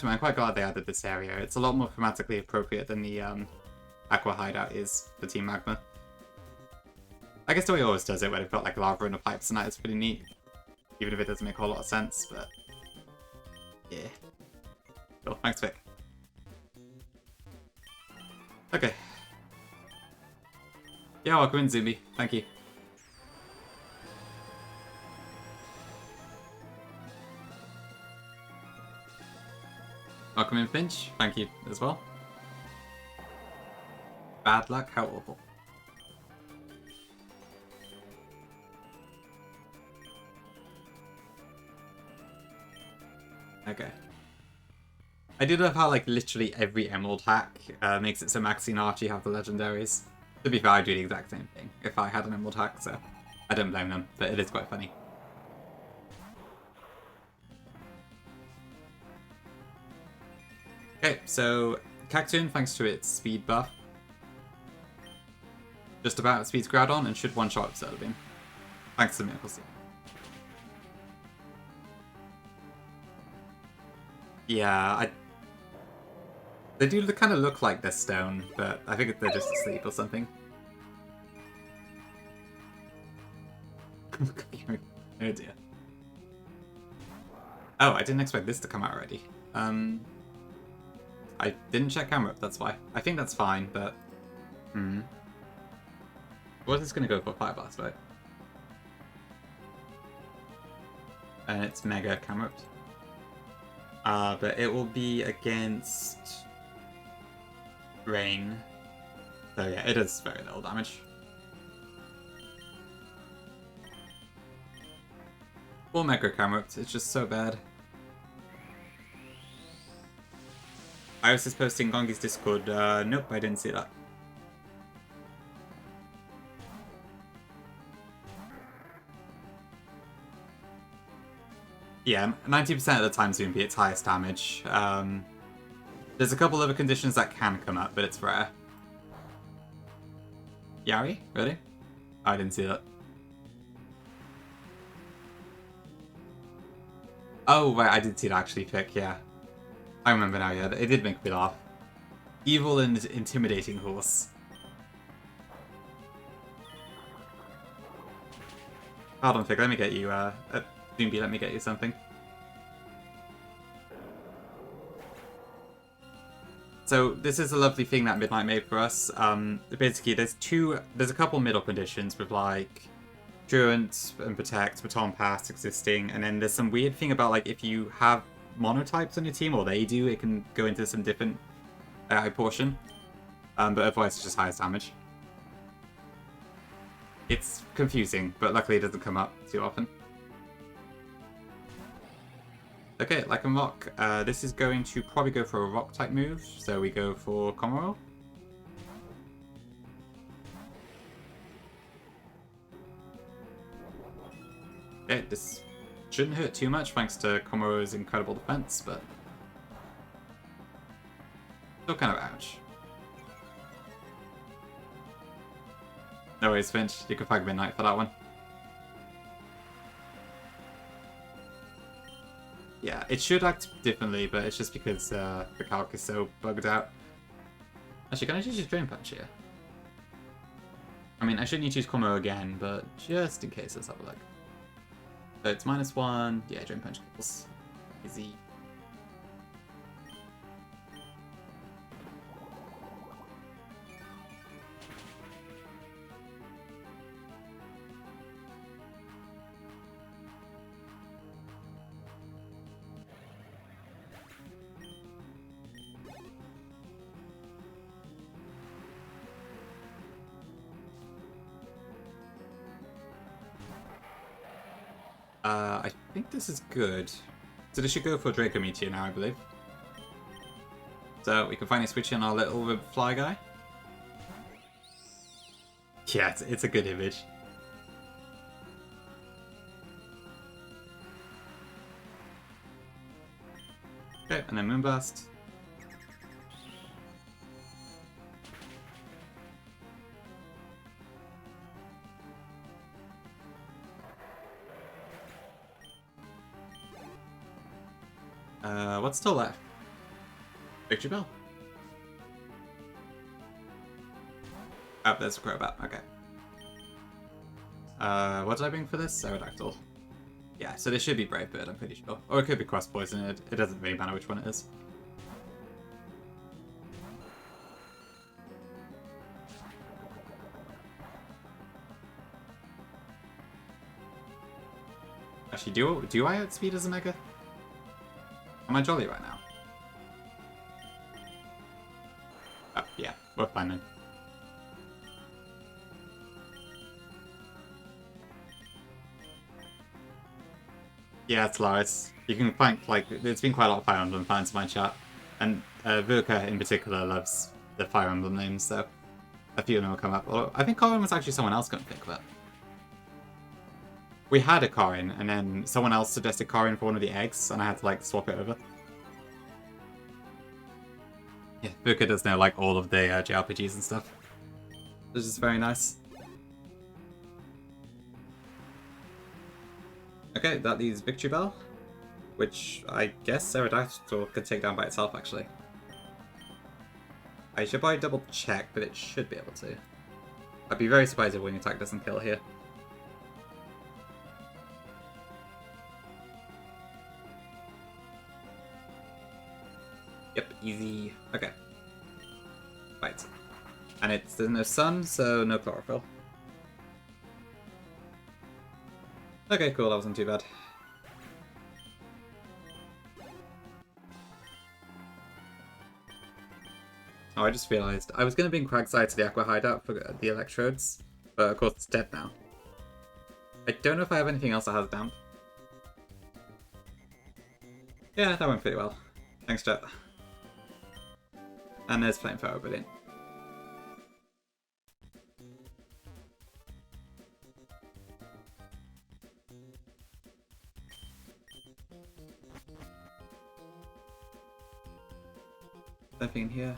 I'm quite glad they added this area. It's a lot more thematically appropriate than the Aqua Hideout is for Team Magma. I guess the way it always does it, where they've got like lava in the pipes and that is pretty neat. Even if it doesn't make a whole lot of sense, but yeah. Cool, thanks Vic. Okay. Yeah, welcome in Zumbi. Thank you. Welcome in Finch. Thank you as well. Bad luck, how awful. Okay. I do love how like literally every Emerald hack makes it so Maxi and Archie have the legendaries. To be fair, I'd do the exact same thing if I had an Emerald hack, so I don't blame them, but it is quite funny. Okay, so Cactoon, thanks to its speed buff, just about speeds Groudon and should one-shot Solar Beam. Thanks to Miracle Seed. Yeah, they do kind of look like they're stone, but I think they're just asleep or something. Oh dear. Oh, I didn't expect this to come out already. I didn't check camera, that's why. I think that's fine, but... What is this going to go for? Fire Blast, right? And it's Mega camera. But it will be against... Rain. So yeah, it does very little damage. Or Mega camera, it's just so bad. Iris is posting Gongi's Discord. Nope, I didn't see that. Yeah, 90% of the time Zoom be its highest damage. There's a couple other conditions that can come up, but it's rare. Yari? Really? I didn't see that. Oh, right, I did see it actually pick, yeah. I remember now, yeah. It did make me laugh. Evil and intimidating horse. Hold on, Fig, let me get you, Doomby, let me get you something. So, this is a lovely thing that Midnight made for us. Basically, there's a couple middle conditions with, like, Truant and Protect, Baton Pass existing, and then there's some weird thing about, like, if you have monotypes on your team, or they do, it can go into some different AI portion. But otherwise it's just highest damage. It's confusing, but luckily it doesn't come up too often. Okay, like a rock, this is going to probably go for a rock type move, so we go for Komoro. Okay, this shouldn't hurt too much thanks to Komoro's incredible defense, but still kind of ouch. No worries, Finch. You can flag Midnight for that one. Yeah, it should act differently, but it's just because the calc is so bugged out. Actually, can I just use Drain Punch here? I mean, I shouldn't need to use Komoro again, but just in case, let's have a look. So it's -1. Yeah, Drain Punch kills. Easy. I think this is good. So this should go for Draco Meteor now, I believe. So we can finally switch in our little fly guy. Yeah, it's a good image. Okay, and then Moonblast. What's still left? Victory Bell. Oh, there's a Crobat. Okay. What did I bring for this? Aerodactyl. Yeah, so this should be Brave Bird, I'm pretty sure. Or it could be Cross Poison. It doesn't really matter which one it is. Actually, do I outspeed as a Mega? Am I Jolly right now? Oh, yeah, we're fine then. Yeah, it's Lars. You can find, like, there's been quite a lot of Fire Emblem fans in my chat. And Vurka in particular loves the Fire Emblem names, so a few of them will come up. Although, I think Corin was actually someone else couldn't think of it. We had a Corin, and then someone else suggested Corin for one of the eggs, and I had to, like, swap it over. Yeah, Vurka does know, like, all of the JRPGs and stuff. Which is very nice. Okay, that leaves Victory Bell, which I guess Aerodactyl could take down by itself, actually. I should probably double check, but it should be able to. I'd be very surprised if Wing Attack doesn't kill here. Yep, easy. Okay. Right. And there's no sun, so no chlorophyll. Okay, cool, that wasn't too bad. Oh, I just realised. I was going to bring Quagsire to the Aqua Hideout for the electrodes, but of course it's dead now. I don't know if I have anything else that has damp. Yeah, that went pretty well. Thanks, chat. And there's Flamethrower, brilliant. Nothing in here.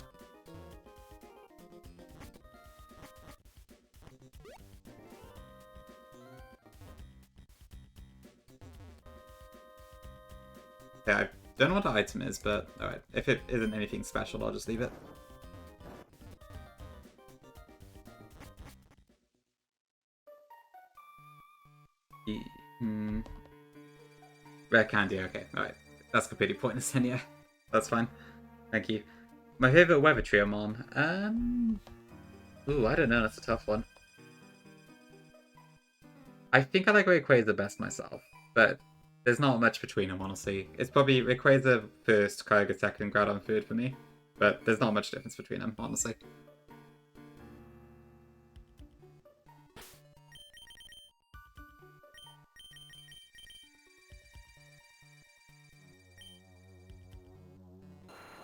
Yeah, I don't know what the item is, but alright. If it isn't anything special, I'll just leave it. Rare candy, okay, alright. That's completely pointless then, yeah. That's fine. Thank you. My favourite weather Triomon? Ooh, I don't know, that's a tough one. I think I like Rayquaza best myself, but there's not much between them, honestly. It's probably Rayquaza first, Kyogre second, and Groudon third for me. But there's not much difference between them, honestly.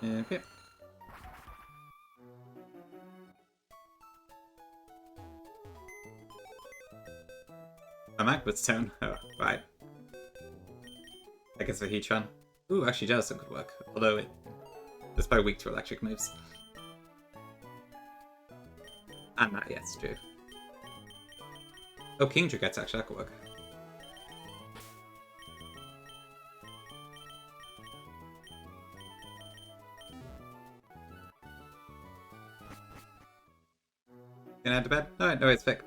Okay. A Magwood Stone? Oh, right. I guess for Heatran. Ooh, actually Jellicent could work. Although it's probably weak to electric moves. And that, yes, true. Oh, Kingdra gets actually, that could work. Gonna head to bed? No, it's Vic.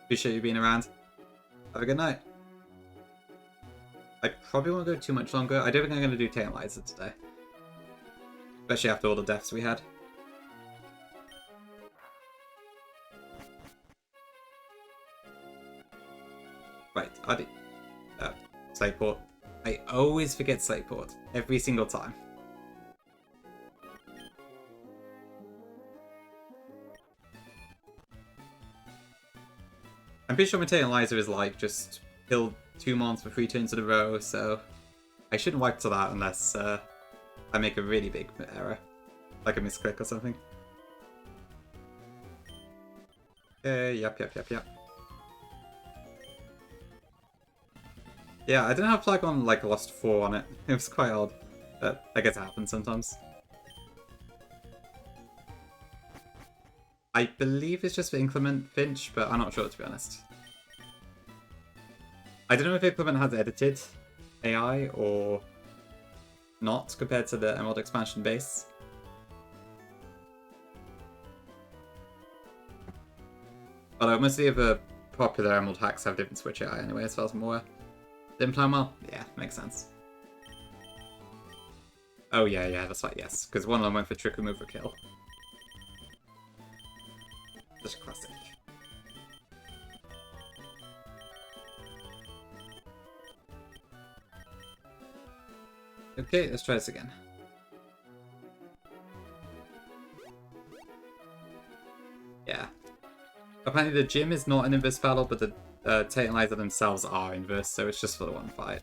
Appreciate you being around. Have a good night. I probably won't go too much longer. I don't think I'm going to do Tailizer today. Especially after all the deaths we had. Right, Slateport. I always forget Slateport. Every single time. I'm pretty sure Tailizer is like just he'll 2 mons for 3 turns in a row, so I shouldn't wipe to that unless I make a really big error, like a misclick or something. Yep. Yeah, I didn't have Flagon like lost 4 on it. It was quite odd, but I guess it happens sometimes. I believe it's just for Inclement Finch, but I'm not sure to be honest. I don't know if Inclement has edited AI or not compared to the Emerald expansion base. Although most of the other popular Emerald hacks have different Switch AI anyway, as far as I'm aware. Didn't plan well? Yeah, makes sense. Oh yeah, that's right, yes. Because one of them went for Trick Remover Kill. Such a classic. Okay, let's try this again. Yeah. Apparently the gym is not an inverse battle, but the Titanizer themselves are inverse, so it's just for the one fight.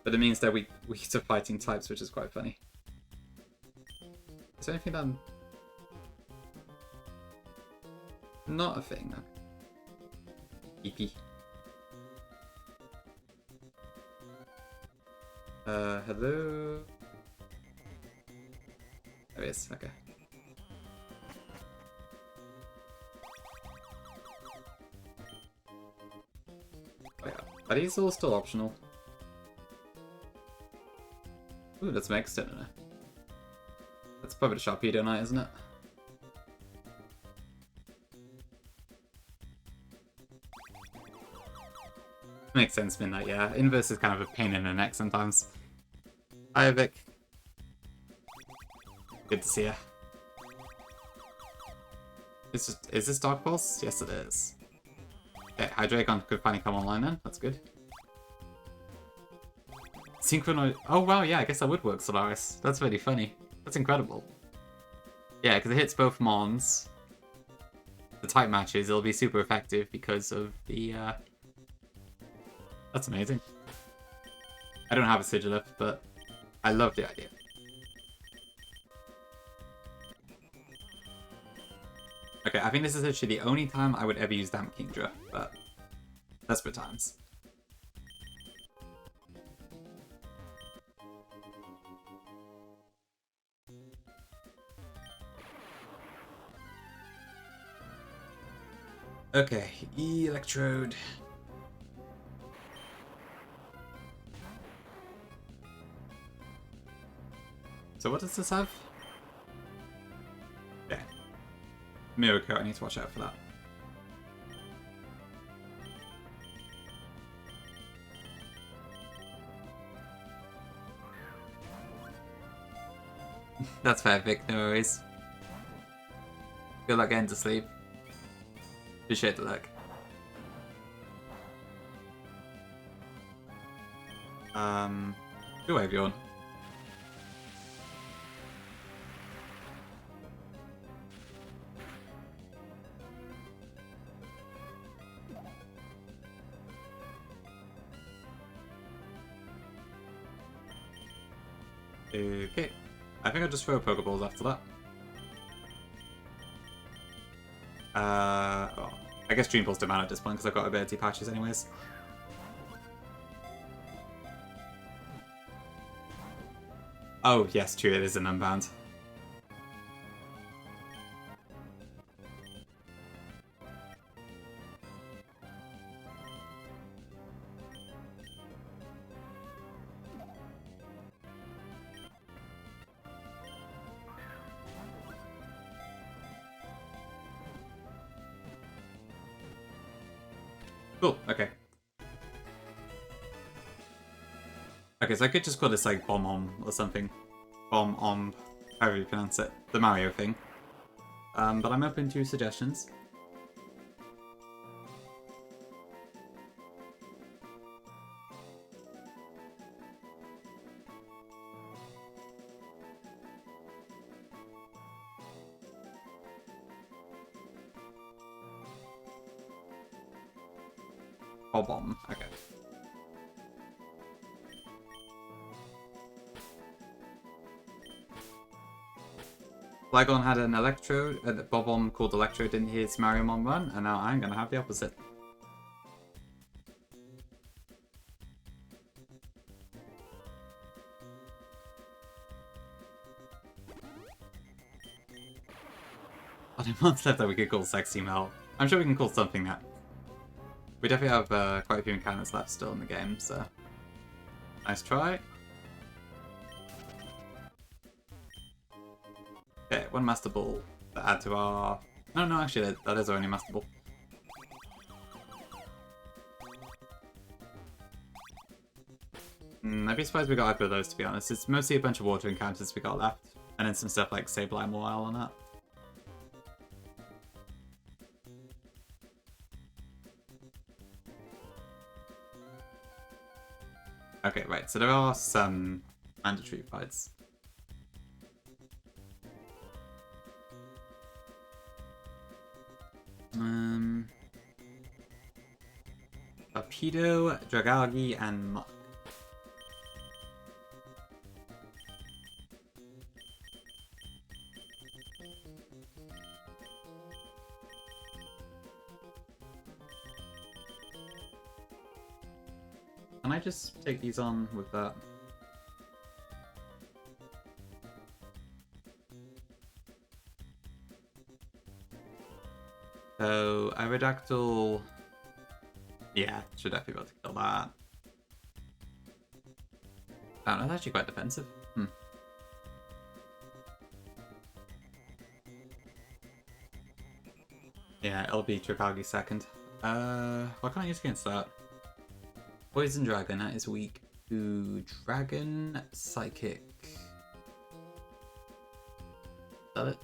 But it means that we to fighting types, which is quite funny. Is there anything done? Not a thing, no. EP. Hello? There it is, okay. Wait, are these all still optional? Ooh, that's Meg Stinner. That's probably the Sharpedo Knight, isn't it? Makes sense, Midnight, yeah. Inverse is kind of a pain in the neck sometimes. Hi, Vic. Good to see ya. Is this Dark Pulse? Yes, it is. Okay, Hydreigon could finally come online then. That's good. Synchronoid. Oh wow, yeah, I guess that would work, Solaris. That's really funny. That's incredible. Yeah, because it hits both Mons. The type matches, it'll be super effective because of the. That's amazing. I don't have a Sigilif, but I love the idea. Okay, I think this is actually the only time I would ever use Damp Kingdra, but desperate times. Okay, Electrode. So what does this have? Yeah. Mirror Coat, I need to watch out for that. That's fair, Vic, no worries. Good luck getting to sleep. Appreciate the luck. Good way, Bjorn. Okay. I think I'll just throw Pokeballs after that. Well, I guess Dream Balls don't matter at this point because I've got ability patches anyways. Oh, yes, true, it is an Unbound. Cool, okay. Okay, so I could just call this like Bomb-Omb or something. Bomb-Omb, however you pronounce it. The Mario thing. But I'm open to suggestions. Bob-omb. Okay. Flygon had an Electrode, Bob-omb called Electrode in his Mariamon run, and now I'm gonna have the opposite. What a month left that we could call Sexy Mel. I'm sure we can call something that. We definitely have quite a few encounters left still in the game, so. Nice try. Okay, one Master Ball to add to our... No, actually, that is our only Master Ball. I'd be surprised we got either of those, to be honest. It's mostly a bunch of water encounters we got left. And then some stuff like Sableye Mobile on that. Okay, right, so there are some mandatory fights. Torpedo, Dragagi, and Muck. Can I just take these on with that? So, Aerodactyl... Yeah, should definitely be able to kill that. Oh, no, that's actually quite defensive. Yeah, it'll be Tripalgi second. What can I use against that? Poison Dragon, that is weak to Dragon Psychic. Is that it?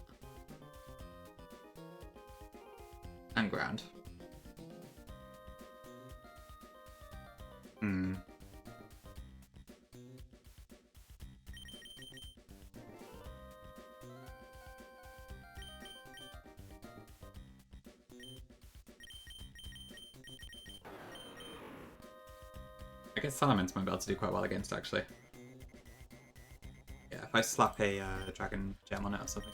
And Ground. I guess Salamence might be able to do quite well against, actually. Yeah, if I slap a Dragon Gem on it or something.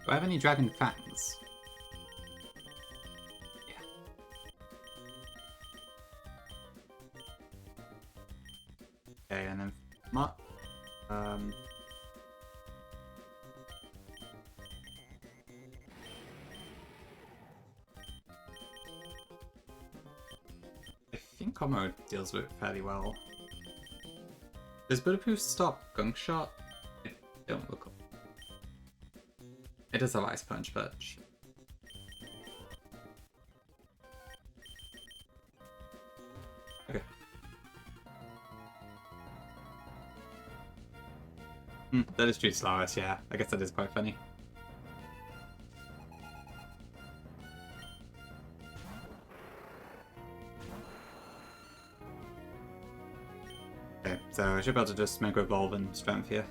Do I have any Dragon Fangs? Yeah. Okay, and then Muck. I think Como deals with it fairly well. Does Bulletproof stop Gunk Shot? I don't look up. It does have Ice Punch, but... Okay. That is true slowest, yeah. I guess that is quite funny. Okay, so I should be able to just Mega Evolve and Strength here.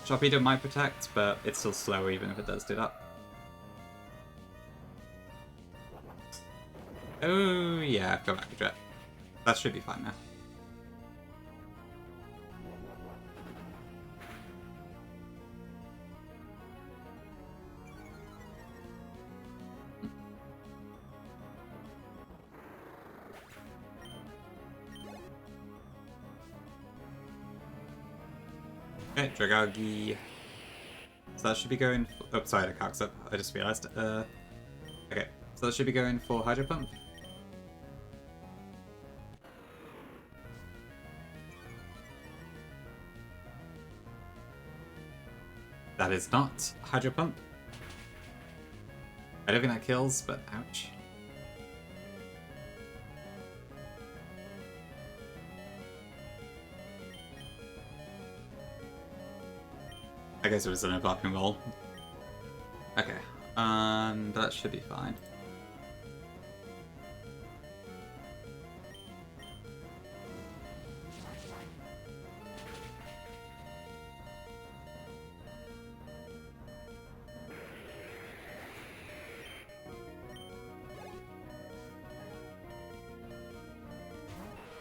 Torpedo might protect, but it's still slower even if it does do that. Oh yeah, go back to Jet. That should be fine now. Okay, Dragagi. So that should be going for... Oh, sorry, the cock's up. I just realised. Okay, so that should be going for Hydro Pump. That is not Hydro Pump. I don't think that kills, but ouch. I guess it was an overlapping roll. Okay, that should be fine.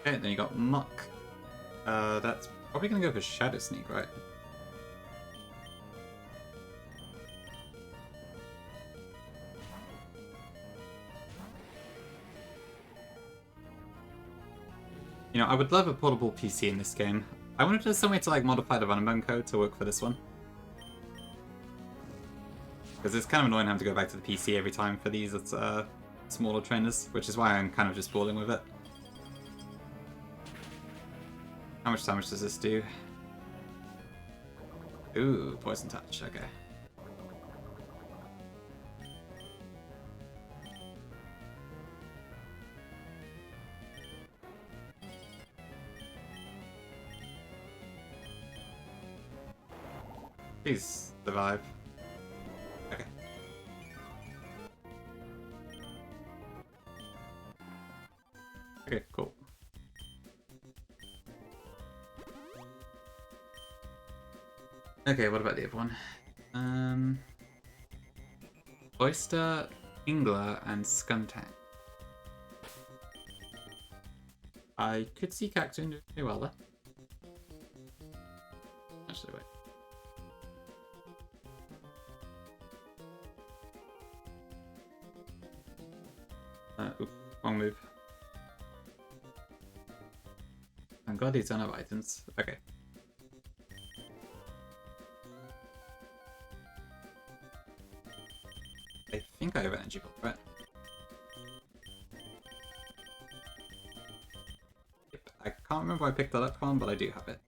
Okay, then you got Muck. That's probably gonna go for Shadow Sneak, right? You know, I would love a portable PC in this game. I wanted to some way to like modify the running code to work for this one. Because it's kind of annoying having to go back to the PC every time for these smaller trainers, which is why I'm kind of just balling with it. How much damage does this do? Ooh, Poison Touch, okay. Please survive. Okay. Okay, cool. Okay, what about the other one? Oyster, Ingler, and Skuntank. I could see Cactoon doing pretty well there. Actually, wait. Oops, wrong move. Thank God these don't have items. Okay. I think I have energy ball, right? I can't remember where I picked that up from, but I do have it.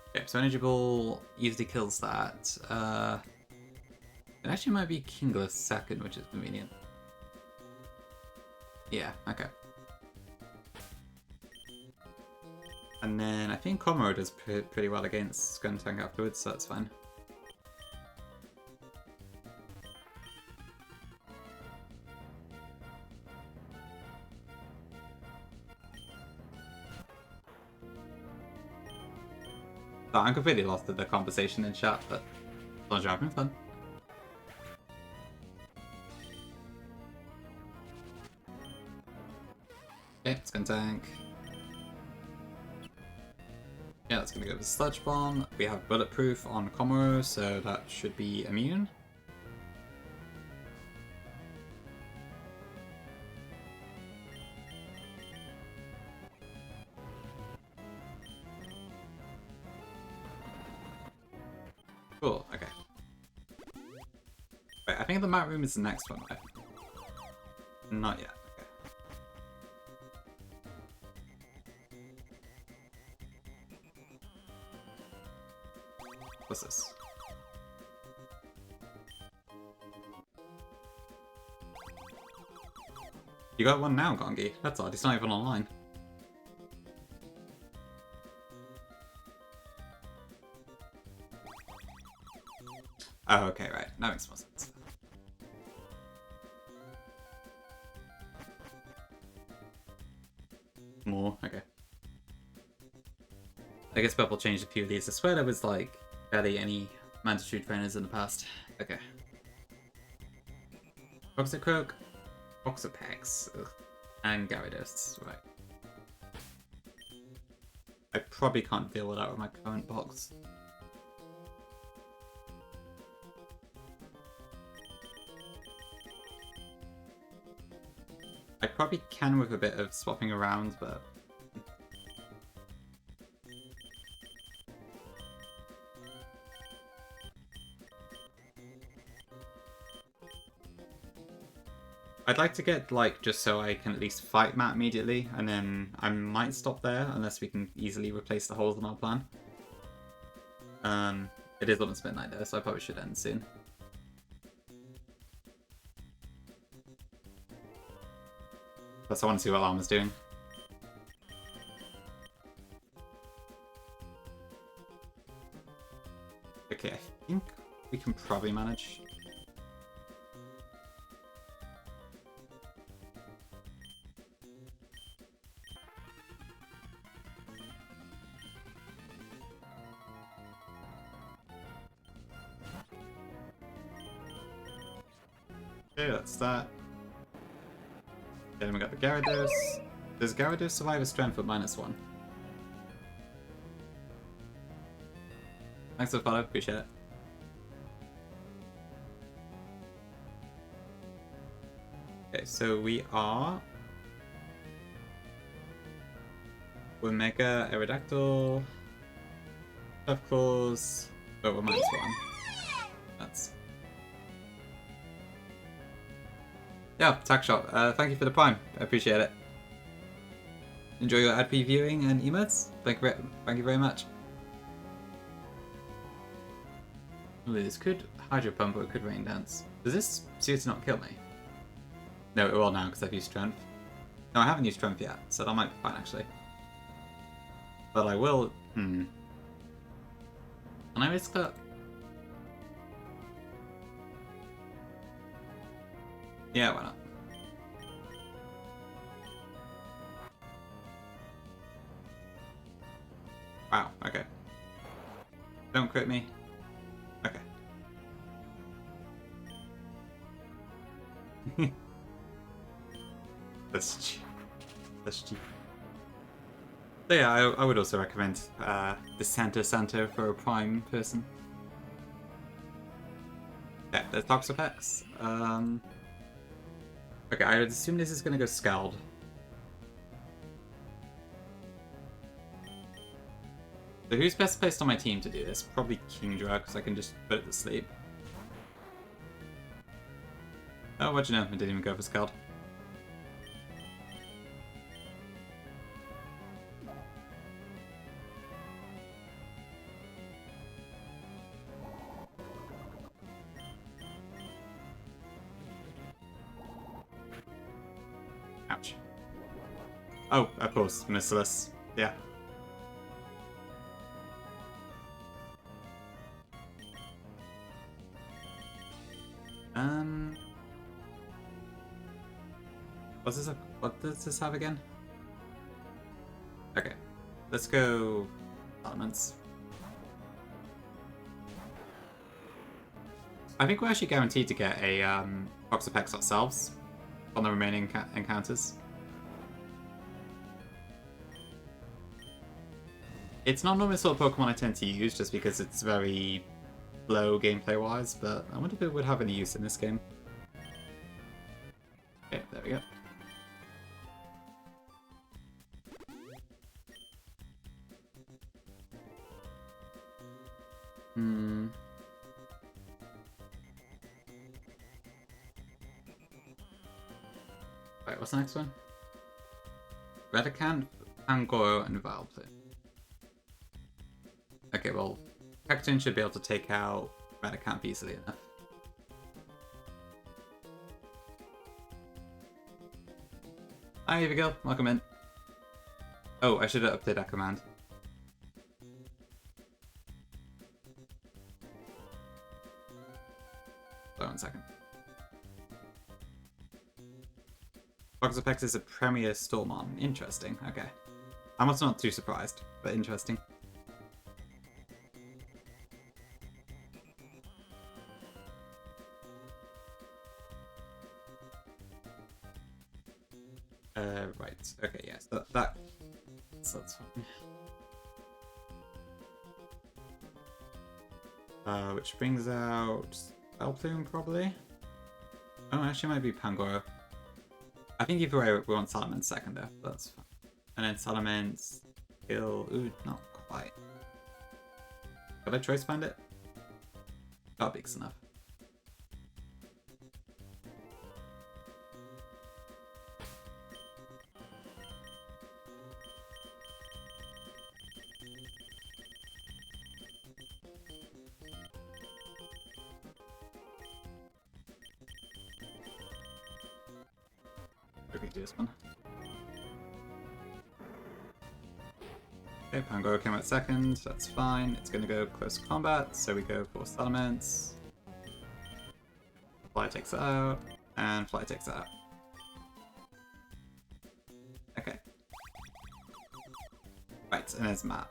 Okay, so energy ball easily kills that. It actually might be Kingler second, which is convenient. Yeah, okay. And then I think Comro does pretty well against Skuntank afterwards, so that's fine. So I'm completely lost to the conversation in chat, but as long as you're having fun. Okay, Skuntank. Yeah, that's gonna go with Sludge Bomb. We have Bulletproof on Komoro, so that should be immune. Cool, okay. Wait, I think the map room is the next one, right? Not yet, okay. What's this? You got one now, Gongi. That's odd, it's not even online. Oh, okay, right. That makes more sense. More, okay. I guess Purple changed a few of these. I swear there was, like, barely any mandatory trainers in the past. Okay. Toxic Croak, Oxapex, and Gyarados, right. I probably can't deal with that with my current box. I probably can with a bit of swapping around, but... I'd like to get, like, just so I can at least fight Matt immediately, and then I might stop there, unless we can easily replace the holes in our plan. It is almost midnight though, so I probably should end soon. Plus I want to see what Llama's doing. Okay, I think we can probably manage. Okay, that's that. Then we got the Gyarados. Does Gyarados survive a strength at -1? Thanks for the follow, appreciate it. Okay, so we are... We're Mega Aerodactyl, Tough Claws, but we're -1. That's... Yeah, Tack Shot, thank you for the prime, I appreciate it. Enjoy your ad previewing and emotes. Thank you very much. Ooh, this could Hydro Pump or it could Rain Dance. Does this seriously not kill me? No, it will now because I've used Strength. No, I haven't used Strength yet, so that might be fine actually. But I will... Can I risk that? Yeah, why not? Wow, okay. Don't crit me. Okay. That's cheap. That's cheap. So yeah, I would also recommend the Santo for a prime person. Yeah, there's Toxapex. Okay, I would assume this is gonna go Scald. So who's best placed on my team to do this? Probably Kingdra, because I can just put it to sleep. Oh, what'd you know? I didn't even go for Scald. Ouch. Oh, of course, Merciless. Yeah. What does this have again? Okay, let's go elements. I think we're actually guaranteed to get a Toxapex ourselves on the remaining encounters. It's not normally the sort of Pokemon I tend to use just because it's very low gameplay wise, but I wonder if it would have any use in this game. Okay, there we go. Right, what's the next one? Redicant, Angoro, and Vileplume. Okay, well, Cacturne should be able to take out Redicant easily enough. Hi, here we go. Welcome in. Oh, I should have updated that command. Hold on 1 second. Toxapex is a Premier Stormon. Interesting. Okay. I'm also not too surprised, but interesting. Right. Okay, yes. So that's fine. Which brings out Vileplume, probably? Oh, actually, it might be Pangoro. I think either way, we want Salamence second there. That's fine. And then Salamence kill... Ooh, not quite. Could I choice find it? That big's enough. Do this one. Okay, Pangoro came out second, that's fine. It's gonna go close combat, so we go for Salamence. Fly takes it out, and Fly takes it out. Okay. Right, and there's Matt.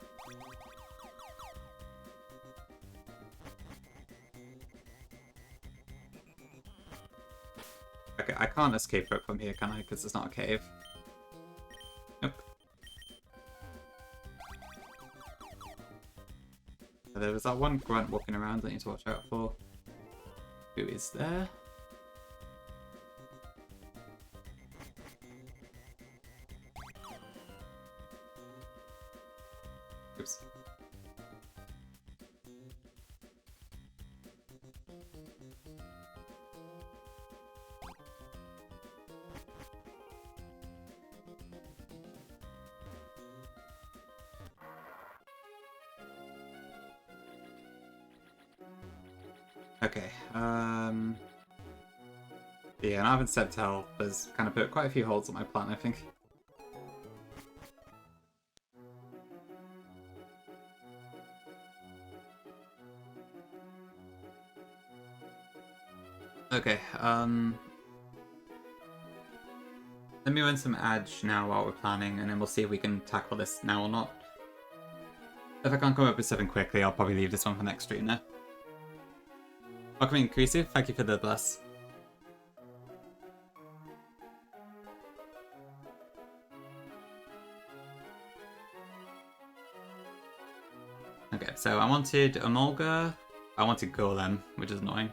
Okay, I can't escape it from here, can I? Because it's not a cave. there's that one grunt walking around that I need to watch out for. Who is there? Oops. Okay, yeah, and I haven't stepped health. There's kind of put quite a few holes on my plan, I think. Okay, let me run some Edge now while we're planning, and then we'll see if we can tackle this now or not. If I can't come up with something quickly, I'll probably leave this one for next stream now. Welcome in, Krisu. Thank you for the bless. Okay, so I wanted Emolga. I wanted Golem, which is annoying.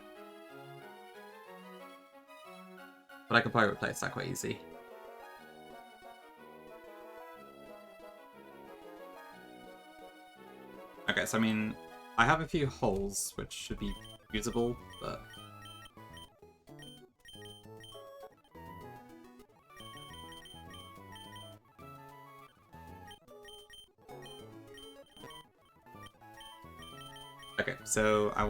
But I could probably replace that quite easy. Okay, so I mean, I have a few holes which should be usable, but... Okay, so I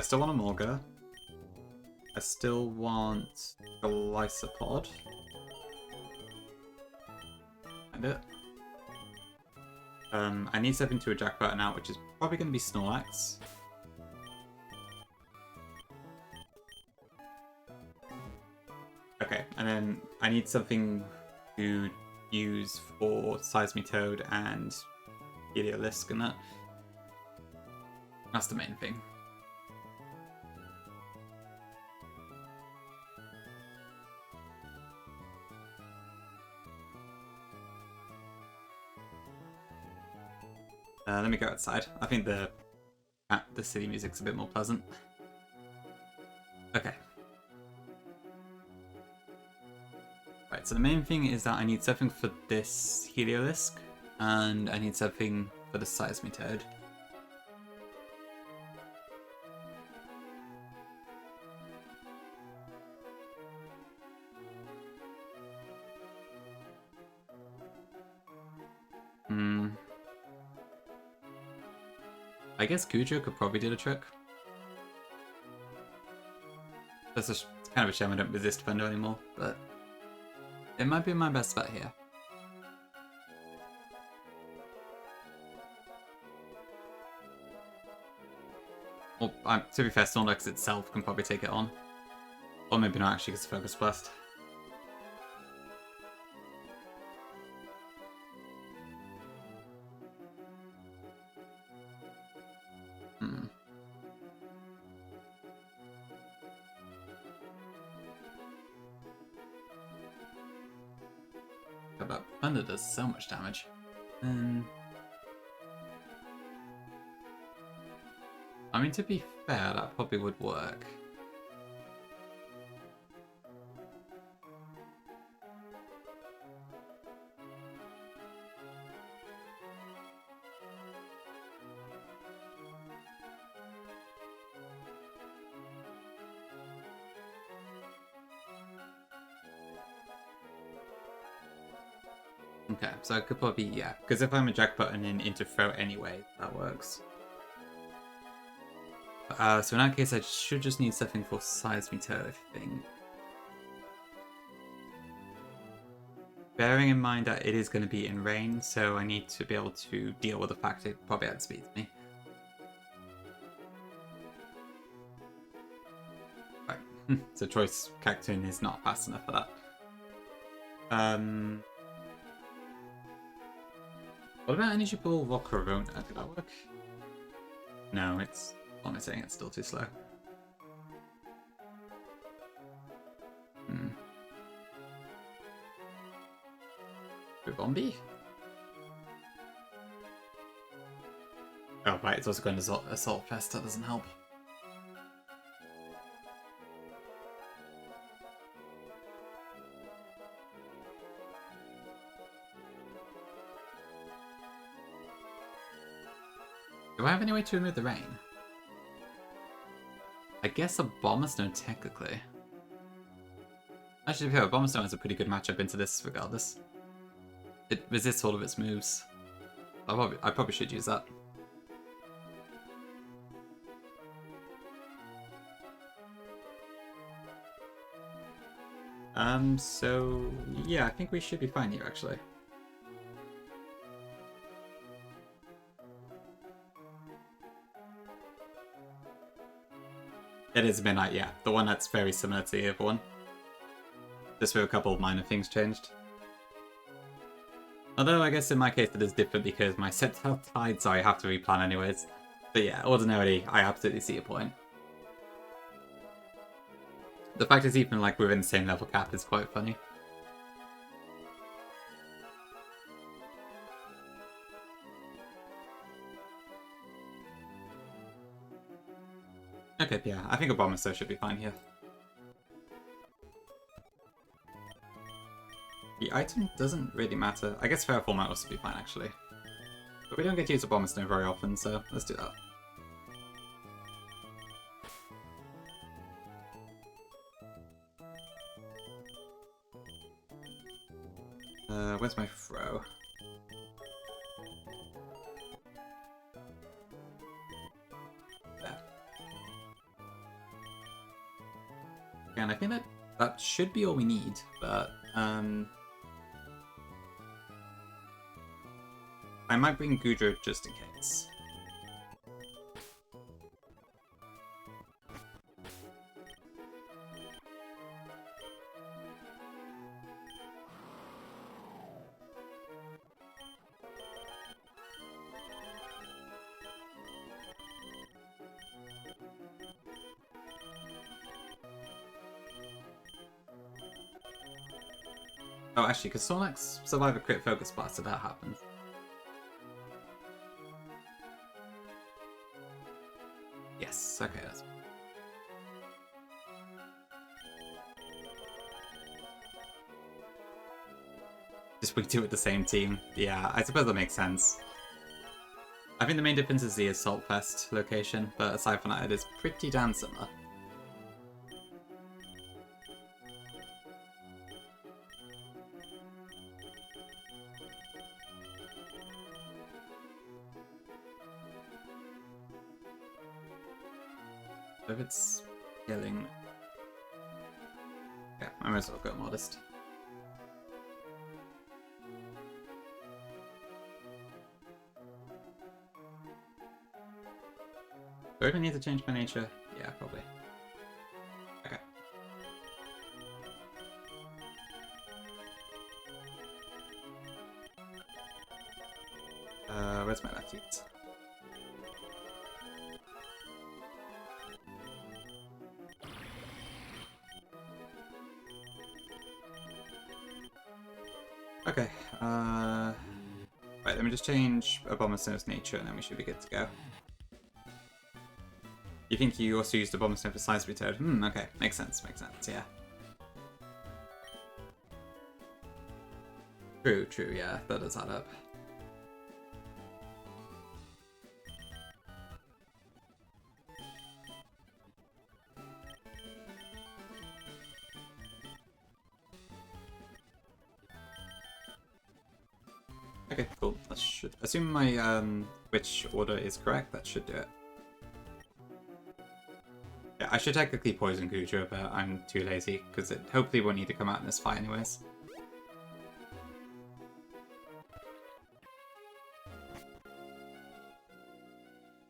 still want a Morga. I still want a Lysopod. And it. I need something to eject button out, which is probably going to be Snorlax. Okay, and then I need something to use for Seismitoad and Heliolisk and that. That's the main thing. Let me go outside. I think the city music's a bit more pleasant. Okay. Right, so the main thing is that I need something for this Heliolisk, and I need something for the Seismitoad. I guess Cujo could probably do the trick. It's kind of a shame I don't resist Thunder anymore, but it might be my best bet here. Well, to be fair, Snorlax itself can probably take it on. Or maybe not actually, because Focus Blast. But Thunder does so much damage. I mean, to be fair, that probably would work. Okay, so I could probably, yeah, because if I'm a jack button into throw anyway, that works. So in that case, I should just need something for Seismitoad, I think. Bearing in mind that it is going to be in rain, so I need to be able to deal with the fact it probably outspeeds me. Right, so Choice Cactoon is not fast enough for that. What about Energy Ball Volcarona? Could that work? No, it's... What am I saying? It's still too slow. Bombi? Oh, right, it's also going to Assault Fest, that doesn't help. Do I have any way to remove the rain? I guess a Bomber Stone, technically. Actually, yeah, Bomber Stone has a pretty good matchup into this, regardless. It resists all of its moves. I probably should use that. So yeah, I think we should be fine here, actually. It is Midnight, yeah. The one that's very similar to the other one. Just with a couple of minor things changed. Although I guess in my case it is different because my set's tied, so I have to replan anyways. But yeah, ordinarily, I absolutely see your point. The fact it's even like within the same level cap is quite funny. Okay, yeah, I think a Bomber Stone should be fine here. The item doesn't really matter. I guess Fairfall might also be fine, actually. But we don't get to use a Bomber Stone very often, so let's do that. Where's my throw? There. And I think that should be all we need, but I might bring Gudra just in case. Oh, actually, could Snorlax survive a crit focus blast if that happens? Yes, okay, that's... Just we do it the same team. Yeah, I suppose that makes sense. I think the main difference is the Assault Fest location, but aside from that, it is pretty damn similar. If it's killing... Yeah, I might as well go modest. Do I even need to change my nature? Yeah, probably. Okay. Where's my left feet? Okay, right, let me just change Abomination's nature and then we should be good to go. You think you also used Abomination for Sizeby Toad? Okay, makes sense, yeah. True, yeah, that does add up. Okay, cool. That should... Assume my which order is correct, that should do it. Yeah, I should technically poison Gudra, but I'm too lazy, because it hopefully won't need to come out in this fight anyways.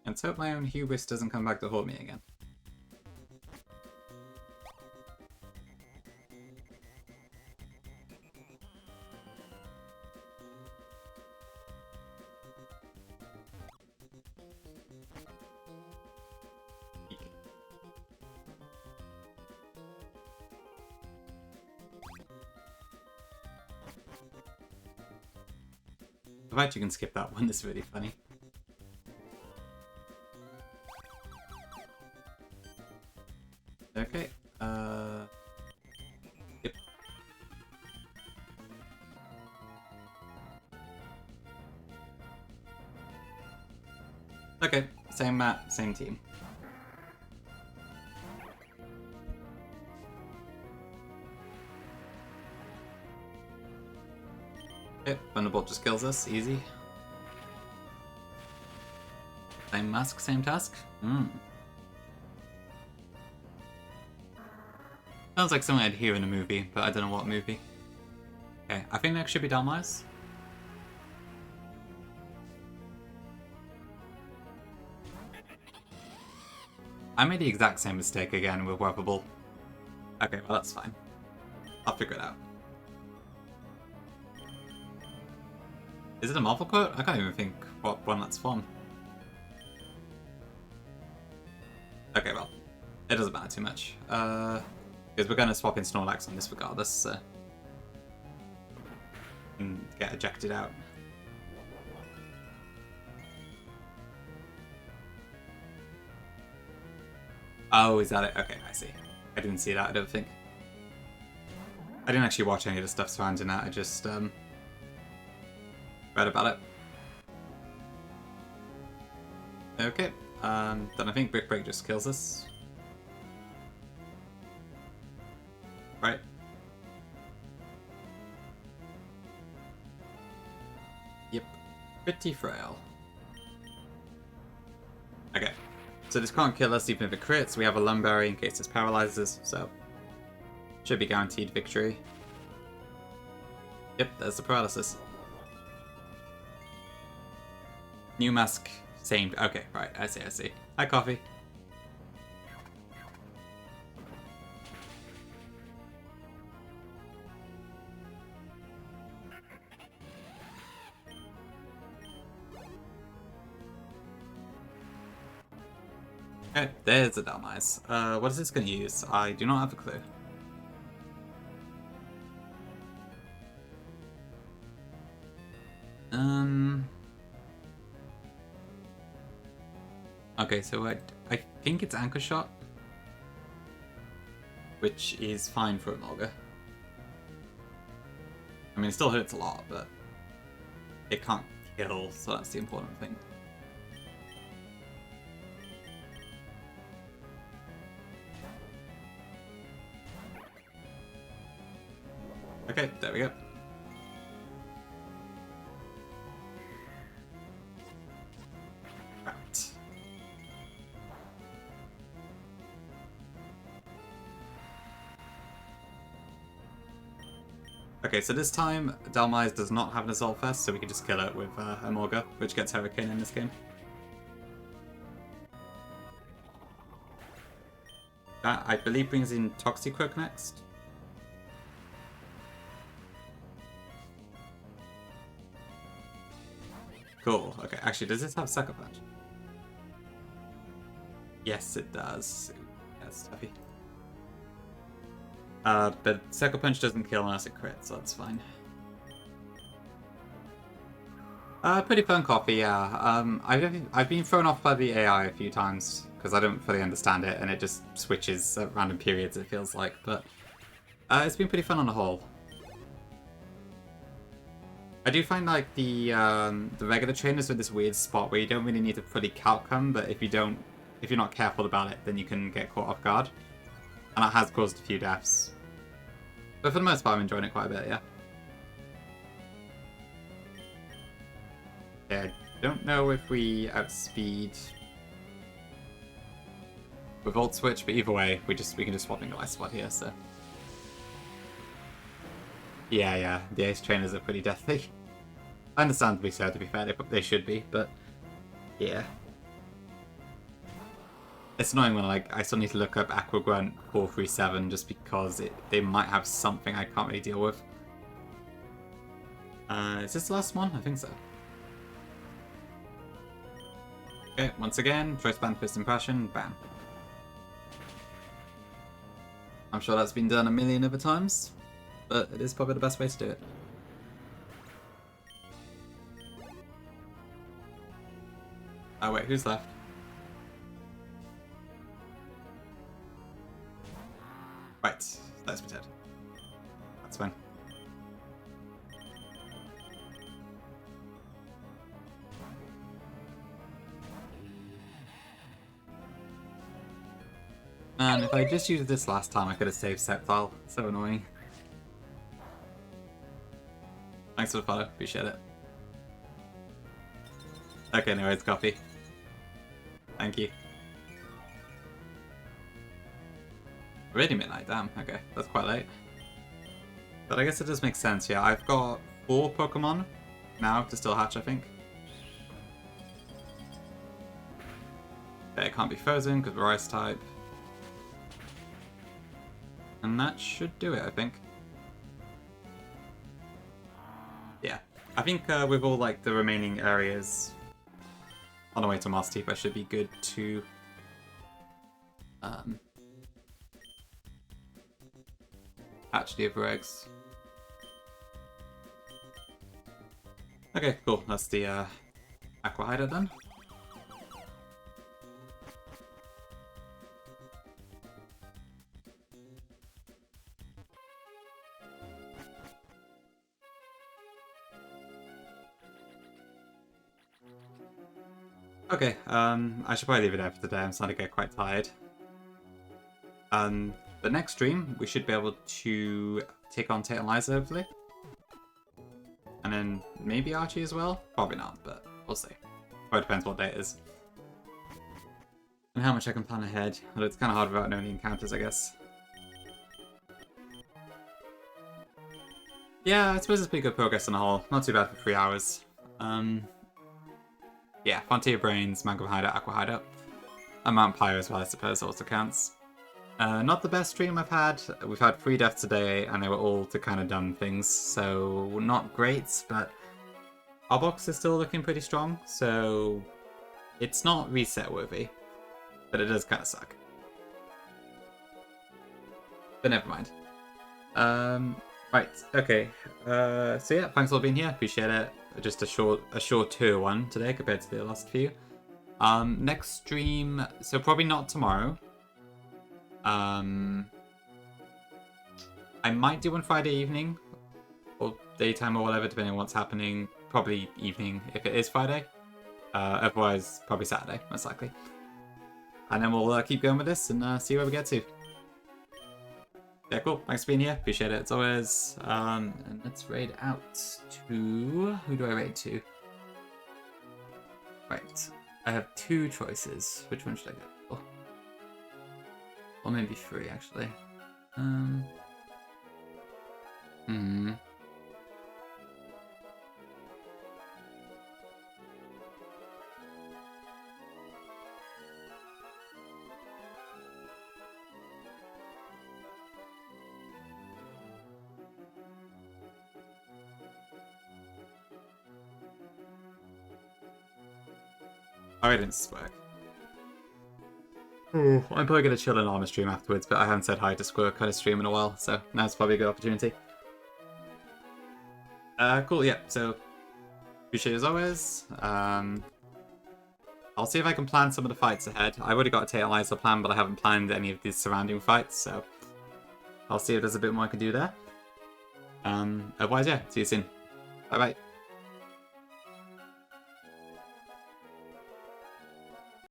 And so my own hubris doesn't come back to haunt me again. The fact you can skip that one is really funny. Okay. Yep. Okay, same map, same team. Okay, Thunderbolt just kills us, easy. Same mask, same task. Sounds like something I'd hear in a movie, but I don't know what movie. Okay, I think that should be Dalmais. I made the exact same mistake again with Weatherball. Okay, well that's fine. I'll figure it out. Is it a Marvel quote? I can't even think what one that's from. Okay, well, it doesn't matter too much. Because we're going to swap in Snorlax on this regardless, so... and get ejected out. Oh, is that it? Okay, I see. I didn't see that, I don't think. I didn't actually watch any of the stuff surrounding that, I just, read about it. Okay, then I think Brick Break just kills us. Right. Yep. Pretty frail. Okay. So this can't kill us even if it crits. We have a Lumberry in case this paralyzes, so should be guaranteed victory. Yep, there's the paralysis. New mask, same. Okay, right, I see, I see. Hi, Coffee. Okay, there's the Dalmais. What is this going to use? I do not have a clue. Okay, so I think it's Anchor Shot, which is fine for a Mulga. I mean, it still hurts a lot, but it can't kill, so that's the important thing. Okay, there we go. Right. Okay, so this time Dalmais does not have an Assault Vest, so we can just kill it with a Morga, which gets Hurricane in this game. That, I believe, brings in Toxicroak next. Cool. Okay, actually, does this have Sucker Punch? Yes, it does. That's heavy. But Sucker Punch doesn't kill unless it crits, so that's fine. Pretty fun coffee, yeah. I've been thrown off by the AI a few times because I don't fully understand it, and it just switches at random periods, it feels like. But it's been pretty fun on the whole. I do find like the regular trainers are this weird spot where you don't really need to fully calc them, but if you're not careful about it, then you can get caught off guard, and that has caused a few deaths. But for the most part, I'm enjoying it quite a bit, yeah. Yeah, I don't know if we outspeed with Volt Switch, but either way, we can just swap into Ice Spot here, so. Yeah, the Ace Trainers are pretty deathly. Understandably so, to be fair, they should be, but yeah. It's annoying when I still need to look up Aqua Grunt 437 just because they might have something I can't really deal with. Is this the last one? I think so. Okay, once again, Choice Band First Impression, bam. I'm sure that's been done a million other times, but it is probably the best way to do it. Oh wait, who's left? Man, if I just used this last time, I could have saved Sceptile. So annoying. Thanks for the follow, appreciate it. Okay, anyways, copy. Thank you. Already midnight, damn. Okay, that's quite late. But I guess it does make sense, yeah. I've got 4 Pokemon now to still hatch, I think. Okay, it can't be frozen because we're ice type. And that should do it, I think. Yeah. I think with all like the remaining areas on the way to Master Teeth, I should be good to hatch the other eggs. Okay, cool. That's the Aqua Hider done. Okay, I should probably leave it there for today. I'm starting to get quite tired. The next stream, we should be able to take on Tate and Liza, hopefully. And then maybe Archie as well? Probably not, but we'll see. Probably depends what day it is. And how much I can plan ahead. But it's kind of hard without knowing the encounters, I guess. Yeah, I suppose it's pretty good progress on the whole. Not too bad for 3 hours. Yeah, Frontier Brains, Mango Hideout, Aqua Hideout. And Mount Pyre as well, I suppose, also counts. Not the best stream I've had. We've had 3 deaths today, and they were all to kind of dumb things, so not great, but our box is still looking pretty strong, so it's not reset worthy, but it does kind of suck. But never mind. Right, okay. So yeah, thanks for being here. Appreciate it. Just a shorter one today compared to the last few. Next stream, so probably not tomorrow. I might do one Friday evening or daytime or whatever, depending on what's happening. Probably evening if it is Friday. Otherwise, probably Saturday, most likely. And then we'll keep going with this and see where we get to. Yeah, cool. Thanks for being here. Appreciate it as always. And let's raid out to... Who do I raid to? Right. I have 2 choices. Which one should I go for? Or maybe 3, actually. Oh, I didn't Squirk. I'm probably going to chill in on a stream afterwards, but I haven't said hi to Squirk on a stream in a while, so now's probably a good opportunity. Cool, yeah, so appreciate it as always. I'll see if I can plan some of the fights ahead. I've already got a Tate and Liza plan, but I haven't planned any of these surrounding fights, so I'll see if there's a bit more I can do there. Otherwise, yeah, see you soon. Bye-bye.